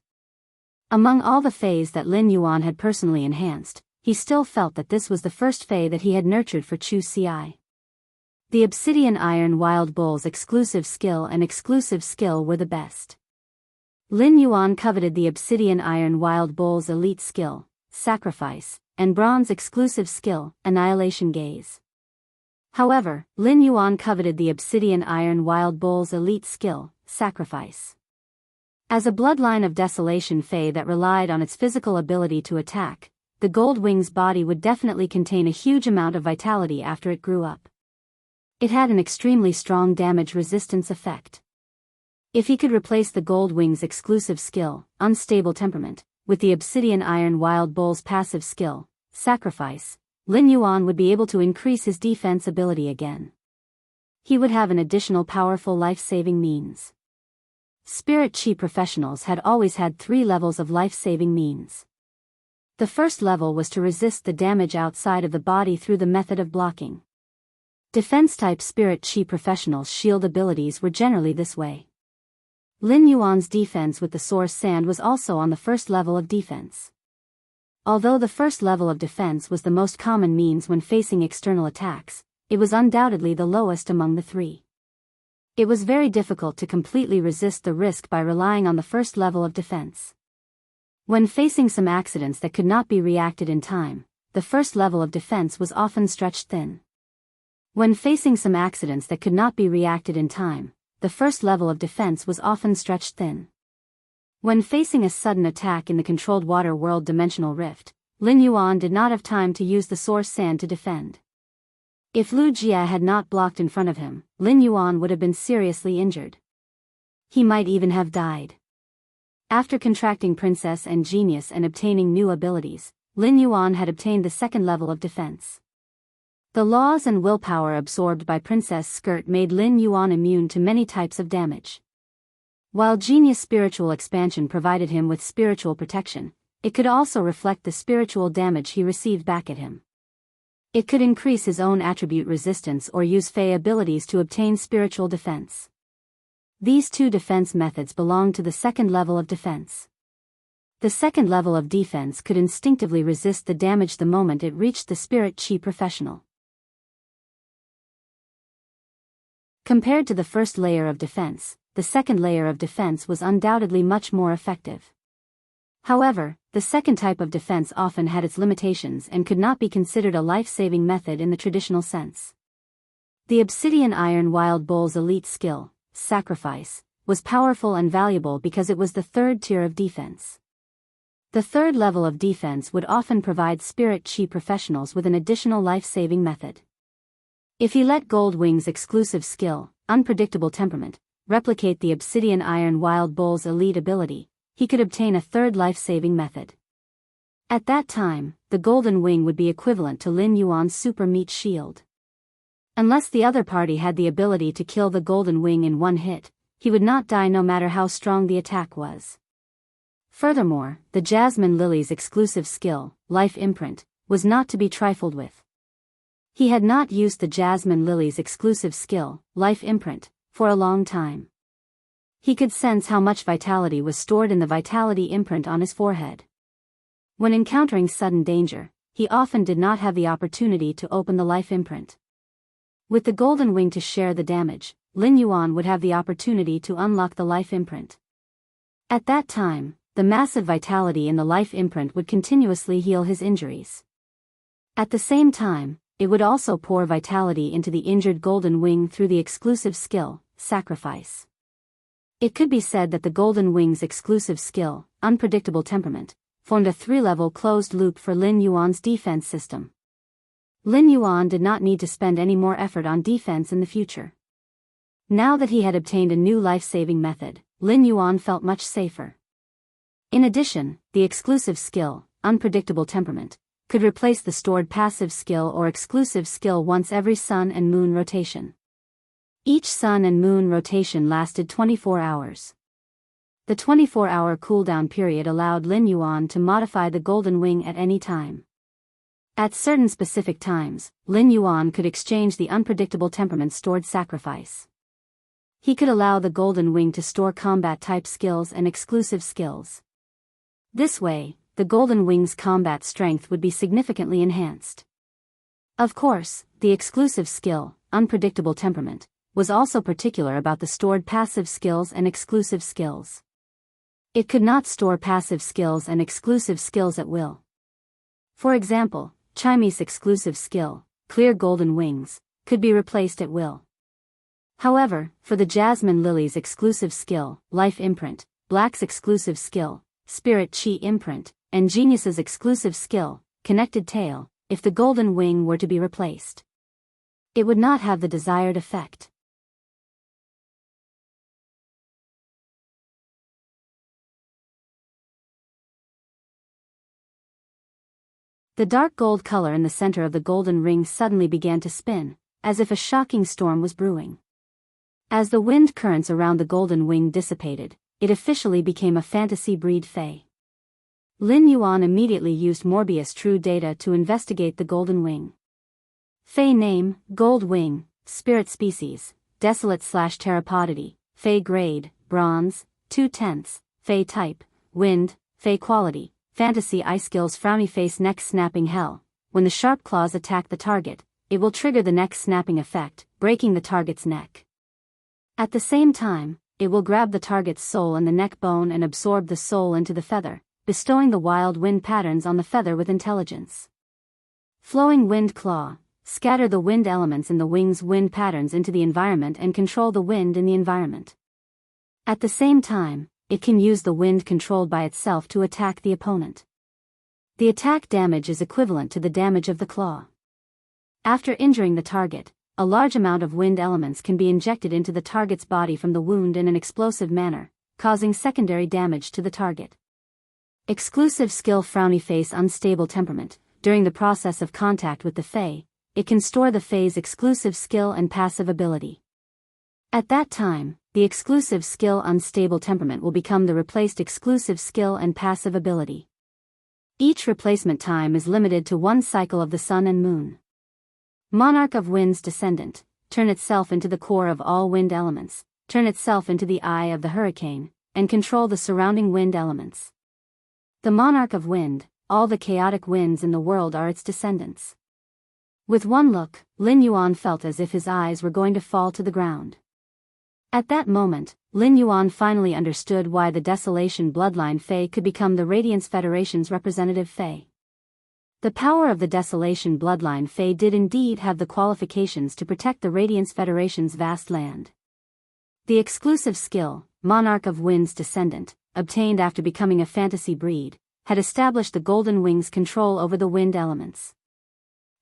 Among all the feis that Lin Yuan had personally enhanced, he still felt that this was the first fei that he had nurtured for Chu Ci. The Obsidian Iron Wild Bull's exclusive skill and exclusive skill were the best. Lin Yuan coveted the Obsidian Iron Wild Bull's elite skill, Sacrifice, and Bronze exclusive skill, Annihilation Gaze. However, Lin Yuan coveted the Obsidian Iron Wild Bull's elite skill, Sacrifice. As a bloodline of Desolation fei that relied on its physical ability to attack, the Goldwing's body would definitely contain a huge amount of vitality after it grew up. It had an extremely strong damage resistance effect. If he could replace the Goldwing's exclusive skill, Unstable Temperament, with the Obsidian Iron Wild Bull's passive skill, Sacrifice, Lin Yuan would be able to increase his defense ability again. He would have an additional powerful life-saving means. Spirit Chi professionals had always had 3 levels of life-saving means. The first level was to resist the damage outside of the body through the method of blocking. Defense-type Spirit Chi professionals' shield abilities were generally this way. Lin Yuan's defense with the Source Sand was also on the first level of defense. Although the first level of defense was the most common means when facing external attacks, it was undoubtedly the lowest among the 3. It was very difficult to completely resist the risk by relying on the first level of defense. When facing some accidents that could not be reacted in time, the first level of defense was often stretched thin. When facing some accidents that could not be reacted in time, the first level of defense was often stretched thin. When facing a sudden attack in the controlled water world dimensional rift, Lin Yuan did not have time to use the Source Sand to defend. If Lu Jia had not blocked in front of him, Lin Yuan would have been seriously injured. He might even have died. After contracting Princess and Genius and obtaining new abilities, Lin Yuan had obtained the second level of defense. The laws and willpower absorbed by Princess Skirt made Lin Yuan immune to many types of damage. While Genius spiritual expansion provided him with spiritual protection, it could also reflect the spiritual damage he received back at him. It could increase his own attribute resistance or use fei abilities to obtain spiritual defense. These 2 defense methods belong to the second level of defense. The second level of defense could instinctively resist the damage the moment it reached the Spirit Chi professional. Compared to the first layer of defense, the second layer of defense was undoubtedly much more effective. However, the second type of defense often had its limitations and could not be considered a life-saving method in the traditional sense. The Obsidian Iron Wild Bull's elite skill, Sacrifice, was powerful and valuable because it was the third tier of defense. The third level of defense would often provide spirit chi professionals with an additional life-saving method. If he let Goldwing's exclusive skill, unpredictable temperament, replicate the obsidian iron wild bull's elite ability, he could obtain a third life-saving method. At that time, the Golden Wing would be equivalent to Lin Yuan's super meat shield. Unless the other party had the ability to kill the Golden Wing in one hit, he would not die no matter how strong the attack was. Furthermore, the Jasmine Lily's exclusive skill, Life Imprint, was not to be trifled with. He had not used the Jasmine Lily's exclusive skill, Life Imprint, for a long time. He could sense how much vitality was stored in the vitality imprint on his forehead. When encountering sudden danger, he often did not have the opportunity to open the Life Imprint. With the Golden Wing to share the damage, Lin Yuan would have the opportunity to unlock the Life Imprint. At that time, the massive vitality in the Life Imprint would continuously heal his injuries. At the same time, it would also pour vitality into the injured Golden Wing through the exclusive skill, Sacrifice. It could be said that the Golden Wing's exclusive skill, Unpredictable Temperament, formed a three-level closed loop for Lin Yuan's defense system. Lin Yuan did not need to spend any more effort on defense in the future. Now that he had obtained a new life-saving method, Lin Yuan felt much safer. In addition, the exclusive skill, Unpredictable Temperament, could replace the stored passive skill or exclusive skill once every sun and moon rotation. Each sun and moon rotation lasted 24 hours. The 24-hour cooldown period allowed Lin Yuan to modify the Golden Wing at any time. At certain specific times, Lin Yuan could exchange the Unpredictable Temperament stored Sacrifice. He could allow the Golden Wing to store combat-type skills and exclusive skills. This way, the Golden Wing's combat strength would be significantly enhanced. Of course, the exclusive skill, Unpredictable Temperament, was also particular about the stored passive skills and exclusive skills. It could not store passive skills and exclusive skills at will. For example, Chimy's exclusive skill, Clear Golden Wings, could be replaced at will. However, for the Jasmine Lily's exclusive skill, Life Imprint, Black's exclusive skill, Spirit Chi Imprint, and Genius's exclusive skill, Connected Tail, if the Golden Wing were to be replaced, it would not have the desired effect. The dark gold color in the center of the golden ring suddenly began to spin, as if a shocking storm was brewing. As the wind currents around the Golden Wing dissipated, it officially became a fantasy breed fae. Lin Yuan immediately used Morbius True Data to investigate the Golden Wing. Fae name, Gold Wing, Spirit Species, Desolate/Terrapodity, Fae Grade, Bronze, 2/10, Fae Type, Wind, Fae Quality, Fantasy Eye Skills Frowny Face Neck Snapping Hell. When the sharp claws attack the target, it will trigger the neck snapping effect, breaking the target's neck. At the same time, it will grab the target's soul and the neck bone and absorb the soul into the feather, bestowing the wild wind patterns on the feather with intelligence. Flowing Wind Claw, scatter the wind elements in the wing's wind patterns into the environment and control the wind in the environment. At the same time, it can use the wind controlled by itself to attack the opponent. The attack damage is equivalent to the damage of the claw. After injuring the target, a large amount of wind elements can be injected into the target's body from the wound in an explosive manner, causing secondary damage to the target. Exclusive skill Frowny Face Unstable Temperament. During the process of contact with the Fae, it can store the Fae's exclusive skill and passive ability. At that time, the exclusive skill Unstable Temperament will become the replaced exclusive skill and passive ability. Each replacement time is limited to one cycle of the sun and moon. Monarch of Wind's Descendant, turn itself into the core of all wind elements, turn itself into the eye of the hurricane, and control the surrounding wind elements. The Monarch of Wind, all the chaotic winds in the world are its descendants. With one look, Lin Yuan felt as if his eyes were going to fall to the ground. At that moment, Lin Yuan finally understood why the Desolation Bloodline Fae could become the Radiance Federation's representative Fae. The power of the Desolation Bloodline Fae did indeed have the qualifications to protect the Radiance Federation's vast land. The exclusive skill, Monarch of Wind's Descendant, obtained after becoming a fantasy breed, had established the Golden Wing's control over the wind elements.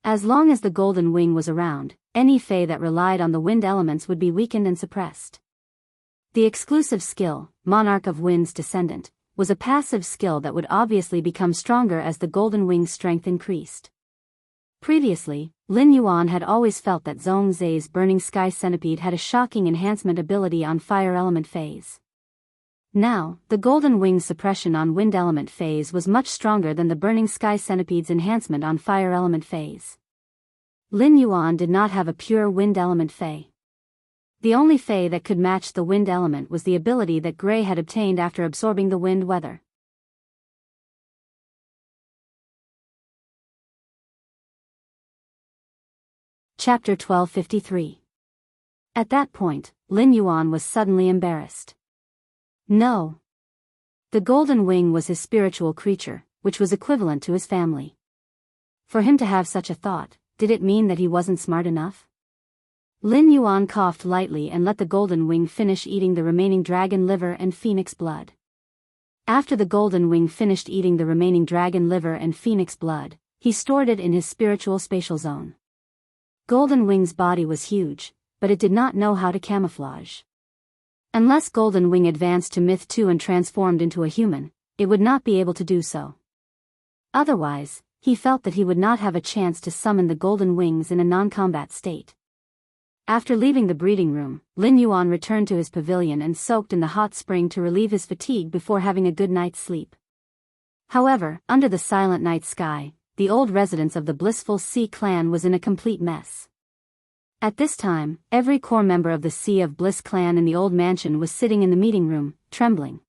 As long as the Golden Wing was around, any fae that relied on the wind elements would be weakened and suppressed. The exclusive skill, Monarch of Wind's Descendant, was a passive skill that would obviously become stronger as the Golden Wing's strength increased. Previously, Lin Yuan had always felt that Zhong Zai's Burning Sky Centipede had a shocking enhancement ability on fire element phase. Now, the Golden Wing's suppression on wind element phase was much stronger than the Burning Sky Centipede's enhancement on fire element phase. Lin Yuan did not have a pure wind element fae. The only fae that could match the wind element was the ability that Gray had obtained after absorbing the wind weather. Chapter 1253. At that point, Lin Yuan was suddenly embarrassed. No. The Golden Wing was his spiritual creature, which was equivalent to his family. For him to have such a thought, did it mean that he wasn't smart enough? Lin Yuan coughed lightly and let the Golden Wing finish eating the remaining dragon liver and phoenix blood. After the Golden Wing finished eating the remaining dragon liver and phoenix blood, he stored it in his spiritual spatial zone. Golden Wing's body was huge, but it did not know how to camouflage. Unless Golden Wing advanced to Myth 2 and transformed into a human, it would not be able to do so. Otherwise, he felt that he would not have a chance to summon the Golden Wings in a non-combat state. After leaving the breeding room, Lin Yuan returned to his pavilion and soaked in the hot spring to relieve his fatigue before having a good night's sleep. However, under the silent night sky, the old residence of the Blissful Sea clan was in a complete mess. At this time, every core member of the Sea of Bliss clan in the old mansion was sitting in the meeting room, trembling.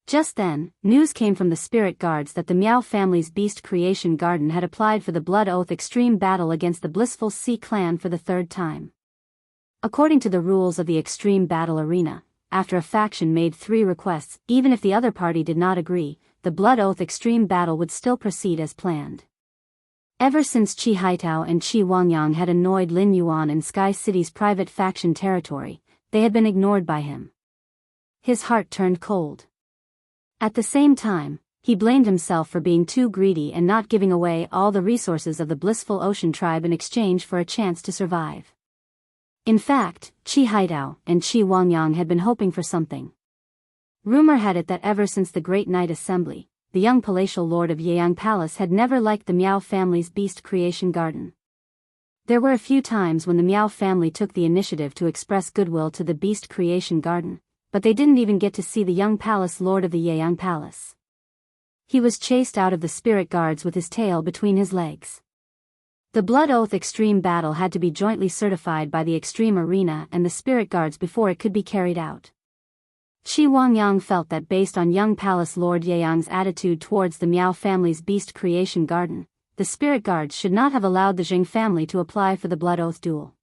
Just then, news came from the spirit guards that the Miao family's Beast Creation Garden had applied for the Blood Oath Extreme Battle against the Blissful Sea clan for the third time. According to the rules of the Extreme Battle Arena, after a faction made 3 requests, even if the other party did not agree, the Blood Oath Extreme Battle would still proceed as planned. Ever since Qi Haitao and Qi Wangyang had annoyed Lin Yuan in Sky City's private faction territory, they had been ignored by him. His heart turned cold. At the same time, he blamed himself for being too greedy and not giving away all the resources of the Blissful Ocean tribe in exchange for a chance to survive. In fact, Qi Haitao and Qi Wangyang had been hoping for something. Rumor had it that ever since the Great Night Assembly, the young palatial lord of Yeyang Palace had never liked the Miao family's Beast Creation Garden. There were a few times when the Miao family took the initiative to express goodwill to the Beast Creation Garden, but they didn't even get to see the young palace lord of the Yeyang Palace. He was chased out of the spirit guards with his tail between his legs. The Blood Oath Extreme Battle had to be jointly certified by the Extreme Arena and the spirit guards before it could be carried out. Qi Wangyang felt that based on young Palace Lord Yeyang's attitude towards the Miao family's Beast Creation Garden, the spirit guards should not have allowed the Jing family to apply for the Blood Oath duel.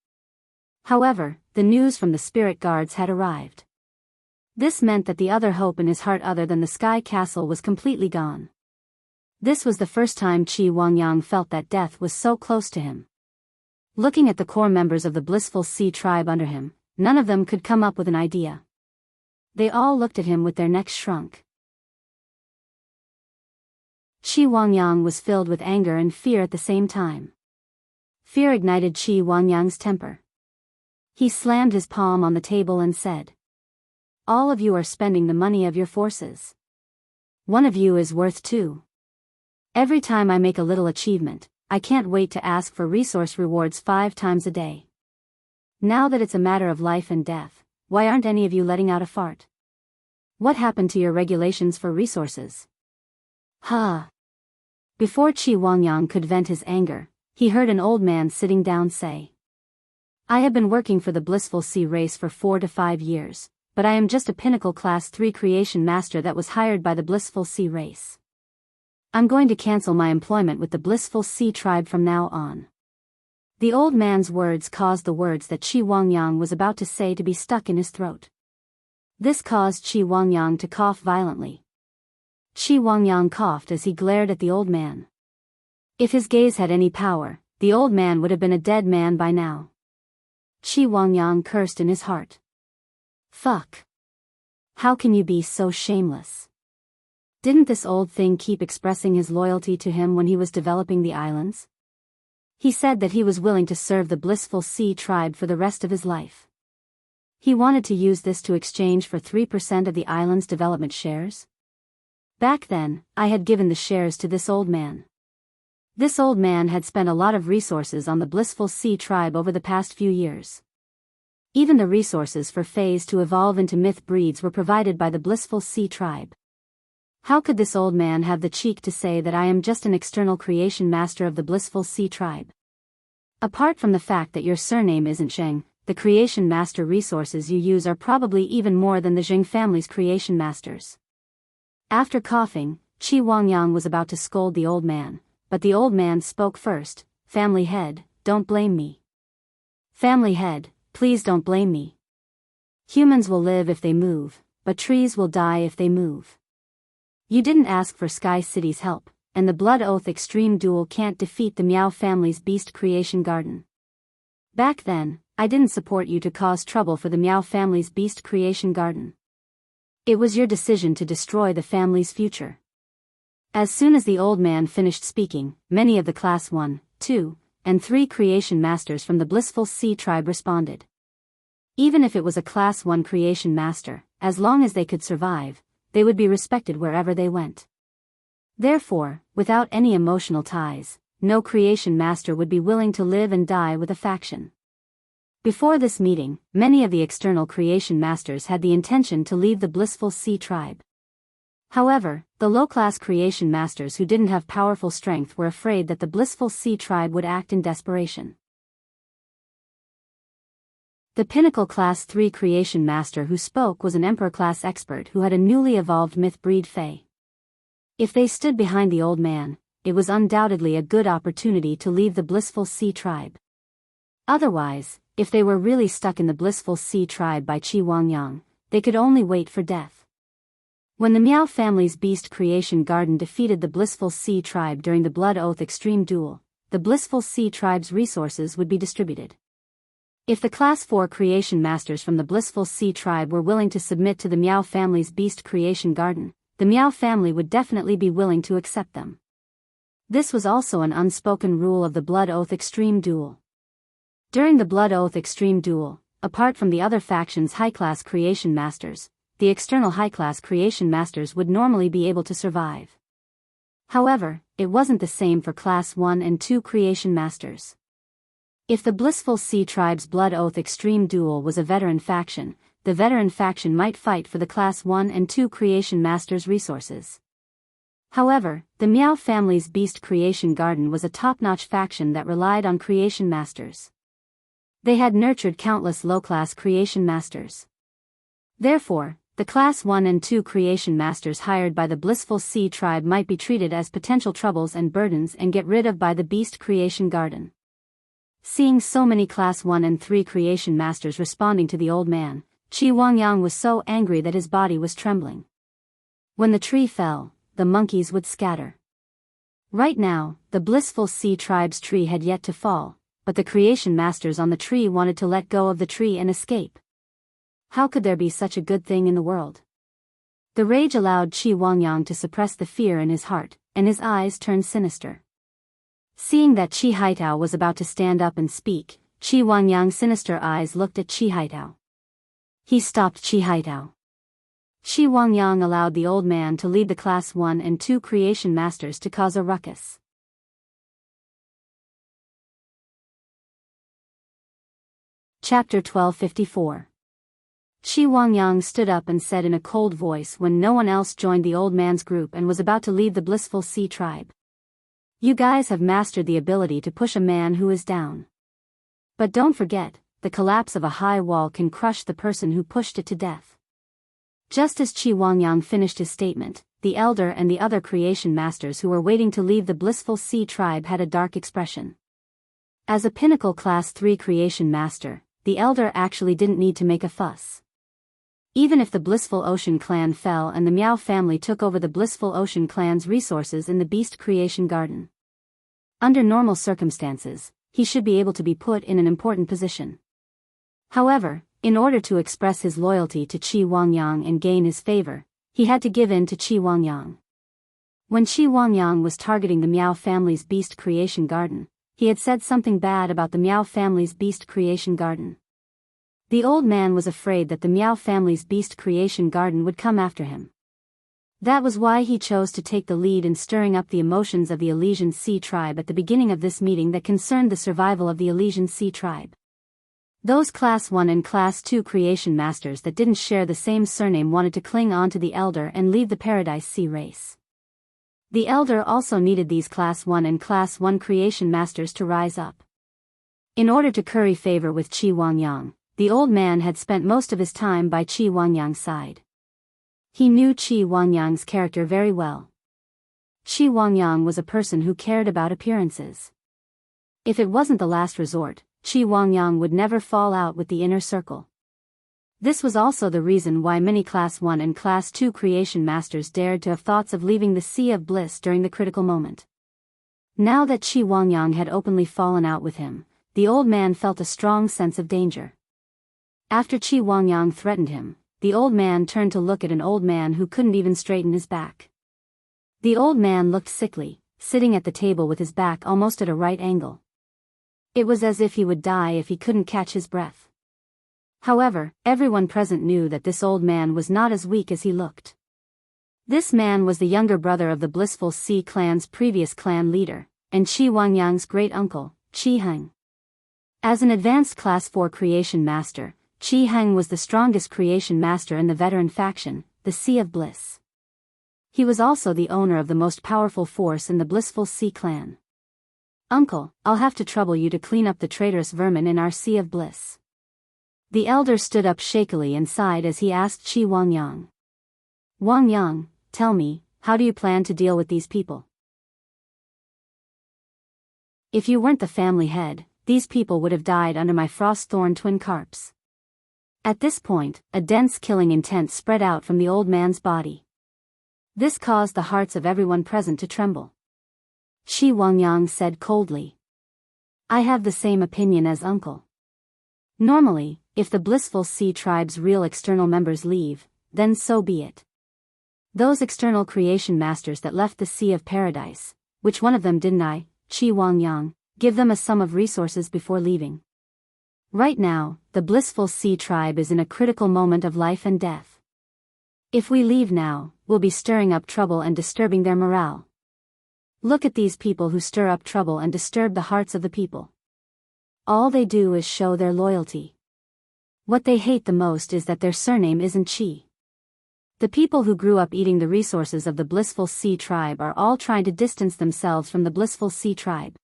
However, the news from the spirit guards had arrived. This meant that the other hope in his heart other than the Sky Castle was completely gone. This was the first time Qi Wangyang felt that death was so close to him. Looking at the core members of the Blissful Sea tribe under him, none of them could come up with an idea. They all looked at him with their necks shrunk. Qi Wangyang was filled with anger and fear at the same time. Fear ignited Qi Wangyang's temper. He slammed his palm on the table and said, "All of you are spending the money of your forces. One of you is worth 2. Every time I make a little achievement, I can't wait to ask for resource rewards 5 times a day. Now that it's a matter of life and death, why aren't any of you letting out a fart? What happened to your regulations for resources?" Ha! Before Qi Wangyang could vent his anger, he heard an old man sitting down say, "I have been working for the Blissful Sea race for 4 to 5 years, but I am just a pinnacle class 3 creation master that was hired by the Blissful Sea race. I'm going to cancel my employment with the Blissful Sea tribe from now on." The old man's words caused the words that Qi Wangyang was about to say to be stuck in his throat. This caused Qi Wangyang to cough violently. Qi Wangyang coughed as he glared at the old man. If his gaze had any power, the old man would have been a dead man by now. Qi Wangyang cursed in his heart. Fuck. How can you be so shameless? Didn't this old thing keep expressing his loyalty to him when he was developing the islands? He said that he was willing to serve the blissful sea tribe for the rest of his life. He wanted to use this to exchange for 3% of the island's development shares. Back then, I had given the shares to this old man. This old man had spent a lot of resources on the blissful sea tribe over the past few years. Even the resources for Phase to evolve into myth breeds were provided by the blissful sea tribe. How could this old man have the cheek to say that I am just an external creation master of the blissful sea tribe? Apart from the fact that your surname isn't Zheng, the creation master resources you use are probably even more than the Zheng family's creation masters. After coughing, Qi Wangyang was about to scold the old man, but the old man spoke first. Family head, don't blame me. Family head, please don't blame me. Humans will live if they move, but trees will die if they move. You didn't ask for Sky City's help, and the Blood Oath Extreme Duel can't defeat the Miao family's Beast Creation Garden. Back then, I didn't support you to cause trouble for the Miao family's Beast Creation Garden. It was your decision to destroy the family's future. As soon as the old man finished speaking, many of the Class 1, 2, and 3 creation masters from the Blissful Sea Tribe responded. Even if it was a Class 1 creation master, as long as they could survive, they would be respected wherever they went. Therefore, without any emotional ties, no creation master would be willing to live and die with a faction. Before this meeting, many of the external creation masters had the intention to leave the Blissful Sea Tribe. However, the low-class creation masters who didn't have powerful strength were afraid that the Blissful Sea Tribe would act in desperation. The Pinnacle Class 3 creation master who spoke was an Emperor-class expert who had a newly evolved myth breed Fae. If they stood behind the old man, it was undoubtedly a good opportunity to leave the Blissful Sea Tribe. Otherwise, if they were really stuck in the Blissful Sea Tribe by Qi Wangyang, they could only wait for death. When the Miao family's Beast Creation Garden defeated the Blissful Sea Tribe during the Blood Oath Extreme Duel, the Blissful Sea Tribe's resources would be distributed. If the Class 4 creation masters from the Blissful Sea Tribe were willing to submit to the Miao family's Beast Creation Garden, the Miao family would definitely be willing to accept them. This was also an unspoken rule of the Blood Oath Extreme Duel. During the Blood Oath Extreme Duel, apart from the other faction's high-class creation masters, the external high-class creation masters would normally be able to survive. However, it wasn't the same for Class 1 and 2 creation masters. If the Blissful Sea Tribe's Blood Oath Extreme Duel was a veteran faction, the veteran faction might fight for the Class 1 and 2 creation masters' resources. However, the Miao family's Beast Creation Garden was a top-notch faction that relied on creation masters. They had nurtured countless low-class creation masters. Therefore, the Class 1 and 2 creation masters hired by the Blissful Sea Tribe might be treated as potential troubles and burdens and get rid of by the Beast Creation Garden. Seeing so many Class 1 and 3 creation masters responding to the old man, Qi Wangyang was so angry that his body was trembling. When the tree fell, the monkeys would scatter. Right now, the Blissful Sea Tribe's tree had yet to fall, but the creation masters on the tree wanted to let go of the tree and escape. How could there be such a good thing in the world? The rage allowed Qi Wangyang to suppress the fear in his heart, and his eyes turned sinister. Seeing that Qi Haitao was about to stand up and speak, Qi Wangyang's sinister eyes looked at Qi Haitao. He stopped Qi Haitao. Qi Wangyang allowed the old man to lead the Class 1 and 2 creation masters to cause a ruckus. Chapter 1254. Qi Wangyang stood up and said in a cold voice when no one else joined the old man's group and was about to leave the Blissful Sea Tribe. You guys have mastered the ability to push a man who is down. But don't forget, the collapse of a high wall can crush the person who pushed it to death. Just as Qi Wangyang finished his statement, the elder and the other creation masters who were waiting to leave the Blissful Sea Tribe had a dark expression. As a Pinnacle Class 3 creation master, the elder actually didn't need to make a fuss. Even if the Blissful Ocean Clan fell and the Miao family took over the Blissful Ocean Clan's resources in the Beast Creation Garden. Under normal circumstances, he should be able to be put in an important position. However, In order to express his loyalty to Qi Wangyang and gain his favor, he had to give in to Qi Wangyang. When Qi Wangyang was targeting the Miao family's beast creation garden, he had said something bad about the Miao family's beast creation garden. The old man was afraid that the Miao family's beast creation garden would come after him. That was why he chose to take the lead in stirring up the emotions of the Elysian Sea tribe at the beginning of this meeting that concerned the survival of the Elysian Sea tribe. Those Class 1 and Class 2 creation masters that didn't share the same surname wanted to cling on to the Elder and leave the Paradise Sea race. The Elder also needed these Class 1 and Class 1 creation masters to rise up. In order to curry favor with Qi Wangyang, the old man had spent most of his time by Qi Wangyang's side. He knew Qi Wangyang's character very well. Qi Wangyang was a person who cared about appearances. If it wasn't the last resort, Qi Wangyang would never fall out with the inner circle. This was also the reason why many Class 1 and Class 2 creation masters dared to have thoughts of leaving the Sea of Bliss during the critical moment. Now that Qi Wangyang had openly fallen out with him, the old man felt a strong sense of danger. After Qi Wangyang threatened him, the old man turned to look at an old man who couldn't even straighten his back. The old man looked sickly, sitting at the table with his back almost at a right angle. It was as if he would die if he couldn't catch his breath. However, everyone present knew that this old man was not as weak as he looked. This man was the younger brother of the Blissful Sea clan's previous clan leader, and Qi Wangyang's great-uncle, Qi Heng. As an advanced Class 4 creation master, Qi Heng was the strongest creation master in the veteran faction, the Sea of Bliss. He was also the owner of the most powerful force in the Blissful Sea clan. "Uncle, I'll have to trouble you to clean up the traitorous vermin in our Sea of Bliss." The elder stood up shakily and sighed as he asked Qi Wangyang. "Wangyang, tell me, how do you plan to deal with these people? If you weren't the family head, these people would have died under my frost-thorn twin carps." At this point, a dense killing intent spread out from the old man's body. This caused the hearts of everyone present to tremble. Qi Wangyang said coldly, "I have the same opinion as uncle. Normally, if the Blissful Sea tribe's real external members leave, then so be it. Those external creation masters that left the Sea of Paradise, which one of them didn't I, Qi Wangyang, give them a sum of resources before leaving? Right now, the Blissful Sea tribe is in a critical moment of life and death. If we leave now, we'll be stirring up trouble and disturbing their morale. Look at these people who stir up trouble and disturb the hearts of the people. All they do is show their loyalty. What they hate the most is that their surname isn't Qi. The people who grew up eating the resources of the Blissful Sea tribe are all trying to distance themselves from the Blissful Sea tribe.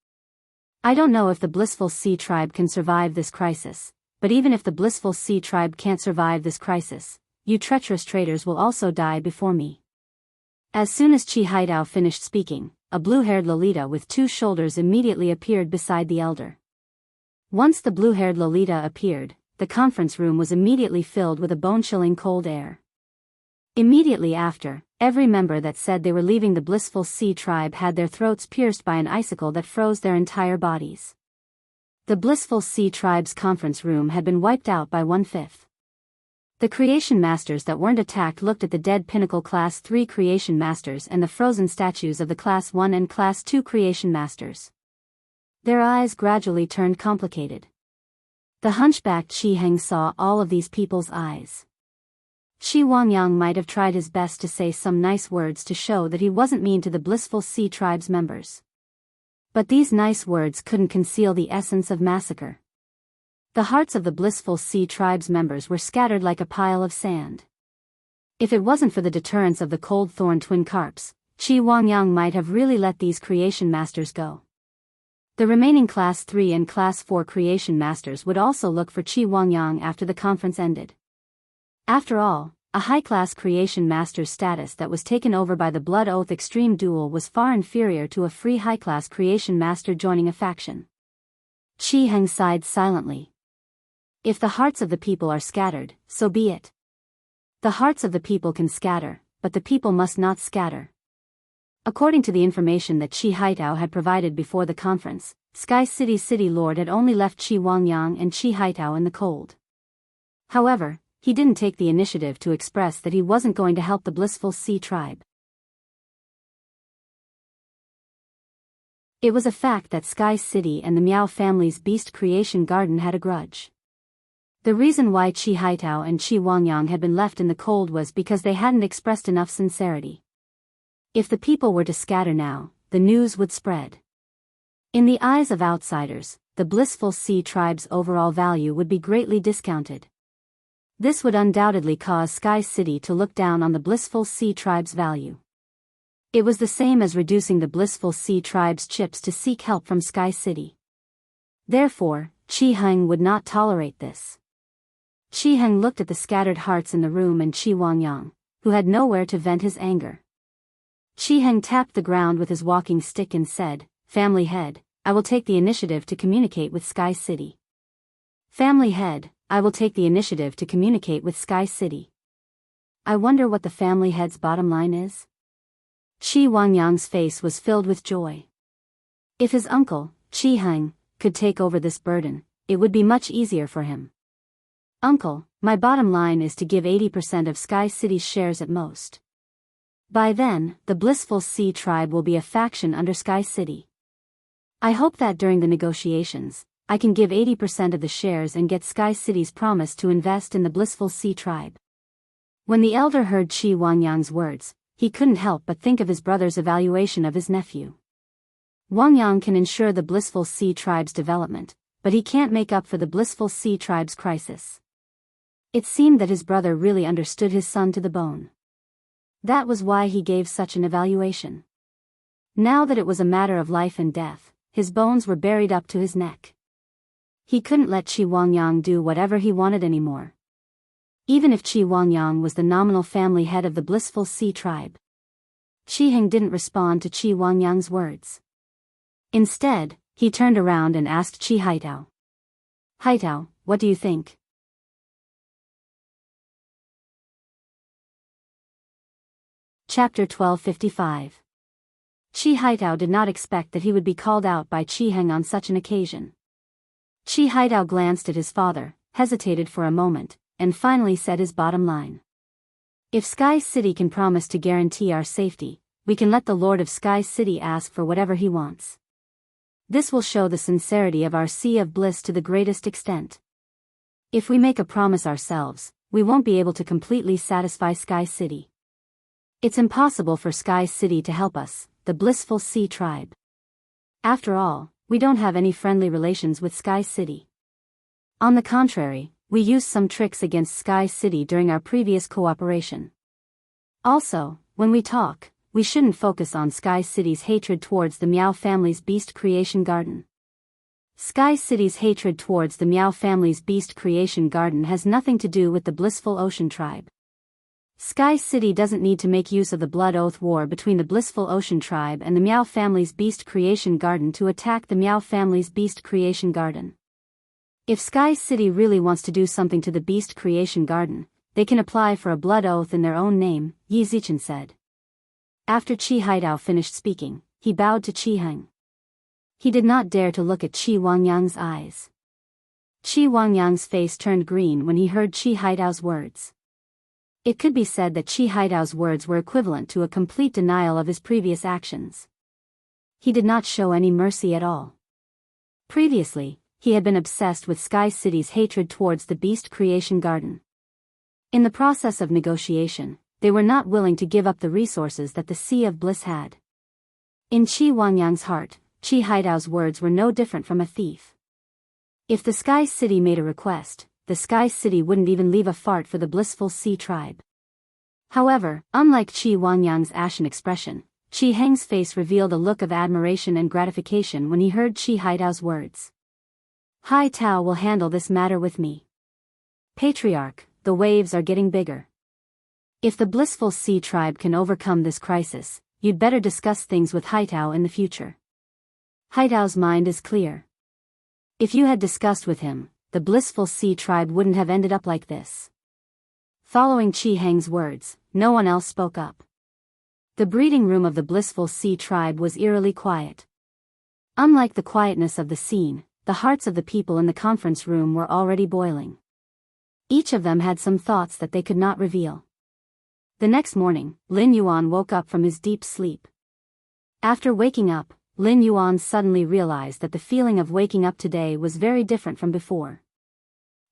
I don't know if the Blissful Sea tribe can survive this crisis, but even if the Blissful Sea tribe can't survive this crisis, you treacherous traitors will also die before me." As soon as Qi Haitao finished speaking, a blue-haired Lolita with 2 shoulders immediately appeared beside the elder. Once the blue-haired Lolita appeared, the conference room was immediately filled with a bone-chilling cold air. Immediately after, every member that said they were leaving the Blissful Sea tribe had their throats pierced by an icicle that froze their entire bodies. The Blissful Sea tribe's conference room had been wiped out by 1/5. The creation masters that weren't attacked looked at the dead Pinnacle Class 3 creation masters and the frozen statues of the Class 1 and Class 2 creation masters. Their eyes gradually turned complicated. The hunchbacked Qi Heng saw all of these people's eyes. Qi Wangyang might have tried his best to say some nice words to show that he wasn't mean to the Blissful Sea tribe's members. But these nice words couldn't conceal the essence of massacre. The hearts of the Blissful Sea tribe's members were scattered like a pile of sand. If it wasn't for the deterrence of the cold thorn twin carps, Qi Wangyang might have really let these creation masters go. The remaining Class 3 and Class 4 creation masters would also look for Qi Wangyang after the conference ended. After all, a high-class creation master's status that was taken over by the Blood Oath Extreme Duel was far inferior to a free high-class creation master joining a faction. Qi Heng sighed silently. If the hearts of the people are scattered, so be it. The hearts of the people can scatter, but the people must not scatter. According to the information that Qi Haitao had provided before the conference, Sky City's city lord had only left Qi Wangyang and Qi Haitao in the cold. However, he didn't take the initiative to express that he wasn't going to help the Blissful Sea tribe. It was a fact that Sky City and the Miao family's beast creation garden had a grudge. The reason why Qi Haitao and Qi Wangyang had been left in the cold was because they hadn't expressed enough sincerity. If the people were to scatter now, the news would spread. In the eyes of outsiders, the Blissful Sea tribe's overall value would be greatly discounted. This would undoubtedly cause Sky City to look down on the Blissful Sea tribe's value. It was the same as reducing the Blissful Sea tribe's chips to seek help from Sky City. Therefore, Qi Heng would not tolerate this. Qi Heng looked at the scattered hearts in the room and Qi Wangyang, who had nowhere to vent his anger. Qi Heng tapped the ground with his walking stick and said, "Family head, I will take the initiative to communicate with Sky City." Family head, I will take the initiative to communicate with Sky City. I wonder what the family head's bottom line is? Qi Wangyang's face was filled with joy. If his uncle, Qi Heng, could take over this burden, it would be much easier for him. Uncle, my bottom line is to give 80% of Sky City's shares at most. By then, the Blissful Sea tribe will be a faction under Sky City. I hope that during the negotiations, I can give 80% of the shares and get Sky City's promise to invest in the Blissful Sea tribe. When the elder heard Qi Wangyang's words, he couldn't help but think of his brother's evaluation of his nephew. Wangyang can ensure the Blissful Sea tribe's development, but he can't make up for the Blissful Sea tribe's crisis. It seemed that his brother really understood his son to the bone. That was why he gave such an evaluation. Now that it was a matter of life and death, his bones were buried up to his neck. He couldn't let Qi Wangyang do whatever he wanted anymore. Even if Qi Wangyang was the nominal family head of the Blissful Sea tribe. Qi Heng didn't respond to Qi Wangyang's words. Instead, he turned around and asked Qi Haitao. "Haitao, what do you think?" Chapter 1255. Qi Haitao did not expect that he would be called out by Qi Heng on such an occasion. Qi Haitao glanced at his father, hesitated for a moment, and finally said his bottom line. "If Sky City can promise to guarantee our safety, we can let the Lord of Sky City ask for whatever he wants. This will show the sincerity of our Sea of Bliss to the greatest extent. If we make a promise ourselves, we won't be able to completely satisfy Sky City. It's impossible for Sky City to help us, the Blissful Sea tribe. After all, we don't have any friendly relations with Sky City. On the contrary, we used some tricks against Sky City during our previous cooperation. Also, when we talk, we shouldn't focus on Sky City's hatred towards the Miao family's beast creation garden. Sky City's hatred towards the Miao family's beast creation garden has nothing to do with the Blissful Ocean tribe. Sky City doesn't need to make use of the Blood Oath War between the Blissful Ocean tribe and the Miao family's beast creation garden to attack the Miao family's beast creation garden. If Sky City really wants to do something to the Beast Creation Garden, they can apply for a blood oath in their own name," Yi Zichen said. After Qi Haitao finished speaking, he bowed to Qi Heng. He did not dare to look at Qi Wangyang's eyes. Qi Wangyang's face turned green when he heard Qi Haitao's words. It could be said that Qi Haitao's words were equivalent to a complete denial of his previous actions. He did not show any mercy at all. Previously, he had been obsessed with Sky City's hatred towards the Beast Creation Garden. In the process of negotiation, they were not willing to give up the resources that the Sea of Bliss had. In Qi Wangyang's heart, Qi Haitao's words were no different from a thief. If the Sky City made a request, the Sky City wouldn't even leave a fart for the Blissful Sea tribe. However, unlike Qi Wangyang's ashen expression, Qi Heng's face revealed a look of admiration and gratification when he heard Qi Haitao's words. "Haitao will handle this matter with me. Patriarch, the waves are getting bigger. If the Blissful Sea tribe can overcome this crisis, you'd better discuss things with Haitao in the future. Haitao's mind is clear. If you had discussed with him, the Blissful Sea tribe wouldn't have ended up like this." Following Qi Heng's words, no one else spoke up. The breeding room of the Blissful Sea tribe was eerily quiet. Unlike the quietness of the scene, the hearts of the people in the conference room were already boiling. Each of them had some thoughts that they could not reveal. The next morning, Lin Yuan woke up from his deep sleep. After waking up, Lin Yuan suddenly realized that the feeling of waking up today was very different from before.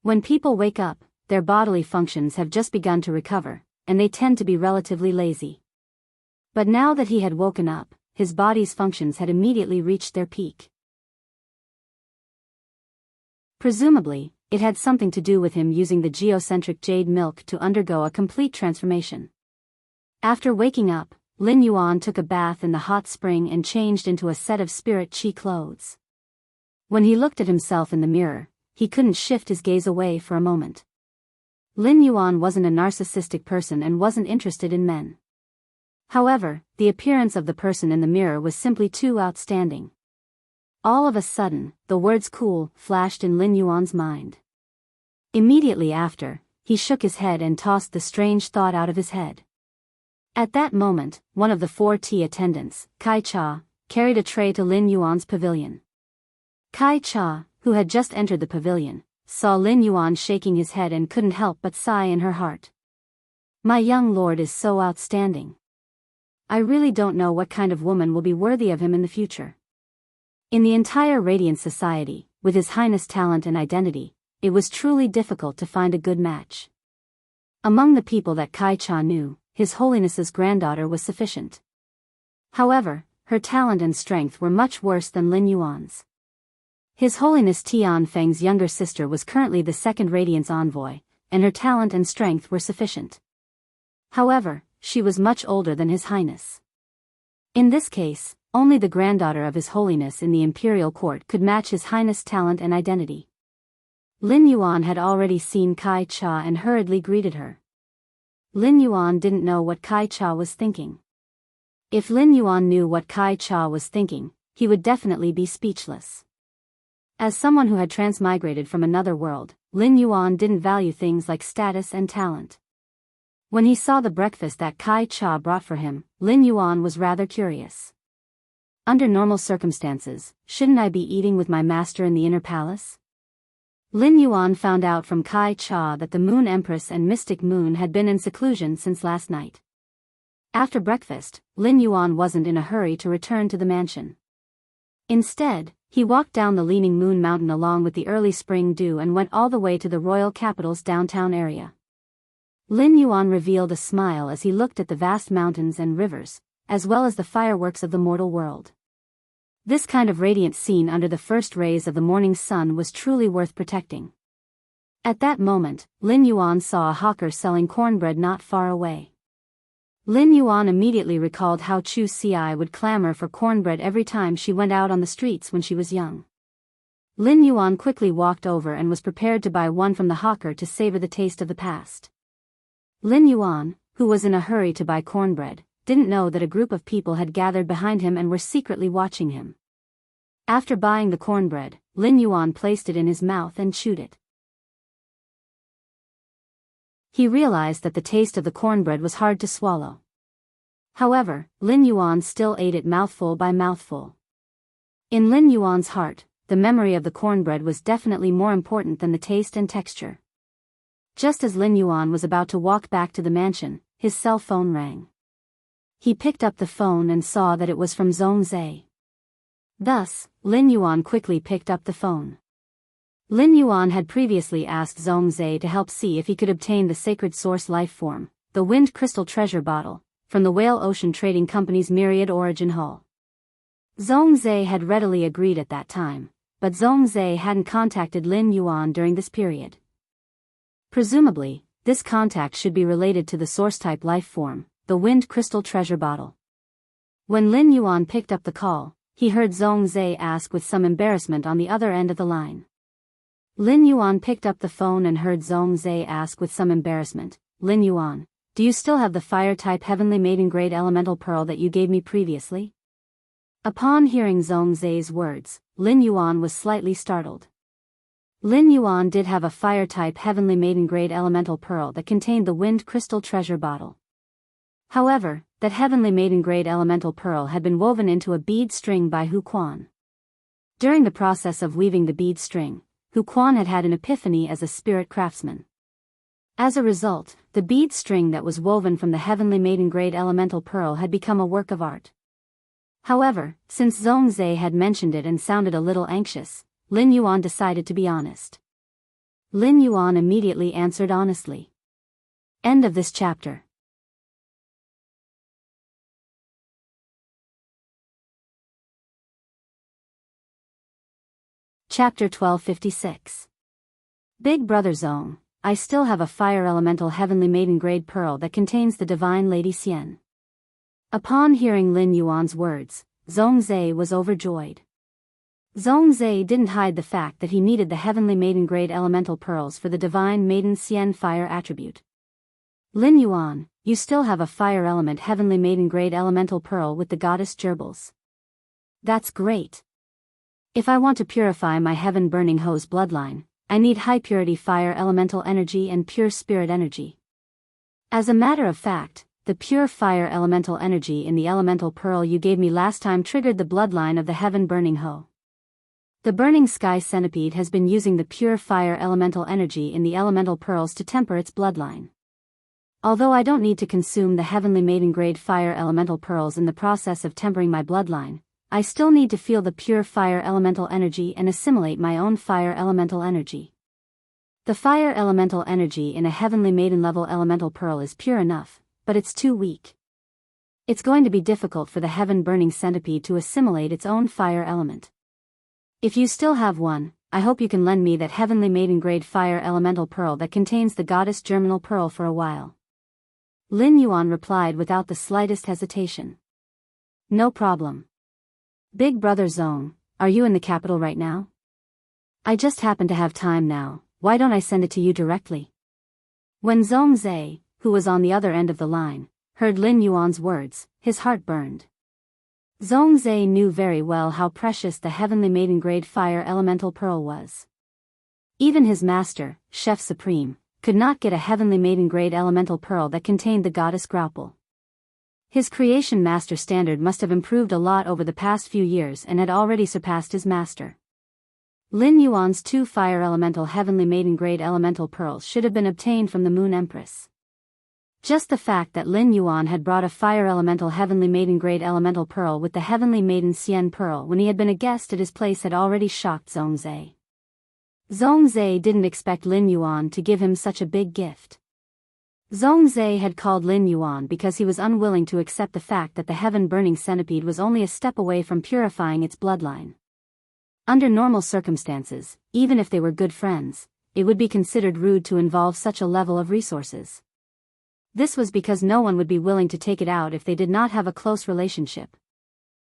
When people wake up, their bodily functions have just begun to recover, and they tend to be relatively lazy. But now that he had woken up, his body's functions had immediately reached their peak. Presumably, it had something to do with him using the geocentric jade milk to undergo a complete transformation. After waking up, Lin Yuan took a bath in the hot spring and changed into a set of spirit chi clothes. When he looked at himself in the mirror, he couldn't shift his gaze away for a moment. Lin Yuan wasn't a narcissistic person and wasn't interested in men. However, the appearance of the person in the mirror was simply too outstanding. All of a sudden, the words "cool" flashed in Lin Yuan's mind. Immediately after, he shook his head and tossed the strange thought out of his head. At that moment, one of the 4 tea attendants, Kai Cha, carried a tray to Lin Yuan's pavilion. Kai Cha, who had just entered the pavilion, saw Lin Yuan shaking his head and couldn't help but sigh in her heart. "My young lord is so outstanding. I really don't know what kind of woman will be worthy of him in the future." In the entire Radiant Society, with His Highness' talent and identity, it was truly difficult to find a good match. Among the people that Kai Cha knew, His Holiness's granddaughter was sufficient. However, her talent and strength were much worse than Lin Yuan's. His Holiness Tian Feng's younger sister was currently the second Radiance envoy, and her talent and strength were sufficient. However, she was much older than His Highness. In this case, only the granddaughter of His Holiness in the imperial court could match His Highness' talent and identity. Lin Yuan had already seen Kai Cha and hurriedly greeted her. Lin Yuan didn't know what Kai Cha was thinking. If Lin Yuan knew what Kai Cha was thinking, he would definitely be speechless. As someone who had transmigrated from another world, Lin Yuan didn't value things like status and talent. When he saw the breakfast that Kai Cha brought for him, Lin Yuan was rather curious. Under normal circumstances, shouldn't I be eating with my master in the inner palace? Lin Yuan found out from Kai Cha that the Moon Empress and Mystic Moon had been in seclusion since last night. After breakfast, Lin Yuan wasn't in a hurry to return to the mansion. Instead, he walked down the leaning Moon Mountain along with the early spring dew and went all the way to the royal capital's downtown area. Lin Yuan revealed a smile as he looked at the vast mountains and rivers, as well as the fireworks of the mortal world. This kind of radiant scene under the first rays of the morning sun was truly worth protecting. At that moment, Lin Yuan saw a hawker selling cornbread not far away. Lin Yuan immediately recalled how Chu Ci would clamor for cornbread every time she went out on the streets when she was young. Lin Yuan quickly walked over and was prepared to buy one from the hawker to savor the taste of the past. Lin Yuan, who was in a hurry to buy cornbread, didn't know that a group of people had gathered behind him and were secretly watching him. After buying the cornbread, Lin Yuan placed it in his mouth and chewed it. He realized that the taste of the cornbread was hard to swallow. However, Lin Yuan still ate it mouthful by mouthful. In Lin Yuan's heart, the memory of the cornbread was definitely more important than the taste and texture. Just as Lin Yuan was about to walk back to the mansion, his cell phone rang. He picked up the phone and saw that it was from Zhongzhe. Thus, Lin Yuan quickly picked up the phone. Lin Yuan had previously asked Zhongzhe to help see if he could obtain the sacred source life form, the wind crystal treasure bottle, from the Whale Ocean Trading Company's Myriad Origin Hull. Zhongzhe had readily agreed at that time, but Zhongzhe hadn't contacted Lin Yuan during this period. Presumably, this contact should be related to the source-type life form, the wind crystal treasure bottle. When Lin Yuan picked up the call, he heard Zhongzhe ask with some embarrassment on the other end of the line. Lin Yuan picked up the phone and heard Zhongzhe ask with some embarrassment, "Lin Yuan, do you still have the fire-type heavenly maiden-grade elemental pearl that you gave me previously?" Upon hearing Zhongzhe's words, Lin Yuan was slightly startled. Lin Yuan did have a fire-type heavenly maiden-grade elemental pearl that contained the wind crystal treasure bottle. However, that heavenly maiden-grade elemental pearl had been woven into a bead string by Hu Quan. During the process of weaving the bead string, Hu Quan had had an epiphany as a spirit craftsman. As a result, the bead string that was woven from the heavenly maiden-grade elemental pearl had become a work of art. However, since Zhongzhe had mentioned it and sounded a little anxious, Lin Yuan decided to be honest. Lin Yuan immediately answered honestly. End of this chapter. Chapter 1256. Big Brother Zong, I still have a fire elemental heavenly maiden-grade pearl that contains the divine Lady Xian. Upon hearing Lin Yuan's words, Zhongzhe was overjoyed. Zhongzhe didn't hide the fact that he needed the heavenly maiden-grade elemental pearls for the divine maiden Xian fire attribute. Lin Yuan, you still have a fire element heavenly maiden-grade elemental pearl with the goddess gerbils. That's great. If I want to purify my heaven-burning hose bloodline, I need high-purity fire elemental energy and pure spirit energy. As a matter of fact, the pure fire elemental energy in the elemental pearl you gave me last time triggered the bloodline of the heaven-burning hoe. The burning sky centipede has been using the pure fire elemental energy in the elemental pearls to temper its bloodline. Although I don't need to consume the heavenly maiden-grade fire elemental pearls in the process of tempering my bloodline, I still need to feel the pure fire elemental energy and assimilate my own fire elemental energy. The fire elemental energy in a heavenly maiden level elemental pearl is pure enough, but it's too weak. It's going to be difficult for the heaven-burning centipede to assimilate its own fire element. If you still have one, I hope you can lend me that heavenly maiden-grade fire elemental pearl that contains the goddess germinal pearl for a while. Lin Yuan replied without the slightest hesitation. No problem. Big Brother Zong, are you in the capital right now? I just happen to have time now, why don't I send it to you directly? When Zhongzhe, who was on the other end of the line, heard Lin Yuan's words, his heart burned. Zhongzhe knew very well how precious the heavenly maiden-grade fire elemental pearl was. Even his master, Chef Supreme, could not get a heavenly maiden-grade elemental pearl that contained the goddess Graupel. His creation master standard must have improved a lot over the past few years and had already surpassed his master. Lin Yuan's 2 fire elemental heavenly maiden-grade elemental pearls should have been obtained from the Moon Empress. Just the fact that Lin Yuan had brought a fire elemental heavenly maiden-grade elemental pearl with the heavenly maiden Xian pearl when he had been a guest at his place had already shocked Zhongzhe. Zhongzhe didn't expect Lin Yuan to give him such a big gift. Zhongzhe had called Lin Yuan because he was unwilling to accept the fact that the heaven-burning centipede was only a step away from purifying its bloodline. Under normal circumstances, even if they were good friends, it would be considered rude to involve such a level of resources. This was because no one would be willing to take it out if they did not have a close relationship.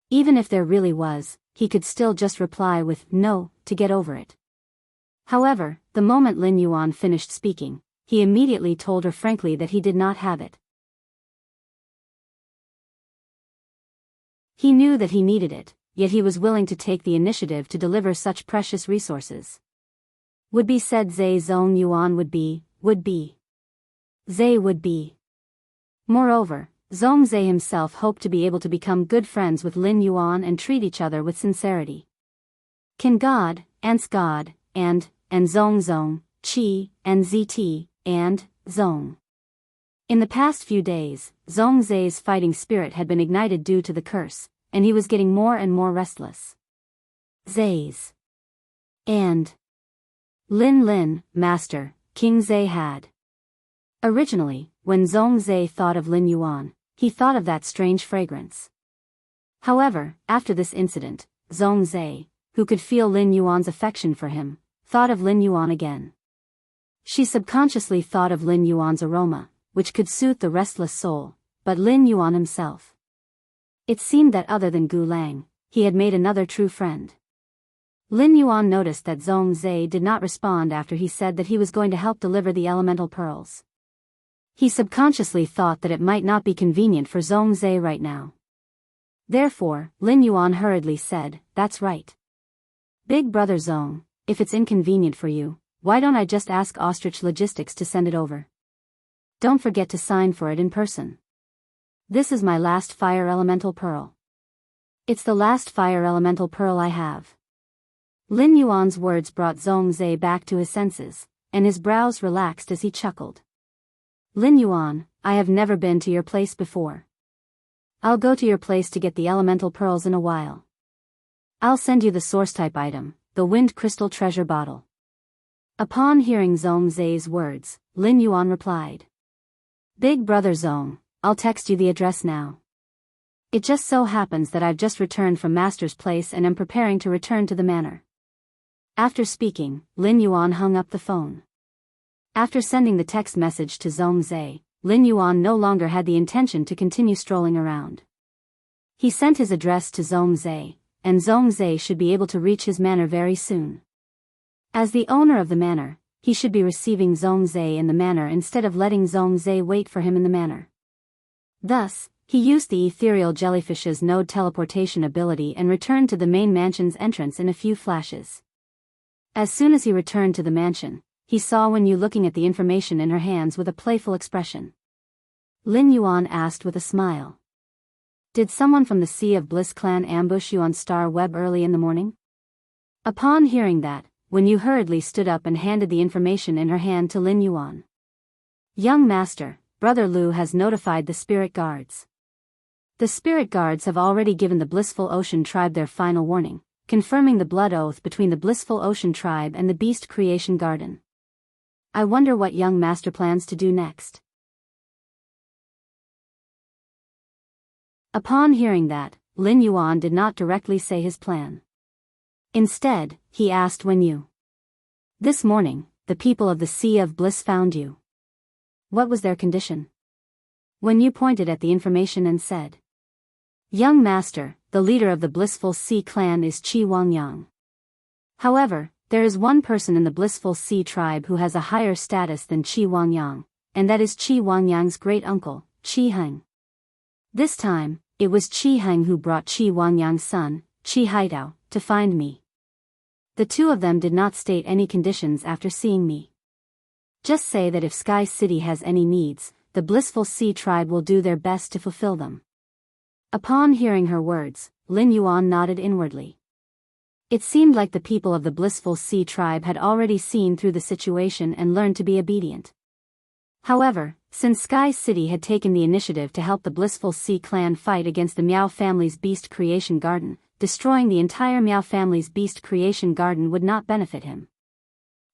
Even if there really was, he could still just reply with no to get over it. However, the moment Lin Yuan finished speaking, he immediately told her frankly that he did not have it. He knew that he needed it, yet he was willing to take the initiative to deliver such precious resources. Would-be said Zhe Zong Yuan would be. Zhe would be. Moreover, Zhongzhe himself hoped to be able to become good friends with Lin Yuan and treat each other with sincerity. Can God, Ants God, and Zong, Qi, and ZT, and Zong. In the past few days, Zhongzhe's fighting spirit had been ignited due to the curse, and he was getting more and more restless. Zhe's. And Lin, Master, King Zhe had. Originally, when Zhongzhe thought of Lin Yuan, he thought of that strange fragrance. However, after this incident, Zhongzhe, who could feel Lin Yuan's affection for him, thought of Lin Yuan again. She subconsciously thought of Lin Yuan's aroma, which could soothe the restless soul, but Lin Yuan himself. It seemed that other than Gu Lang, he had made another true friend. Lin Yuan noticed that Zhongzhe did not respond after he said that he was going to help deliver the elemental pearls. He subconsciously thought that it might not be convenient for Zhongzhe right now. Therefore, Lin Yuan hurriedly said, "That's right. Big Brother Zong, if it's inconvenient for you, why don't I just ask Ostrich Logistics to send it over? Don't forget to sign for it in person. This is my last fire elemental pearl. It's the last fire elemental pearl I have." Lin Yuan's words brought Zhongzhe back to his senses, and his brows relaxed as he chuckled. Lin Yuan, I have never been to your place before. I'll go to your place to get the elemental pearls in a while. I'll send you the source-type item, the wind crystal treasure bottle. Upon hearing Zhong Zai's words, Lin Yuan replied. Big brother Zhong, I'll text you the address now. It just so happens that I've just returned from Master's place and am preparing to return to the manor. After speaking, Lin Yuan hung up the phone. After sending the text message to Zhong Zai, Lin Yuan no longer had the intention to continue strolling around. He sent his address to Zhong Zai, and Zhong Zai should be able to reach his manor very soon. As the owner of the manor, he should be receiving Zhong Zai in the manor instead of letting Zhong Zai wait for him in the manor. Thus, he used the ethereal jellyfish's node teleportation ability and returned to the main mansion's entrance in a few flashes. As soon as he returned to the mansion, he saw Wen Yu looking at the information in her hands with a playful expression. Lin Yuan asked with a smile. Did someone from the Sea of Bliss clan ambush you on Star Web early in the morning? Upon hearing that, Wen Yu hurriedly stood up and handed the information in her hand to Lin Yuan. Young master, Brother Lu has notified the spirit guards. The spirit guards have already given the Blissful Ocean tribe their final warning, confirming the blood oath between the Blissful Ocean tribe and the Beast Creation Garden. I wonder what young master plans to do next. Upon hearing that, Lin Yuan did not directly say his plan. Instead, he asked Wen Yu. This morning, the people of the Sea of Bliss found you. What was their condition? Wen Yu pointed at the information and said. Young master, the leader of the Blissful Sea clan is Qi Wangyang. However, there is one person in the Blissful Sea tribe who has a higher status than Qi Wangyang, and that is Qi Wangyang's great-uncle, Qi Heng. This time, it was Qi Heng who brought Qi Wangyang's son, Qi Haidao, to find me. The two of them did not state any conditions after seeing me. Just say that if Sky City has any needs, the Blissful Sea tribe will do their best to fulfill them. Upon hearing her words, Lin Yuan nodded inwardly. It seemed like the people of the Blissful Sea tribe had already seen through the situation and learned to be obedient. However, since Sky City had taken the initiative to help the Blissful Sea clan fight against the Miao family's Beast Creation Garden, destroying the entire Miao family's Beast Creation Garden would not benefit him.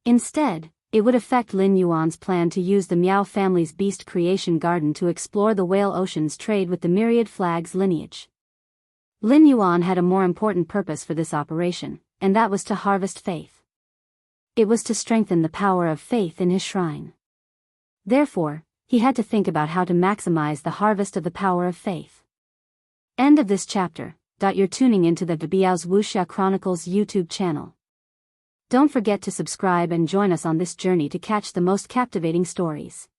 Instead, it would affect Lin Yuan's plan to use the Miao family's Beast Creation Garden to explore the Whale Ocean's trade with the Myriad Flag's lineage. Lin Yuan had a more important purpose for this operation, and that was to harvest faith. It was to strengthen the power of faith in his shrine. Therefore, he had to think about how to maximize the harvest of the power of faith. End of this chapter. You're tuning into the Biyao's Wuxia Chronicles YouTube channel. Don't forget to subscribe and join us on this journey to catch the most captivating stories.